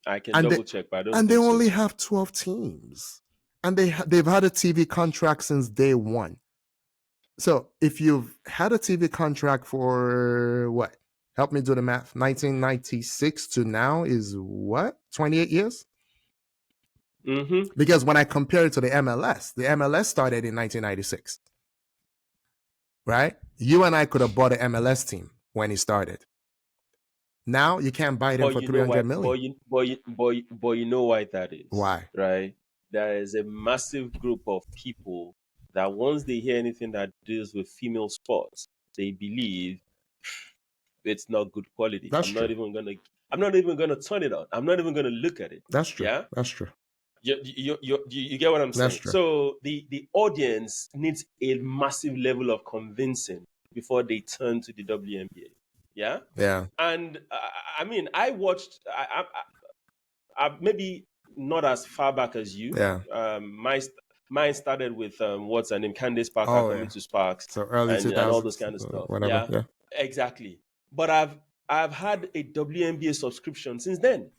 Speaker 2: I can double check, but I don't.
Speaker 1: And they only have 12 teams, and they've had a TV contract since day one. So if you've had a TV contract for what? Help me do the math. 1996 to now is what? 28 years?
Speaker 2: Mm-hmm.
Speaker 1: Because when I compare it to the MLS started in 1996. Right? You and I could have bought an MLS team when it started. Now you can't buy them for $300 million.
Speaker 2: But you know why that is?
Speaker 1: Why?
Speaker 2: Right? There is a massive group of people that once they hear anything that deals with female sports, they believe it's not good quality. I'm not even gonna turn it on. I'm not even gonna look at it.
Speaker 1: That's true.
Speaker 2: Yeah?
Speaker 1: That's true.
Speaker 2: You get what I'm saying?
Speaker 1: That's true.
Speaker 2: So the audience needs a massive level of convincing before they turn to the WNBA. Yeah?
Speaker 1: Yeah.
Speaker 2: And I watched, I maybe not as far back as you.
Speaker 1: Yeah.
Speaker 2: Mine started with what's her name, Candace Parker coming to Sparks.
Speaker 1: So early 2000s.
Speaker 2: And all those kind of stuff.
Speaker 1: Whatever. Yeah.
Speaker 2: Exactly. But I've had a WNBA subscription since then.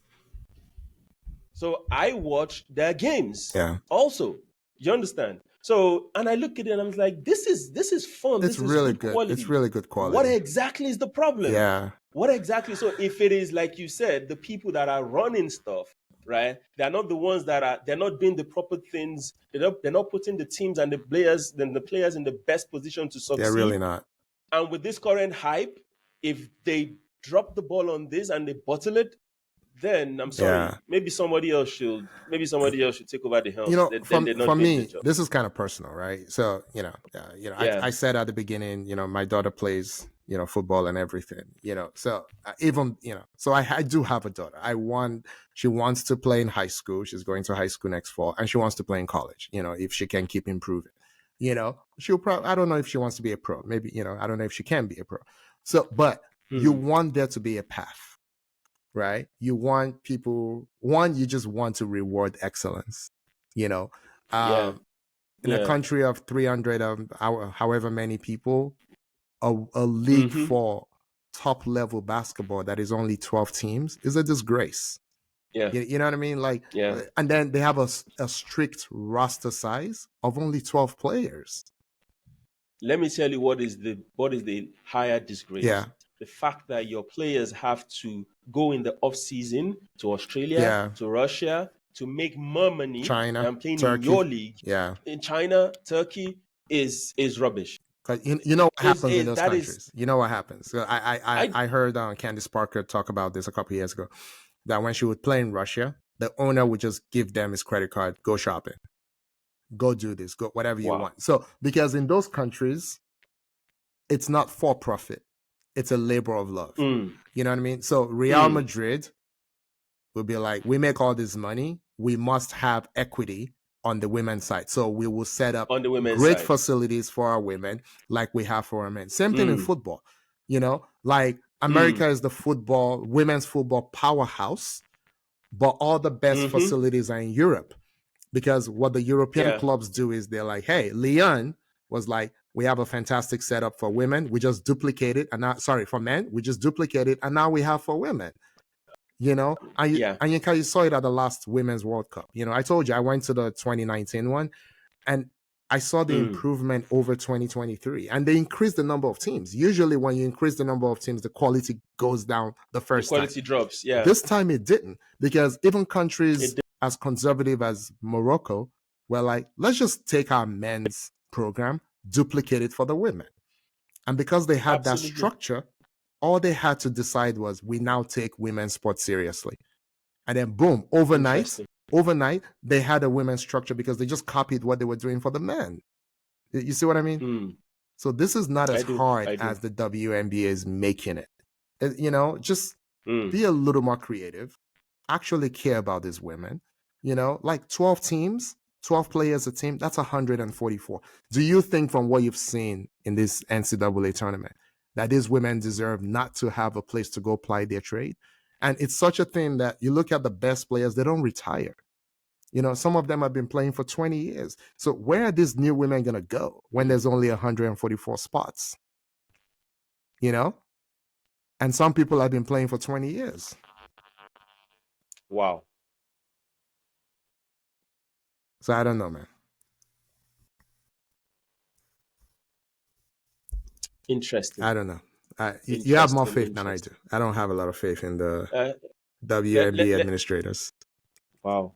Speaker 2: So I watch their games.
Speaker 1: Yeah.
Speaker 2: Also, you understand? So, and I look at it and I'm like, this is fun.
Speaker 1: It's really good.
Speaker 2: Quality.
Speaker 1: It's really good quality.
Speaker 2: What exactly is the problem?
Speaker 1: Yeah.
Speaker 2: What exactly? So if it is like you said, the people that are running stuff, right? They're not the ones they're not doing the proper things. They're not putting the teams and the players in the best position to succeed.
Speaker 1: They're really not.
Speaker 2: And with this current hype, if they drop the ball on this and they bottle it, then I'm sorry.
Speaker 1: Yeah.
Speaker 2: Maybe somebody else should take over the helm.
Speaker 1: For me, this is kind of personal, right? So, I said at the beginning, my daughter plays, football and everything, so even, so I do have a daughter. She wants to play in high school. She's going to high school next fall, and she wants to play in college, if she can keep improving, she'll probably, I don't know if she wants to be a pro. Maybe, I don't know if she can be a pro. So, but you want there to be a path. Right? You want people, you just want to reward excellence, in a country of 300, however many people, a league for top level basketball that is only 12 teams is a disgrace.
Speaker 2: Yeah.
Speaker 1: You know what I mean? And then they have a strict roster size of only 12 players.
Speaker 2: Let me tell you what is the higher disgrace.
Speaker 1: Yeah.
Speaker 2: The fact that your players have to go in the off season to Australia, to Russia, to make more money than playing Turkey. In your league.
Speaker 1: Yeah.
Speaker 2: In China, Turkey is rubbish.
Speaker 1: You know what happens in those countries. You know what happens. So I heard Candace Parker talk about this a couple of years ago, that when she would play in Russia, the owner would just give them his credit card, go shopping, go do this, go whatever you want. So because in those countries, it's not for profit. It's a labor of love. You know what I mean? So Real Madrid will be like, we make all this money. We must have equity on the women's side. So we will set up great facilities for our women like we have for our men. Same thing in football. Like America is the women's football powerhouse, but all the best facilities are in Europe. Because what the European clubs do is they're like, hey, Lyon was like, we have a fantastic setup for women. We just duplicate it. For men, we just duplicate it. And now we have for women, and you saw it at the last Women's World Cup. I told you, I went to the 2019 one and I saw the improvement over 2023, and they increased the number of teams. Usually when you increase the number of teams, the quality goes down the first time. The
Speaker 2: quality drops. Yeah.
Speaker 1: This time it didn't, because even countries as conservative as Morocco were like, let's just take our men's program, duplicate it for the women. And because they had that structure, All they had to decide was, we now take women's sports seriously. And then boom, overnight, they had a women's structure because they just copied what they were doing for the men. You see what I mean? So this is not as hard as the WNBA is making it. You know, just be a little more creative. Actually care about these women. You know, like 12 teams, 12 players a team, that's 144. Do you think, from what you've seen in this NCAA tournament, that these women deserve not to have a place to go ply their trade? And it's such a thing that you look at the best players, they don't retire. You know, some of them have been playing for 20 years. So where are these new women going to go when there's only 144 spots? You know? And some people have been playing for 20 years.
Speaker 2: Wow.
Speaker 1: So I don't know, man.
Speaker 2: Interesting.
Speaker 1: I don't know. You have more faith than I do. I don't have a lot of faith in the WNBA administrators.
Speaker 2: Wow.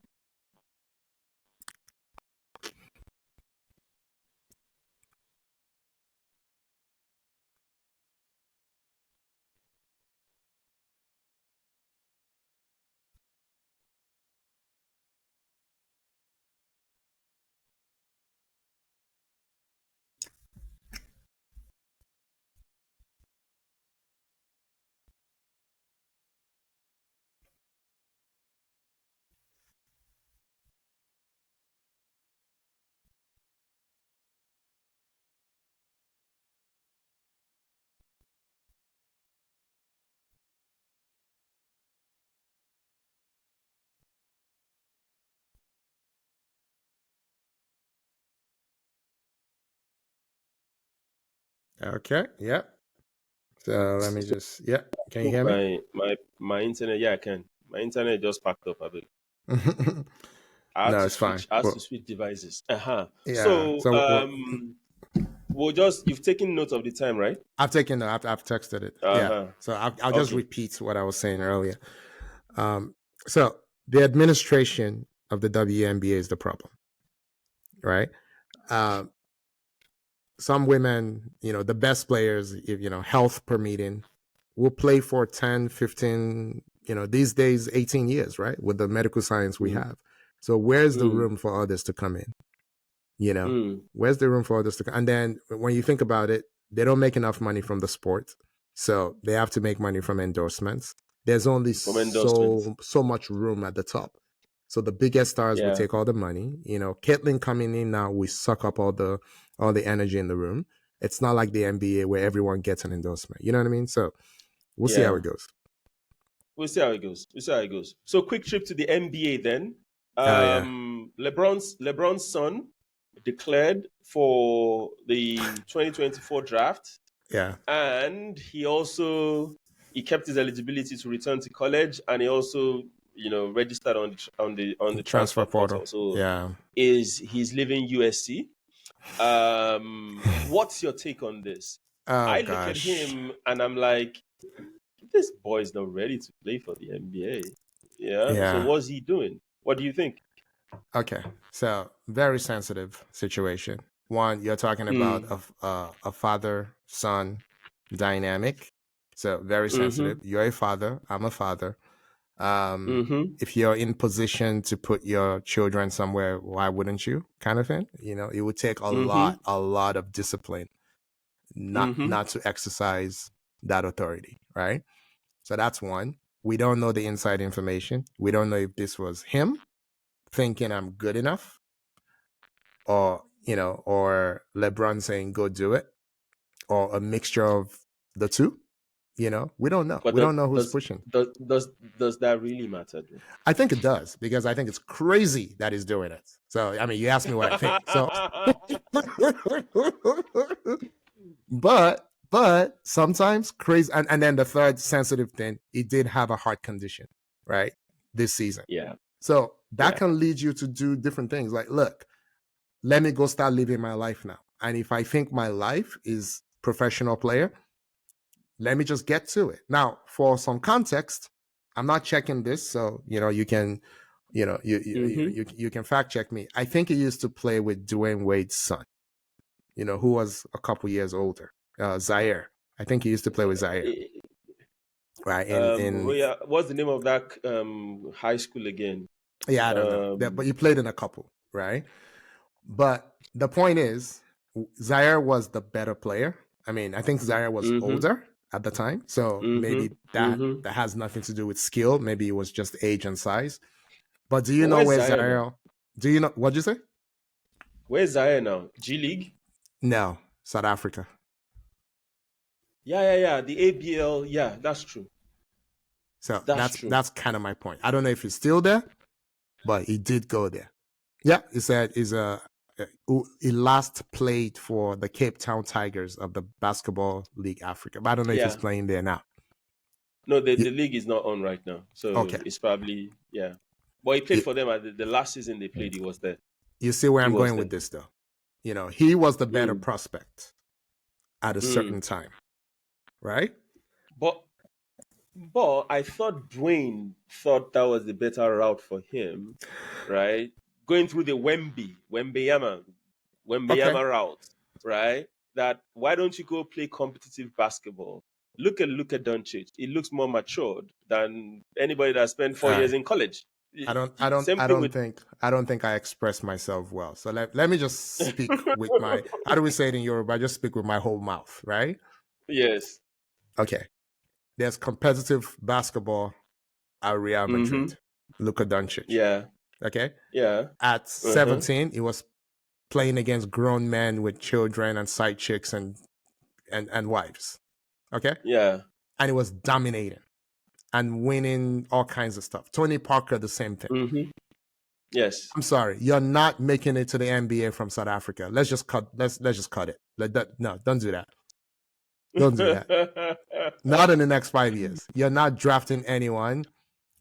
Speaker 1: Okay. Yep. So let me just. Yeah. Can you hear me?
Speaker 2: My internet. Yeah, I can. My internet just packed up a bit.
Speaker 1: No, it's fine.
Speaker 2: I have to switch devices.
Speaker 1: Yeah.
Speaker 2: So you've taken note of the time, right?
Speaker 1: I've taken. I've texted it. Yeah. So I'll just repeat what I was saying earlier. So the administration of the WNBA is the problem, right? Some women, you know, the best players, if, you know, health permitting, will play for 10, 15, you know, these days, 18 years, right? With the medical science we have. So where's the room for others to come in? You know, where's the room for others to come? And then when you think about it, they don't make enough money from the sport. So they have to make money from endorsements. There's only so much room at the top. So the biggest stars will take all the money. You know, Caitlyn coming in now, we suck up all the energy in the room. It's not like the NBA where everyone gets an endorsement. You know what I mean? So we'll see how it goes.
Speaker 2: We'll see how it goes. So quick trip to the NBA then. LeBron's son declared for the 2024 draft.
Speaker 1: Yeah.
Speaker 2: And he kept his eligibility to return to college, and he also, you know, registered on the transfer portal. So he's leaving USC. What's your take on this? I look at him and I'm like, this boy's not ready to play for the NBA. Yeah. So what's he doing? What do you think?
Speaker 1: Okay. So very sensitive situation. One, you're talking about a father-son dynamic. So very sensitive. You're a father. I'm a father. If you're in position to put your children somewhere, why wouldn't you? Kind of thing. You know, it would take a lot of discipline not to exercise that authority, right? So that's one. We don't know the inside information. We don't know if this was him thinking I'm good enough, or, you know, or LeBron saying go do it, or a mixture of the two. You know, we don't know. We don't know who's pushing.
Speaker 2: Does that really matter?
Speaker 1: I think it does, because I think it's crazy that he's doing it. So, I mean, you asked me what I think. So, but sometimes crazy. And then the third sensitive thing, he did have a heart condition, right? This season.
Speaker 2: Yeah.
Speaker 1: So that can lead you to do different things. Like, look, let me go start living my life now. And if I think my life is professional player, let me just get to it. Now, for some context, I'm not checking this, so, you know, you can, you know, you can fact check me. I think he used to play with Dwayne Wade's son, you know, who was a couple years older, Zaire. I think he used to play with Zaire. right?
Speaker 2: Oh yeah, what's the name of that high school again?
Speaker 1: Yeah, I don't know. But
Speaker 2: Um,
Speaker 1: you played in a couple, right? But the point is, Zaire was the better player. I mean, I think Zaire was
Speaker 2: mm-hmm,
Speaker 1: older at the time, so
Speaker 2: mm-hmm,
Speaker 1: maybe
Speaker 2: mm-hmm.
Speaker 1: that has nothing to do with skill. Maybe it was just age and size. But do you
Speaker 2: But
Speaker 1: know
Speaker 2: where's
Speaker 1: where
Speaker 2: Zaire now?
Speaker 1: Zaire? Do you know what'd you say?
Speaker 2: Where's Zaire now? G League?
Speaker 1: No, South Africa.
Speaker 2: Yeah, yeah, yeah. The ABL. Yeah, that's true.
Speaker 1: So
Speaker 2: That's true.
Speaker 1: that's kind of my point. I don't know if he's still there, but he did go there. Yeah, he said he last played for the Cape Town Tigers of the Basketball League Africa. But I don't know if he's
Speaker 2: Yeah.
Speaker 1: playing there now.
Speaker 2: No, the,
Speaker 1: You-
Speaker 2: the league is not on right now, so
Speaker 1: okay,
Speaker 2: it's probably yeah. But he played
Speaker 1: you,
Speaker 2: for them at the last season they played. He was there.
Speaker 1: you see where
Speaker 2: He
Speaker 1: I'm
Speaker 2: was
Speaker 1: going
Speaker 2: there.
Speaker 1: with this, though. He was the better
Speaker 2: Mm,
Speaker 1: prospect at a
Speaker 2: mm.
Speaker 1: certain time, right?
Speaker 2: But I thought Dwayne thought that was the better route for him, right? Going through the
Speaker 1: Okay.
Speaker 2: Wembeyama route, right? That why don't you go play competitive basketball? Look at Doncic. He looks more matured than anybody that spent
Speaker 1: All
Speaker 2: 4 years
Speaker 1: right.
Speaker 2: in college. Same
Speaker 1: I
Speaker 2: thing
Speaker 1: don't
Speaker 2: with
Speaker 1: think I express myself well. So let me just speak with my, how do we say it in Yoruba? I just speak with my whole mouth, right?
Speaker 2: yes.
Speaker 1: Okay. There's competitive basketball at Real
Speaker 2: Mm-hmm.
Speaker 1: Madrid. Luka Doncic.
Speaker 2: Yeah.
Speaker 1: Okay.
Speaker 2: Yeah.
Speaker 1: At
Speaker 2: Uh-huh.
Speaker 1: 17, he was playing against grown men with children and side chicks and wives. Okay.
Speaker 2: Yeah.
Speaker 1: And he was dominating and winning all kinds of stuff. Tony Parker, the same thing.
Speaker 2: Mm-hmm. Yes.
Speaker 1: I'm sorry, you're not making it to the NBA from South Africa. Let's just cut it. No, don't do that. Don't do that. Not in the next 5 years. You're not drafting anyone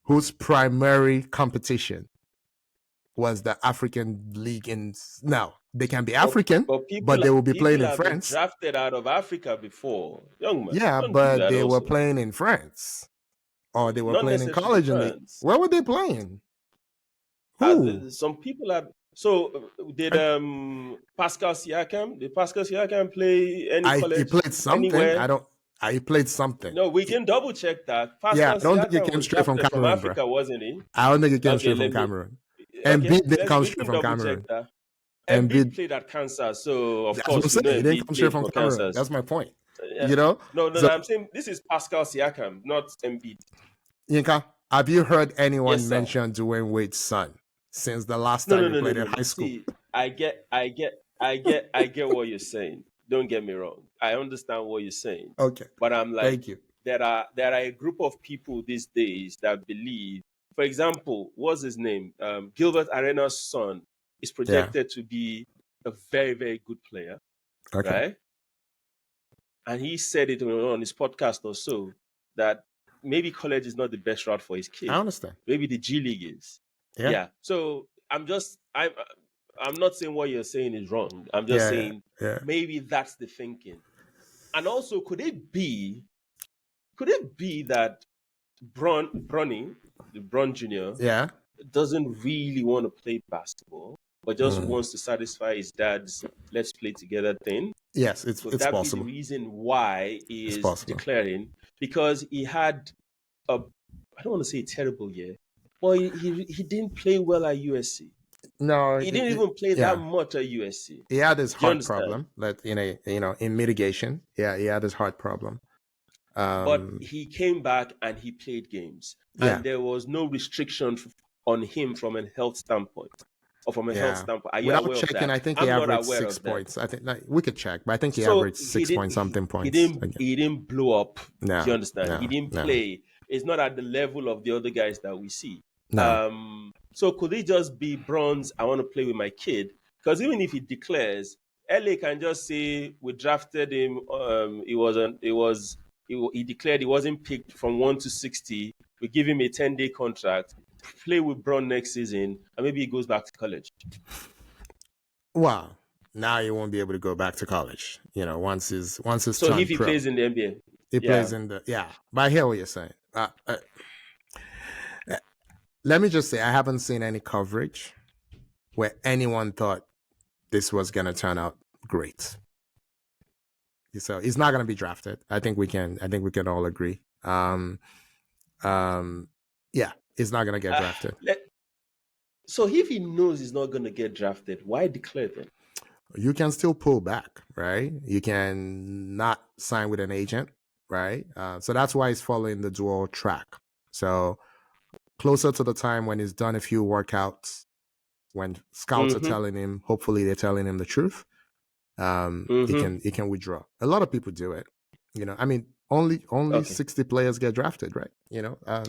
Speaker 1: whose primary competition was the African League in no. They can be
Speaker 2: but
Speaker 1: African,
Speaker 2: but
Speaker 1: but they will be playing
Speaker 2: people
Speaker 1: in
Speaker 2: have been
Speaker 1: France.
Speaker 2: drafted out of Africa before. Young man,
Speaker 1: Yeah,
Speaker 2: don't do
Speaker 1: but
Speaker 2: that
Speaker 1: they were
Speaker 2: also.
Speaker 1: playing in France. Or they were
Speaker 2: Not
Speaker 1: playing in
Speaker 2: necessarily
Speaker 1: college and
Speaker 2: France.
Speaker 1: where were they playing? Who?
Speaker 2: Some people have. So did
Speaker 1: I,
Speaker 2: Pascal Siakam play any
Speaker 1: he
Speaker 2: college
Speaker 1: played something.
Speaker 2: anywhere?
Speaker 1: He played something.
Speaker 2: No, we can double check that.
Speaker 1: Yeah,
Speaker 2: Pascal
Speaker 1: I don't think it
Speaker 2: Siakam
Speaker 1: came
Speaker 2: was
Speaker 1: straight from
Speaker 2: drafted from
Speaker 1: Cameroon, bro.
Speaker 2: Africa, wasn't he?
Speaker 1: I don't think it came
Speaker 2: Okay,
Speaker 1: straight from
Speaker 2: let me.
Speaker 1: Cameroon.
Speaker 2: Okay,
Speaker 1: Embiid didn't come
Speaker 2: we
Speaker 1: straight
Speaker 2: can
Speaker 1: from
Speaker 2: double check
Speaker 1: Cameroon.
Speaker 2: that. Embiid
Speaker 1: Embiid,
Speaker 2: played at Kansas, so of
Speaker 1: that's what I'm
Speaker 2: course we know
Speaker 1: saying. He didn't
Speaker 2: Embiid
Speaker 1: come straight
Speaker 2: played
Speaker 1: from
Speaker 2: for
Speaker 1: Cameroon.
Speaker 2: Kansas.
Speaker 1: That's my point.
Speaker 2: Yeah.
Speaker 1: You know?
Speaker 2: No,
Speaker 1: So,
Speaker 2: I'm saying this is Pascal Siakam, not Embiid.
Speaker 1: Yinka, have you heard anyone
Speaker 2: Yes, sir.
Speaker 1: mention Dwayne Wade's son since the last
Speaker 2: No,
Speaker 1: time
Speaker 2: no,
Speaker 1: he
Speaker 2: no, no,
Speaker 1: played
Speaker 2: no,
Speaker 1: at
Speaker 2: no.
Speaker 1: high school?
Speaker 2: See, I get what you're saying. Don't get me wrong. I understand what you're saying,
Speaker 1: Okay.
Speaker 2: but I'm like,
Speaker 1: Thank you.
Speaker 2: there are a group of people these days that believe. For example, what's his name? Gilbert Arenas' son is
Speaker 1: Yeah.
Speaker 2: projected to be a very, very good player,
Speaker 1: Okay.
Speaker 2: right? And he said it on his podcast or so that maybe college is not the best route for his
Speaker 1: I
Speaker 2: kid.
Speaker 1: understand.
Speaker 2: Maybe the G League is.
Speaker 1: Yeah.
Speaker 2: Yeah. So I'm not saying what you're saying is wrong. I'm just
Speaker 1: Yeah.
Speaker 2: saying
Speaker 1: Yeah.
Speaker 2: maybe that's the thinking. And also, could it be that Bronny, the Bron Jr.,
Speaker 1: Yeah.
Speaker 2: doesn't really want to play basketball, but just
Speaker 1: Mm.
Speaker 2: wants to satisfy his dad's let's play together thing?
Speaker 1: Yes,
Speaker 2: Could
Speaker 1: it's
Speaker 2: that be the
Speaker 1: possible.
Speaker 2: reason why he
Speaker 1: It's
Speaker 2: is
Speaker 1: possible.
Speaker 2: declaring? Because he had a, I don't want to say a terrible year, but he didn't play well at USC.
Speaker 1: No,
Speaker 2: He didn't even play that
Speaker 1: yeah.
Speaker 2: much at USC.
Speaker 1: He had his
Speaker 2: Do you
Speaker 1: heart
Speaker 2: understand?
Speaker 1: problem. That in mitigation. Yeah, he had his heart problem.
Speaker 2: But he came back and he played games,
Speaker 1: Yeah.
Speaker 2: and there was no restriction on him from a health standpoint, or from a health
Speaker 1: Yeah.
Speaker 2: standpoint. Are you
Speaker 1: Without
Speaker 2: aware of
Speaker 1: checking,
Speaker 2: that?
Speaker 1: I think he
Speaker 2: I'm not
Speaker 1: averaged
Speaker 2: aware
Speaker 1: six
Speaker 2: of that.
Speaker 1: points. I think like, we could check, but I think he
Speaker 2: So
Speaker 1: averaged 6 point something points again.
Speaker 2: he didn't blow up. Do
Speaker 1: No,
Speaker 2: you understand? He
Speaker 1: no,
Speaker 2: didn't
Speaker 1: no,
Speaker 2: play. It's not at the level of the other guys that we see.
Speaker 1: no.
Speaker 2: So could it just be bronze? I want to play with my kid, because even if he declares, LA can just say we drafted him. He declared he wasn't picked from 1 to 60. We give him a 10-day contract. Play with Bron next season, and maybe he goes back to college.
Speaker 1: Wow. Now he won't be able to go back to college. Once his
Speaker 2: So
Speaker 1: turn
Speaker 2: if he
Speaker 1: pro,
Speaker 2: plays in the NBA,
Speaker 1: he
Speaker 2: yeah.
Speaker 1: plays in the yeah. But I hear what you're saying. Let me just say, I haven't seen any coverage where anyone thought this was gonna turn out great. So he's not gonna be drafted. I think we can all agree. Yeah, he's not gonna get drafted.
Speaker 2: So if he knows he's not going to get drafted, why declare then?
Speaker 1: You can still pull back, right? You can not sign with an agent, right? So that's why he's following the dual track. So closer to the time when he's done a few workouts, when scouts are telling him, hopefully they're telling him the truth, he can withdraw. A lot of people do it. I mean, only 60 players get drafted, right?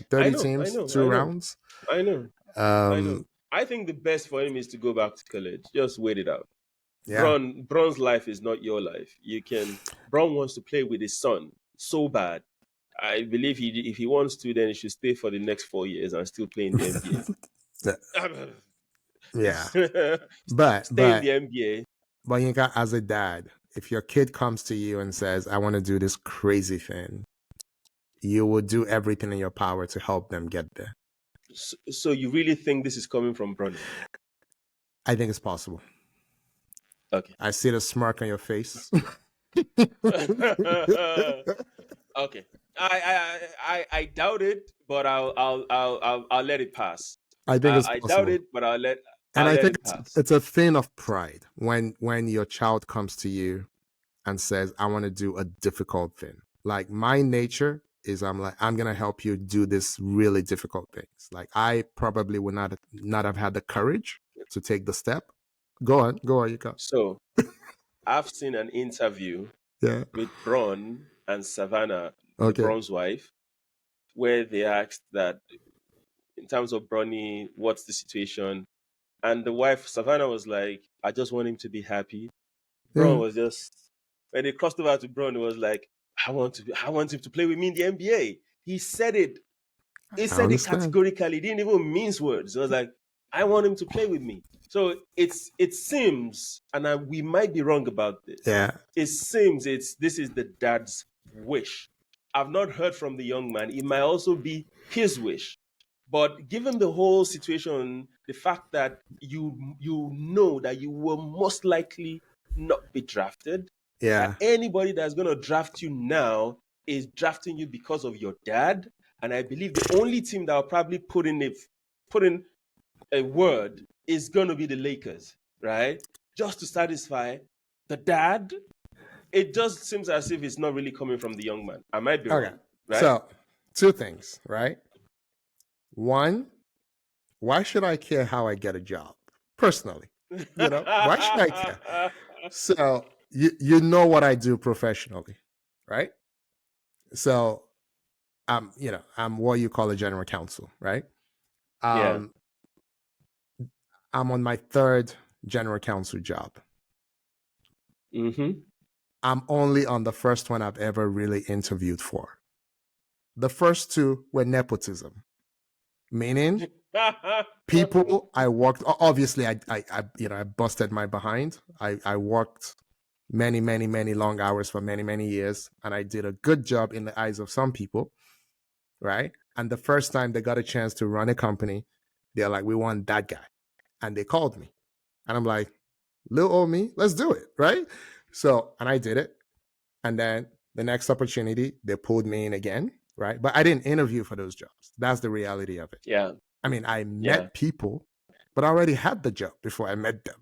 Speaker 1: 30 teams, 2 rounds.
Speaker 2: I know. I think the best for him is to go back to college. Just wait it out. Yeah. Bron's life is not your life. Bron wants to play with his son so bad. I believe if he wants to, then he should stay for the next 4 years and still play in the NBA.
Speaker 1: Yeah. but
Speaker 2: stay in the NBA.
Speaker 1: But Yinka, as a dad, if your kid comes to you and says, I want to do this crazy thing, you will do everything in your power to help them get there.
Speaker 2: So you really think this is coming from Bronny?
Speaker 1: I think it's possible.
Speaker 2: Okay.
Speaker 1: I see the smirk on your face.
Speaker 2: Okay. I doubt it, but I'll let it pass.
Speaker 1: I think it's possible.
Speaker 2: I doubt it, but I'll let
Speaker 1: it
Speaker 2: pass.
Speaker 1: It's a thing of pride when your child comes to you and says, I want to do a difficult thing. Like my nature is I'm gonna help you do this really difficult things. Like I probably would not have had the courage to take the step. Go on, you go.
Speaker 2: So I've seen an interview with Bron and Savannah, Bron's wife, where they asked that in terms of Bronny, what's the situation? And the wife, Savannah, was like, I just want him to be happy. Bron was just, when they crossed over to Bron, it was like, I want him to play with me in the NBA. He said it. He said it categorically. He didn't even mince words. It was like, I want him to play with me. So it seems, and we might be wrong about this.
Speaker 1: Yeah.
Speaker 2: It seems this is the dad's wish. I've not heard from the young man. It might also be his wish. But given the whole situation, the fact that you know that you will most likely not be drafted.
Speaker 1: Yeah.
Speaker 2: Anybody that's going to draft you now is drafting you because of your dad. And I believe the only team that will probably put in a word is going to be the Lakers, right? Just to satisfy the dad. It just seems as if it's not really coming from the young man. I might be wrong, right?
Speaker 1: So, 2 things, right? 1, why should I care how I get a job? Personally, why should I care? So, you know what I do professionally, right? So, I'm what you call a general counsel, right? I'm on my 3rd general counsel job. I'm only on the first one I've ever really interviewed for. The first 2 were nepotism, meaning people I worked. Obviously, I busted my behind. I worked many long hours for many years, and I did a good job in the eyes of some people, right? And the first time they got a chance to run a company, they're like, we want that guy, and they called me, and I'm like, little old me, let's do it, right? So, and I did it, and then the next opportunity they pulled me in again, right? But I didn't interview for those jobs. That's the reality of it.
Speaker 2: Yeah.
Speaker 1: I mean, I met people, but I already had the job before I met them,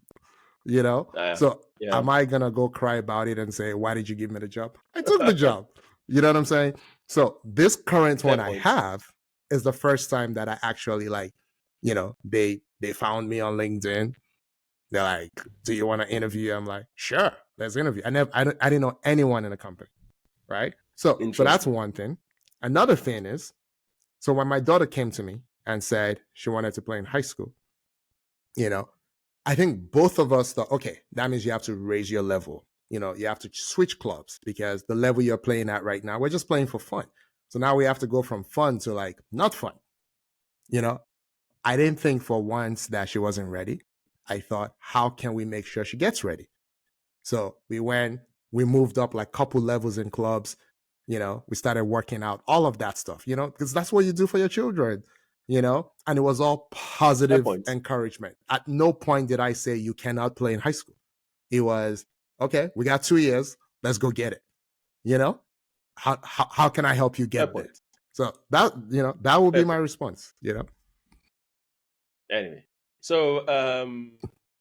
Speaker 1: So am I going to go cry about it and say, why did you give me the job? I took the job. You know what I'm saying? So this current one I have is the first time that I actually they found me on LinkedIn. They're like, do you want to interview? I'm like, sure, let's interview. I didn't know anyone in the company, right? So that's one thing. Another thing is, so when my daughter came to me and said she wanted to play in high school, I think both of us thought, okay, that means you have to raise your level. You have to switch clubs because the level you're playing at right now, we're just playing for fun. So now we have to go from fun to like not fun. I didn't think for once that she wasn't ready. I thought, how can we make sure she gets ready? So we moved up like couple levels in clubs. We started working out, all of that stuff, because that's what you do for your children, and it was all positive encouragement. At no point did I say you cannot play in high school. It was, okay, we got 2 years. Let's go get it. How can I help you get there? So that that will be my
Speaker 2: Perfect.
Speaker 1: response.
Speaker 2: Anyway, so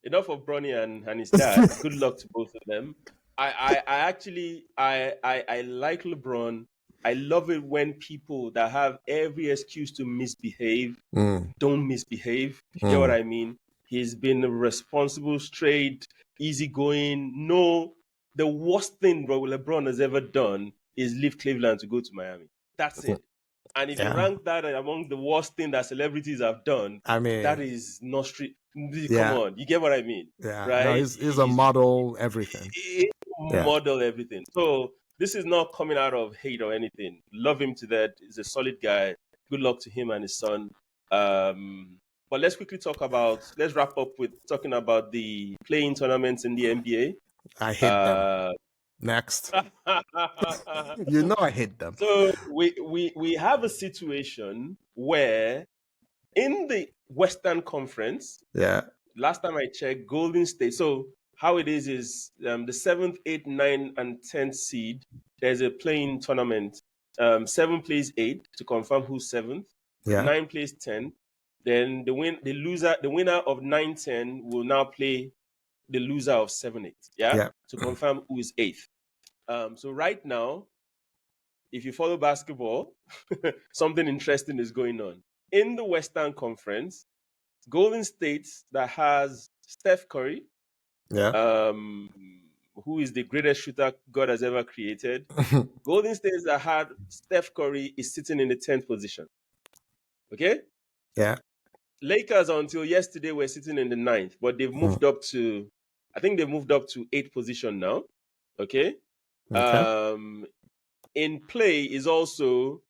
Speaker 2: enough of Bronny and his dad. Good luck to both of them. I actually I like LeBron. I love it when people that have every excuse to misbehave don't misbehave. If you get what I mean. He's been responsible, straight, easygoing. No, the worst thing LeBron has ever done is leave Cleveland to go to Miami. That's it. And if you
Speaker 1: Yeah.
Speaker 2: rank that among the worst thing that celebrities have done,
Speaker 1: I mean,
Speaker 2: that is not street.
Speaker 1: yeah.
Speaker 2: Come on, you get what I mean,
Speaker 1: Yeah. No,
Speaker 2: right?
Speaker 1: he's a model everything.
Speaker 2: He
Speaker 1: Yeah.
Speaker 2: model everything. So this is not coming out of hate or anything. Love him to that. He's a solid guy. Good luck to him and his son. But let's quickly let's wrap up with talking about the playing tournaments in the NBA.
Speaker 1: I hate them. Next. I hate them.
Speaker 2: So we have a situation where in the Western Conference,
Speaker 1: Yeah.
Speaker 2: last time I checked, Golden State. So how it is the 7th, 8th, 9th, and 10th seed. There's a playing tournament. 7 plays 8 to confirm who's 7th.
Speaker 1: Yeah.
Speaker 2: 9 plays 10. Then the winner of 9-10 will now play the loser of 7-8. Yeah. To confirm who is 8th. So right now, if you follow basketball, something interesting is going on. In the Western Conference, Golden State that has Steph Curry, who is the greatest shooter God has ever created. Golden State that had Steph Curry is sitting in the 10th position. Okay?
Speaker 1: Yeah.
Speaker 2: Lakers until yesterday were sitting in the 9th, but they've moved up to, I think they've moved up to 8th position now. Okay? In play is also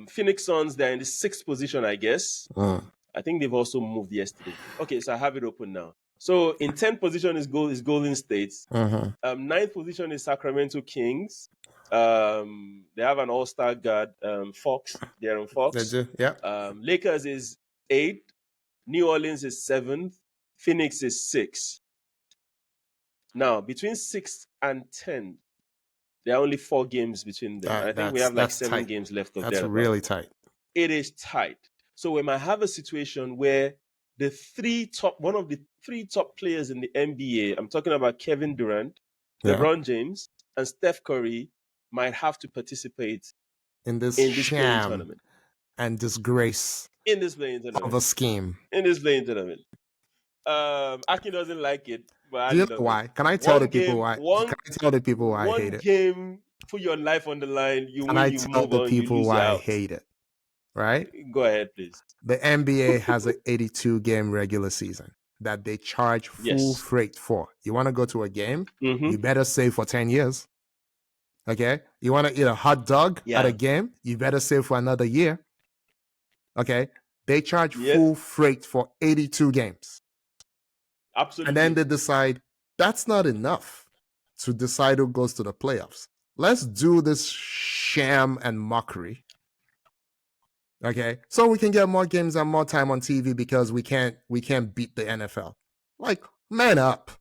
Speaker 2: Phoenix Suns. They're in the 6th position, I guess. I think they've also moved yesterday. Okay, so I have it open now. So in 10th position is Golden State. 9th position is Sacramento Kings. They have an all-star guard, Fox. De'Aaron Fox.
Speaker 1: Yeah.
Speaker 2: Lakers is 8th. New Orleans is 7th. Phoenix is 6th. Now, between 6th and 10th, there are only 4 games between them. I think we have like 7
Speaker 1: tight.
Speaker 2: games left of
Speaker 1: That's really tight.
Speaker 2: It is tight. So we might have a situation where one of the 3 top players in the NBA, I'm talking about Kevin Durant, LeBron James, and Steph Curry, might have to participate
Speaker 1: in this
Speaker 2: playing tournament
Speaker 1: and disgrace
Speaker 2: in this playing tournament
Speaker 1: of a scheme.
Speaker 2: In this playing tournament, Aki doesn't like it, but
Speaker 1: do you know why? Can I tell the people why? Can I tell the people why I hate it?
Speaker 2: One game, put your life on the line.
Speaker 1: Can I tell the people why I hate it? Right?
Speaker 2: Go ahead, please.
Speaker 1: The NBA has an 82-game regular season that they charge full freight for. You want to go to a game? You better save for 10 years. Okay? You want to eat a hot dog at a game? You better save for another year. Okay? They charge full freight for 82 games.
Speaker 2: Absolutely.
Speaker 1: And then they decide that's not enough to decide who goes to the playoffs. Let's do this sham and mockery. Okay, so we can get more games and more time on TV because we can't beat the NFL. Like, man up.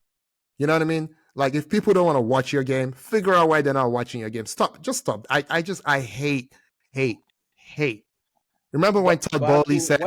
Speaker 1: You know what I mean? Like, if people don't want to watch your game, figure out why they're not watching your game. Stop. Just stop. I hate. Remember when Todd Bowley said,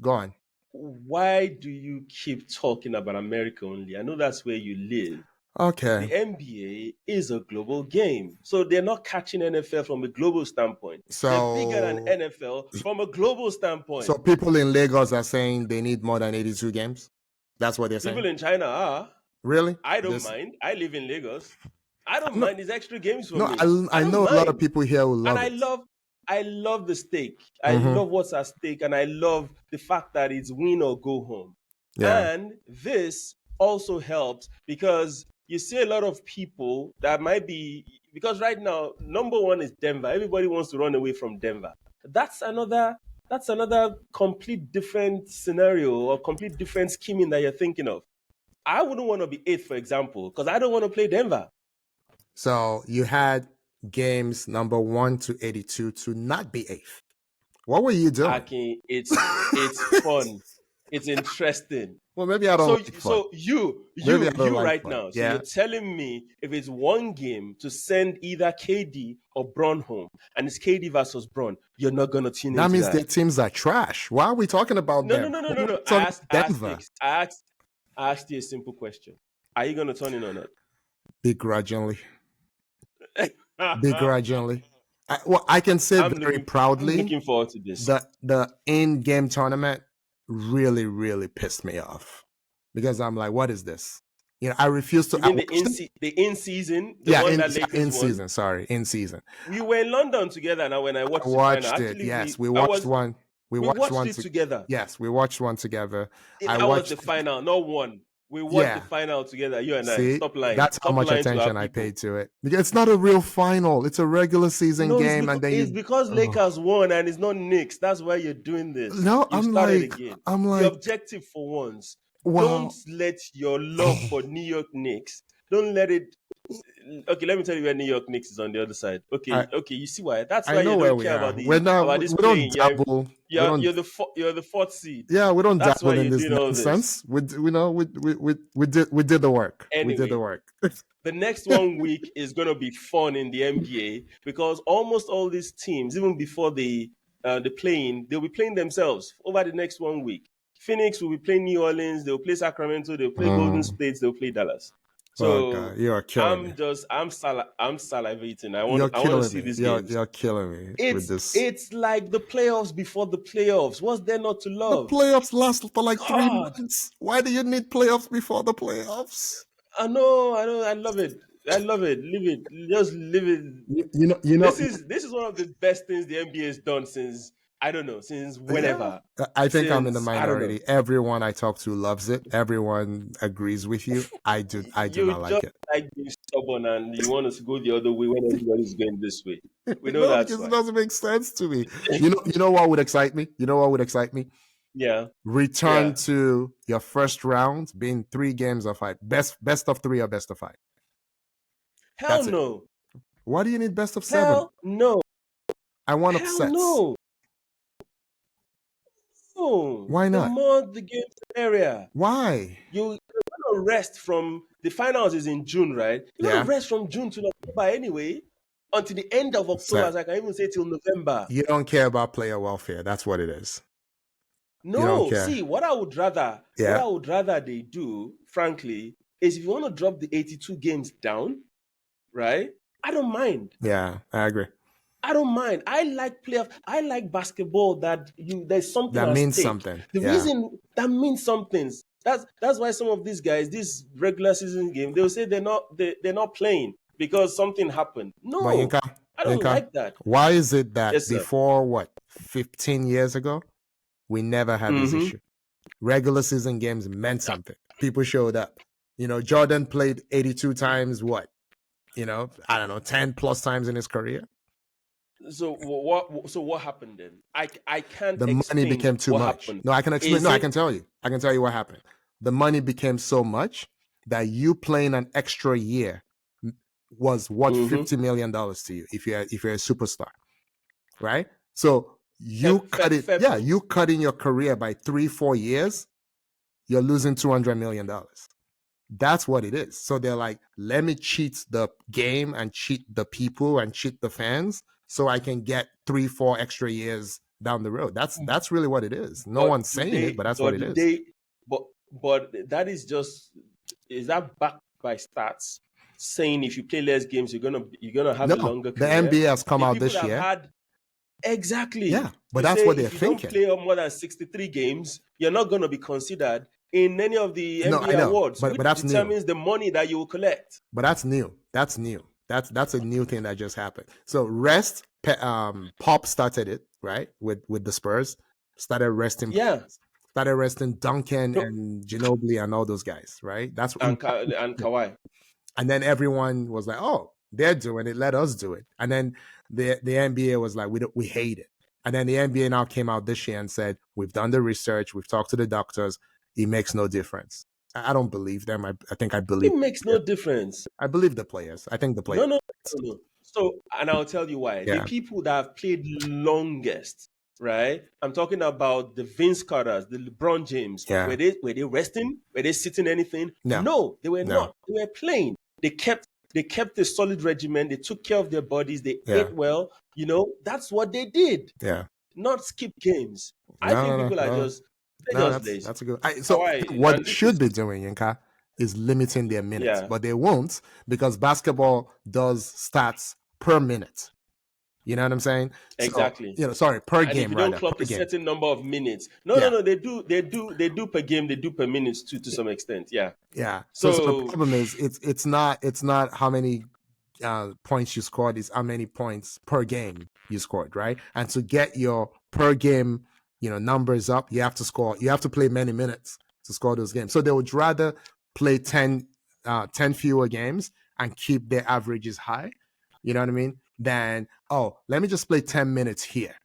Speaker 1: go on.
Speaker 2: Why do you keep talking about America only? I know that's where you live.
Speaker 1: Okay.
Speaker 2: The NBA is a global game. So they're not catching NFL from a global standpoint.
Speaker 1: So
Speaker 2: they're bigger than NFL from a global standpoint.
Speaker 1: So people in Lagos are saying they need more than 82 games? That's what they're saying?
Speaker 2: People in China are.
Speaker 1: Really?
Speaker 2: I don't mind. I live in Lagos. I don't mind these extra games for me.
Speaker 1: I know a lot of people here who love it.
Speaker 2: I love the stake. I love what's at stake, and I love the fact that it's win or go home. Yeah. And this also helps because you see a lot of people that might be, because right now, number 1 is Denver. Everybody wants to run away from Denver. That's another complete different scenario or complete different scheming that you're thinking of. I wouldn't want to be 8th, for example, because I don't want to play Denver.
Speaker 1: So you had games number 1 to 82 to not be 8th. What were you doing?
Speaker 2: Aki, it's fun. It's interesting.
Speaker 1: Well, maybe I don't
Speaker 2: So,
Speaker 1: like fun.
Speaker 2: so you,
Speaker 1: Maybe I
Speaker 2: you,
Speaker 1: don't
Speaker 2: you
Speaker 1: like
Speaker 2: right
Speaker 1: fun.
Speaker 2: now. So
Speaker 1: Yeah.
Speaker 2: you're telling me if it's one game to send either KD or Bron home, and it's KD versus Bron, you're not gonna tune
Speaker 1: That
Speaker 2: into
Speaker 1: means
Speaker 2: that.
Speaker 1: their teams are trash. Why are we talking about
Speaker 2: No, no,
Speaker 1: them?
Speaker 2: no, no,
Speaker 1: Why
Speaker 2: no,
Speaker 1: are we
Speaker 2: no.
Speaker 1: talking about Denver?
Speaker 2: I asked you a simple question. Are you gonna turn in or not?
Speaker 1: Begrudgingly. Begrudgingly. I can say
Speaker 2: I'm
Speaker 1: very
Speaker 2: looking. I'm
Speaker 1: proudly
Speaker 2: looking forward to this.
Speaker 1: the in-game tournament really, really pissed me off because I'm like, what is this? You know, I refuse to.
Speaker 2: You
Speaker 1: I
Speaker 2: mean
Speaker 1: watched it.
Speaker 2: the in season, the
Speaker 1: Yeah,
Speaker 2: one
Speaker 1: in
Speaker 2: that Lakers
Speaker 1: in
Speaker 2: won?
Speaker 1: season. Sorry, in season.
Speaker 2: We were in London together. Now, when I
Speaker 1: I
Speaker 2: watched the final,
Speaker 1: watched it.
Speaker 2: actually,
Speaker 1: Yes, we watched one. We
Speaker 2: we
Speaker 1: watched
Speaker 2: watched
Speaker 1: one.
Speaker 2: it together.
Speaker 1: Yes, we watched one together. I
Speaker 2: That was
Speaker 1: watched.
Speaker 2: the final, not one. We watched the
Speaker 1: Yeah.
Speaker 2: final together, you and I.
Speaker 1: See,
Speaker 2: Stop lying.
Speaker 1: that's how
Speaker 2: Stop
Speaker 1: much
Speaker 2: lying to our
Speaker 1: attention I
Speaker 2: people.
Speaker 1: paid to it. Because it's not a real final. It's a regular season
Speaker 2: No,
Speaker 1: game, and then
Speaker 2: it's
Speaker 1: you.
Speaker 2: because
Speaker 1: Oh.
Speaker 2: Lakers won and it's not Knicks. That's why you're doing this.
Speaker 1: No,
Speaker 2: You've started again. Be objective for once.
Speaker 1: wow.
Speaker 2: Don't let your love for New York Knicks, don't let it. Okay, let me tell you where New York Knicks is on the other side.
Speaker 1: I
Speaker 2: Okay, you see why? That's
Speaker 1: I
Speaker 2: why
Speaker 1: know
Speaker 2: you
Speaker 1: where
Speaker 2: don't
Speaker 1: we
Speaker 2: care
Speaker 1: are.
Speaker 2: about
Speaker 1: We're not.
Speaker 2: this
Speaker 1: We don't
Speaker 2: playing.
Speaker 1: dabble. We don't.
Speaker 2: You're the fourth seed.
Speaker 1: Yeah, we don't
Speaker 2: That's why
Speaker 1: dabble in
Speaker 2: you're
Speaker 1: this
Speaker 2: doing all this.
Speaker 1: nonsense. We did the work. We did
Speaker 2: Anyway,
Speaker 1: the work.
Speaker 2: the next 1 week is going to be fun in the NBA because almost all these teams, even before the playing, they'll be playing themselves over the next 1 week. Phoenix will be playing New Orleans. They'll play Sacramento. They'll play Golden State. They'll play Dallas.
Speaker 1: Oh
Speaker 2: So
Speaker 1: God, you are killing me.
Speaker 2: I'm salivating.
Speaker 1: You're
Speaker 2: I want to
Speaker 1: killing
Speaker 2: see
Speaker 1: me.
Speaker 2: these games.
Speaker 1: You're killing me with this.
Speaker 2: It's like the playoffs before the playoffs. What's there not to
Speaker 1: The
Speaker 2: love?
Speaker 1: playoffs last for like 3
Speaker 2: God,
Speaker 1: months. Why do you need playoffs before the playoffs?
Speaker 2: I know. I love it. I love it. Leave it. Just leave it.
Speaker 1: You know.
Speaker 2: This is one of the best things the NBA has done since I don't know, since
Speaker 1: Yeah,
Speaker 2: whenever.
Speaker 1: I think I'm in the
Speaker 2: I don't know.
Speaker 1: minority. Everyone I talk to loves it. Everyone agrees with you. I do
Speaker 2: You
Speaker 1: not like
Speaker 2: just
Speaker 1: it.
Speaker 2: like being stubborn and you want us to go the other way when everybody's going this way. We know
Speaker 1: No,
Speaker 2: that's
Speaker 1: because it
Speaker 2: why.
Speaker 1: doesn't make sense to me. You know what would excite me? You know what would excite me?
Speaker 2: Yeah.
Speaker 1: Return
Speaker 2: Yeah.
Speaker 1: to your first round being 3 games of 5. Best of 3 or best of 5.
Speaker 2: Hell
Speaker 1: That's it.
Speaker 2: no.
Speaker 1: Why do you need best of 7?
Speaker 2: Hell no.
Speaker 1: I want
Speaker 2: Hell
Speaker 1: upsets.
Speaker 2: no. No.
Speaker 1: Why
Speaker 2: The
Speaker 1: not?
Speaker 2: more the game's area.
Speaker 1: Why?
Speaker 2: You're gonna rest from the finals is in June, right? You're
Speaker 1: Yeah.
Speaker 2: gonna rest from June to October anyway. Until the end of October, as I can even say till November.
Speaker 1: You don't care about player welfare. That's what it is. You don't
Speaker 2: No,
Speaker 1: care.
Speaker 2: see, what I would rather they do, frankly, is if you want to drop the 82 games down, right? I don't mind.
Speaker 1: Yeah, I agree.
Speaker 2: I don't mind. I like playoff. I like basketball there's something
Speaker 1: That
Speaker 2: at
Speaker 1: means
Speaker 2: stake.
Speaker 1: something.
Speaker 2: The
Speaker 1: Yeah.
Speaker 2: reason that means something. That's why some of these guys, this regular season game, they'll say they're not playing because something happened.
Speaker 1: But
Speaker 2: No, I don't like that.
Speaker 1: why is it that
Speaker 2: Yes, sir.
Speaker 1: before 15 years ago, we never had this issue? Regular season games meant something. People showed up. You know, Jordan played 82 times, what? You know, I don't know, 10 plus times in his career.
Speaker 2: So what happened then? I can't.
Speaker 1: The money became too much.
Speaker 2: Happened.
Speaker 1: No, I can explain. I can tell you. I can tell you what happened. The money became so much that you playing an extra year was worth $50 million to you if you're a superstar, right? So you you cutting your career by 3-4 years, you're losing $200 million. That's what it is. So they're like, let me cheat the game and cheat the people and cheat the fans so I can get 3-4 extra years down the road. That's really what it is. No one's saying it, but that's what it is.
Speaker 2: But that is that backed by stats saying if you play less games, you're gonna have a longer career?
Speaker 1: The NBA has come out this year.
Speaker 2: Exactly.
Speaker 1: Yeah, but that's what they're thinking.
Speaker 2: If you don't play more than 63 games, you're not going to be considered in any of the NBA awards, which determines the money that you will collect.
Speaker 1: But that's new. That's new. That's a new thing that just happened. So rest, Pop started it, right? With the Spurs, started resting.
Speaker 2: Yeah.
Speaker 1: Started resting Duncan and Ginobili and all those guys, right? That's
Speaker 2: and Kawhi.
Speaker 1: And then everyone was like, "Oh, they're doing it. Let us do it." And then the NBA was like, "We hate it." And then the NBA now came out this year and said, "We've done the research. We've talked to the doctors. It makes no difference." I don't believe them. I think I believe
Speaker 2: it makes no difference.
Speaker 1: I believe the players. I think the players.
Speaker 2: No. So, and I'll tell you why. The people that have played longest right? I'm talking about the Vince Carters, the LeBron James.
Speaker 1: Yeah.
Speaker 2: Were they resting? Were they sitting anything?
Speaker 1: No.
Speaker 2: No, they were
Speaker 1: No.
Speaker 2: not. They were playing. They kept a solid regimen. They took care of their bodies. They
Speaker 1: Yeah.
Speaker 2: ate well. You know, that's what they did.
Speaker 1: Yeah.
Speaker 2: Not skip games. I
Speaker 1: No,
Speaker 2: think
Speaker 1: no,
Speaker 2: people
Speaker 1: no,
Speaker 2: are
Speaker 1: no.
Speaker 2: just they're
Speaker 1: No,
Speaker 2: just lazy.
Speaker 1: that's a good. So
Speaker 2: Why?
Speaker 1: what
Speaker 2: And
Speaker 1: they
Speaker 2: this
Speaker 1: should
Speaker 2: is
Speaker 1: be doing, Yinka, is limiting their minutes,
Speaker 2: Yeah.
Speaker 1: but they won't because basketball does stats per minute. You know what I'm saying?
Speaker 2: exactly.
Speaker 1: So, sorry, per
Speaker 2: And if
Speaker 1: game
Speaker 2: you don't
Speaker 1: rather.
Speaker 2: clock
Speaker 1: Per
Speaker 2: a
Speaker 1: game.
Speaker 2: certain number of minutes, no,
Speaker 1: Yeah.
Speaker 2: they do per game, they do per minutes too, to some extent. Yeah.
Speaker 1: Yeah. So the
Speaker 2: So
Speaker 1: problem is it's not how many points you scored, is how many points per game you scored, right? And to get your per game, numbers up, you have to play many minutes to score those games. So they would rather play 10 fewer games and keep their averages high, you know what I mean, than, let me just play 10 minutes here.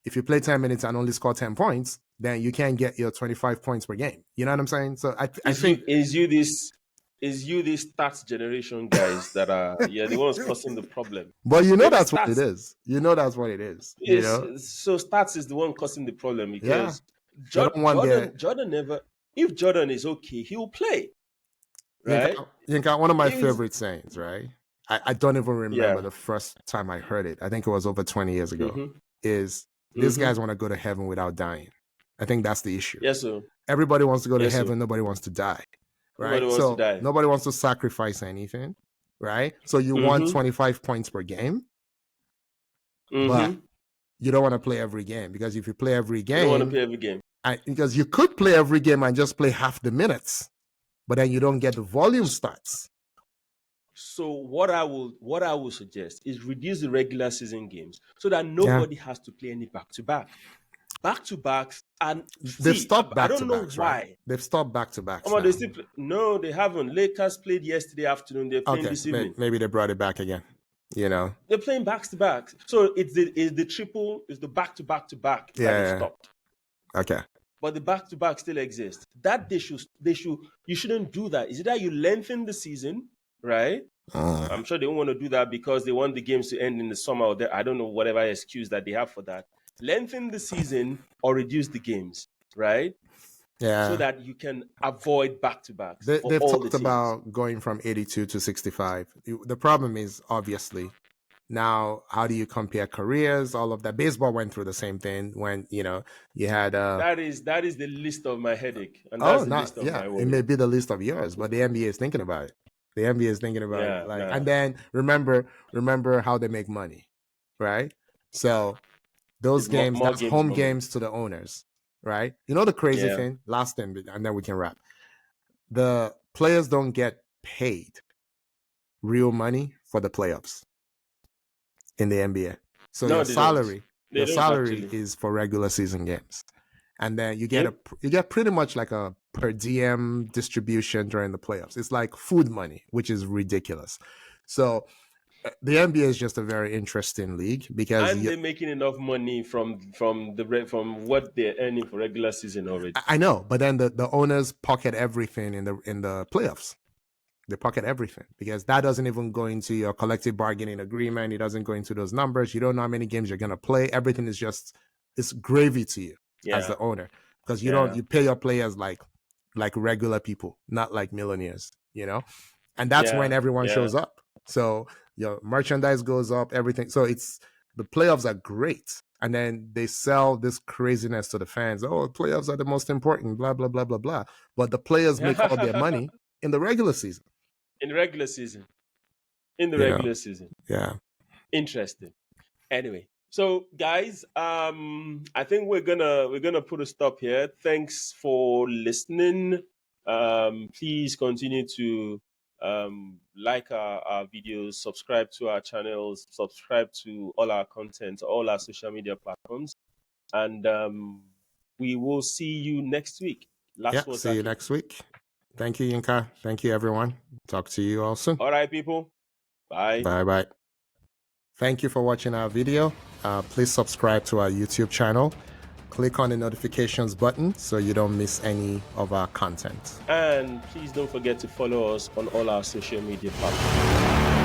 Speaker 1: If you play 10 minutes and only score 10 points, then you can't get your 25 points per game. You know what I'm saying? So I think
Speaker 2: is you this stats generation guys that are the ones causing the problem.
Speaker 1: But
Speaker 2: Maybe
Speaker 1: that's what
Speaker 2: stats-
Speaker 1: it is. That's what it is.
Speaker 2: So stats is the one causing the problem because
Speaker 1: They don't want
Speaker 2: Jordan never. If Jordan is okay, he will play. Right?
Speaker 1: Yinka, one of my favorite sayings, right? I don't even remember the first time I heard it. I think it was over 20 years ago. Is these guys want to go to heaven without dying? I think that's the issue.
Speaker 2: Yes, sir.
Speaker 1: Everybody wants to go to heaven. Nobody wants to die. Right? Nobody wants to sacrifice anything. Right? So you want 25 points per game, but you don't want to play every game, because if you play every game,
Speaker 2: you don't want to play every game.
Speaker 1: Because you could play every game and just play half the minutes, but then you don't get the volume stats.
Speaker 2: So what I will suggest is reduce the regular season games so that nobody has to play any back-to-backs, and
Speaker 1: they've stopped back-to-backs.
Speaker 2: I don't know why.
Speaker 1: Right? They've stopped back-to-backs.
Speaker 2: No, they haven't. Lakers played yesterday afternoon. They're playing this evening.
Speaker 1: Maybe they brought it back again.
Speaker 2: They're playing backs-to-backs. So it's the back-to-back that is stopped.
Speaker 1: Okay.
Speaker 2: But the back-to-back still exists. That you shouldn't do that. Is it that you lengthen the season, right? I'm sure they don't want to do that because they want the games to end in the summer, or I don't know, whatever excuse that they have for that. Lengthen the season or reduce the games, right?
Speaker 1: Yeah.
Speaker 2: So that you can avoid back-to-backs.
Speaker 1: They've talked about going from 82 to 65. The problem is, obviously, now how do you compare careers? All of that. Baseball went through the same thing when you had.
Speaker 2: That is the list of my headache, and that's the list of my worry.
Speaker 1: It may be the list of yours, but the NBA is thinking about it. The NBA is thinking about it. And then remember how they make money, right? So those games, that's home games to the owners, right? The crazy thing, last thing, and then we can wrap. The players don't get paid real money for the playoffs in the NBA. So your salary is for regular season games. And then you get pretty much like a per diem distribution during the playoffs. It's like food money, which is ridiculous. So the NBA is just a very interesting league because
Speaker 2: they're making enough money from what they're earning for regular season already.
Speaker 1: I know, but then the owners pocket everything in the playoffs. They pocket everything because that doesn't even go into your collective bargaining agreement. It doesn't go into those numbers. You don't know how many games you're gonna play. Everything is it's gravy to you as the owner, because you pay your players like regular people, not like millionaires, and that's when everyone shows up. So your merchandise goes up, everything. So the playoffs are great, and then they sell this craziness to the fans. Oh, playoffs are the most important, blah blah blah blah blah. But the players make all their money in the regular season. Yeah.
Speaker 2: Interesting. Anyway, so guys, I think we're gonna put a stop here. Thanks for listening. Please continue to like our videos, subscribe to our channels, subscribe to all our content, all our social media platforms, and we will see you next week.
Speaker 1: See you next week. Thank you, Yinka. Thank you, everyone. Talk to you all soon.
Speaker 2: All right, people. Bye.
Speaker 1: Bye. Thank you for watching our video. Please subscribe to our YouTube channel. Click on the notifications button so you don't miss any of our content.
Speaker 2: And please don't forget to follow us on all our social media platforms.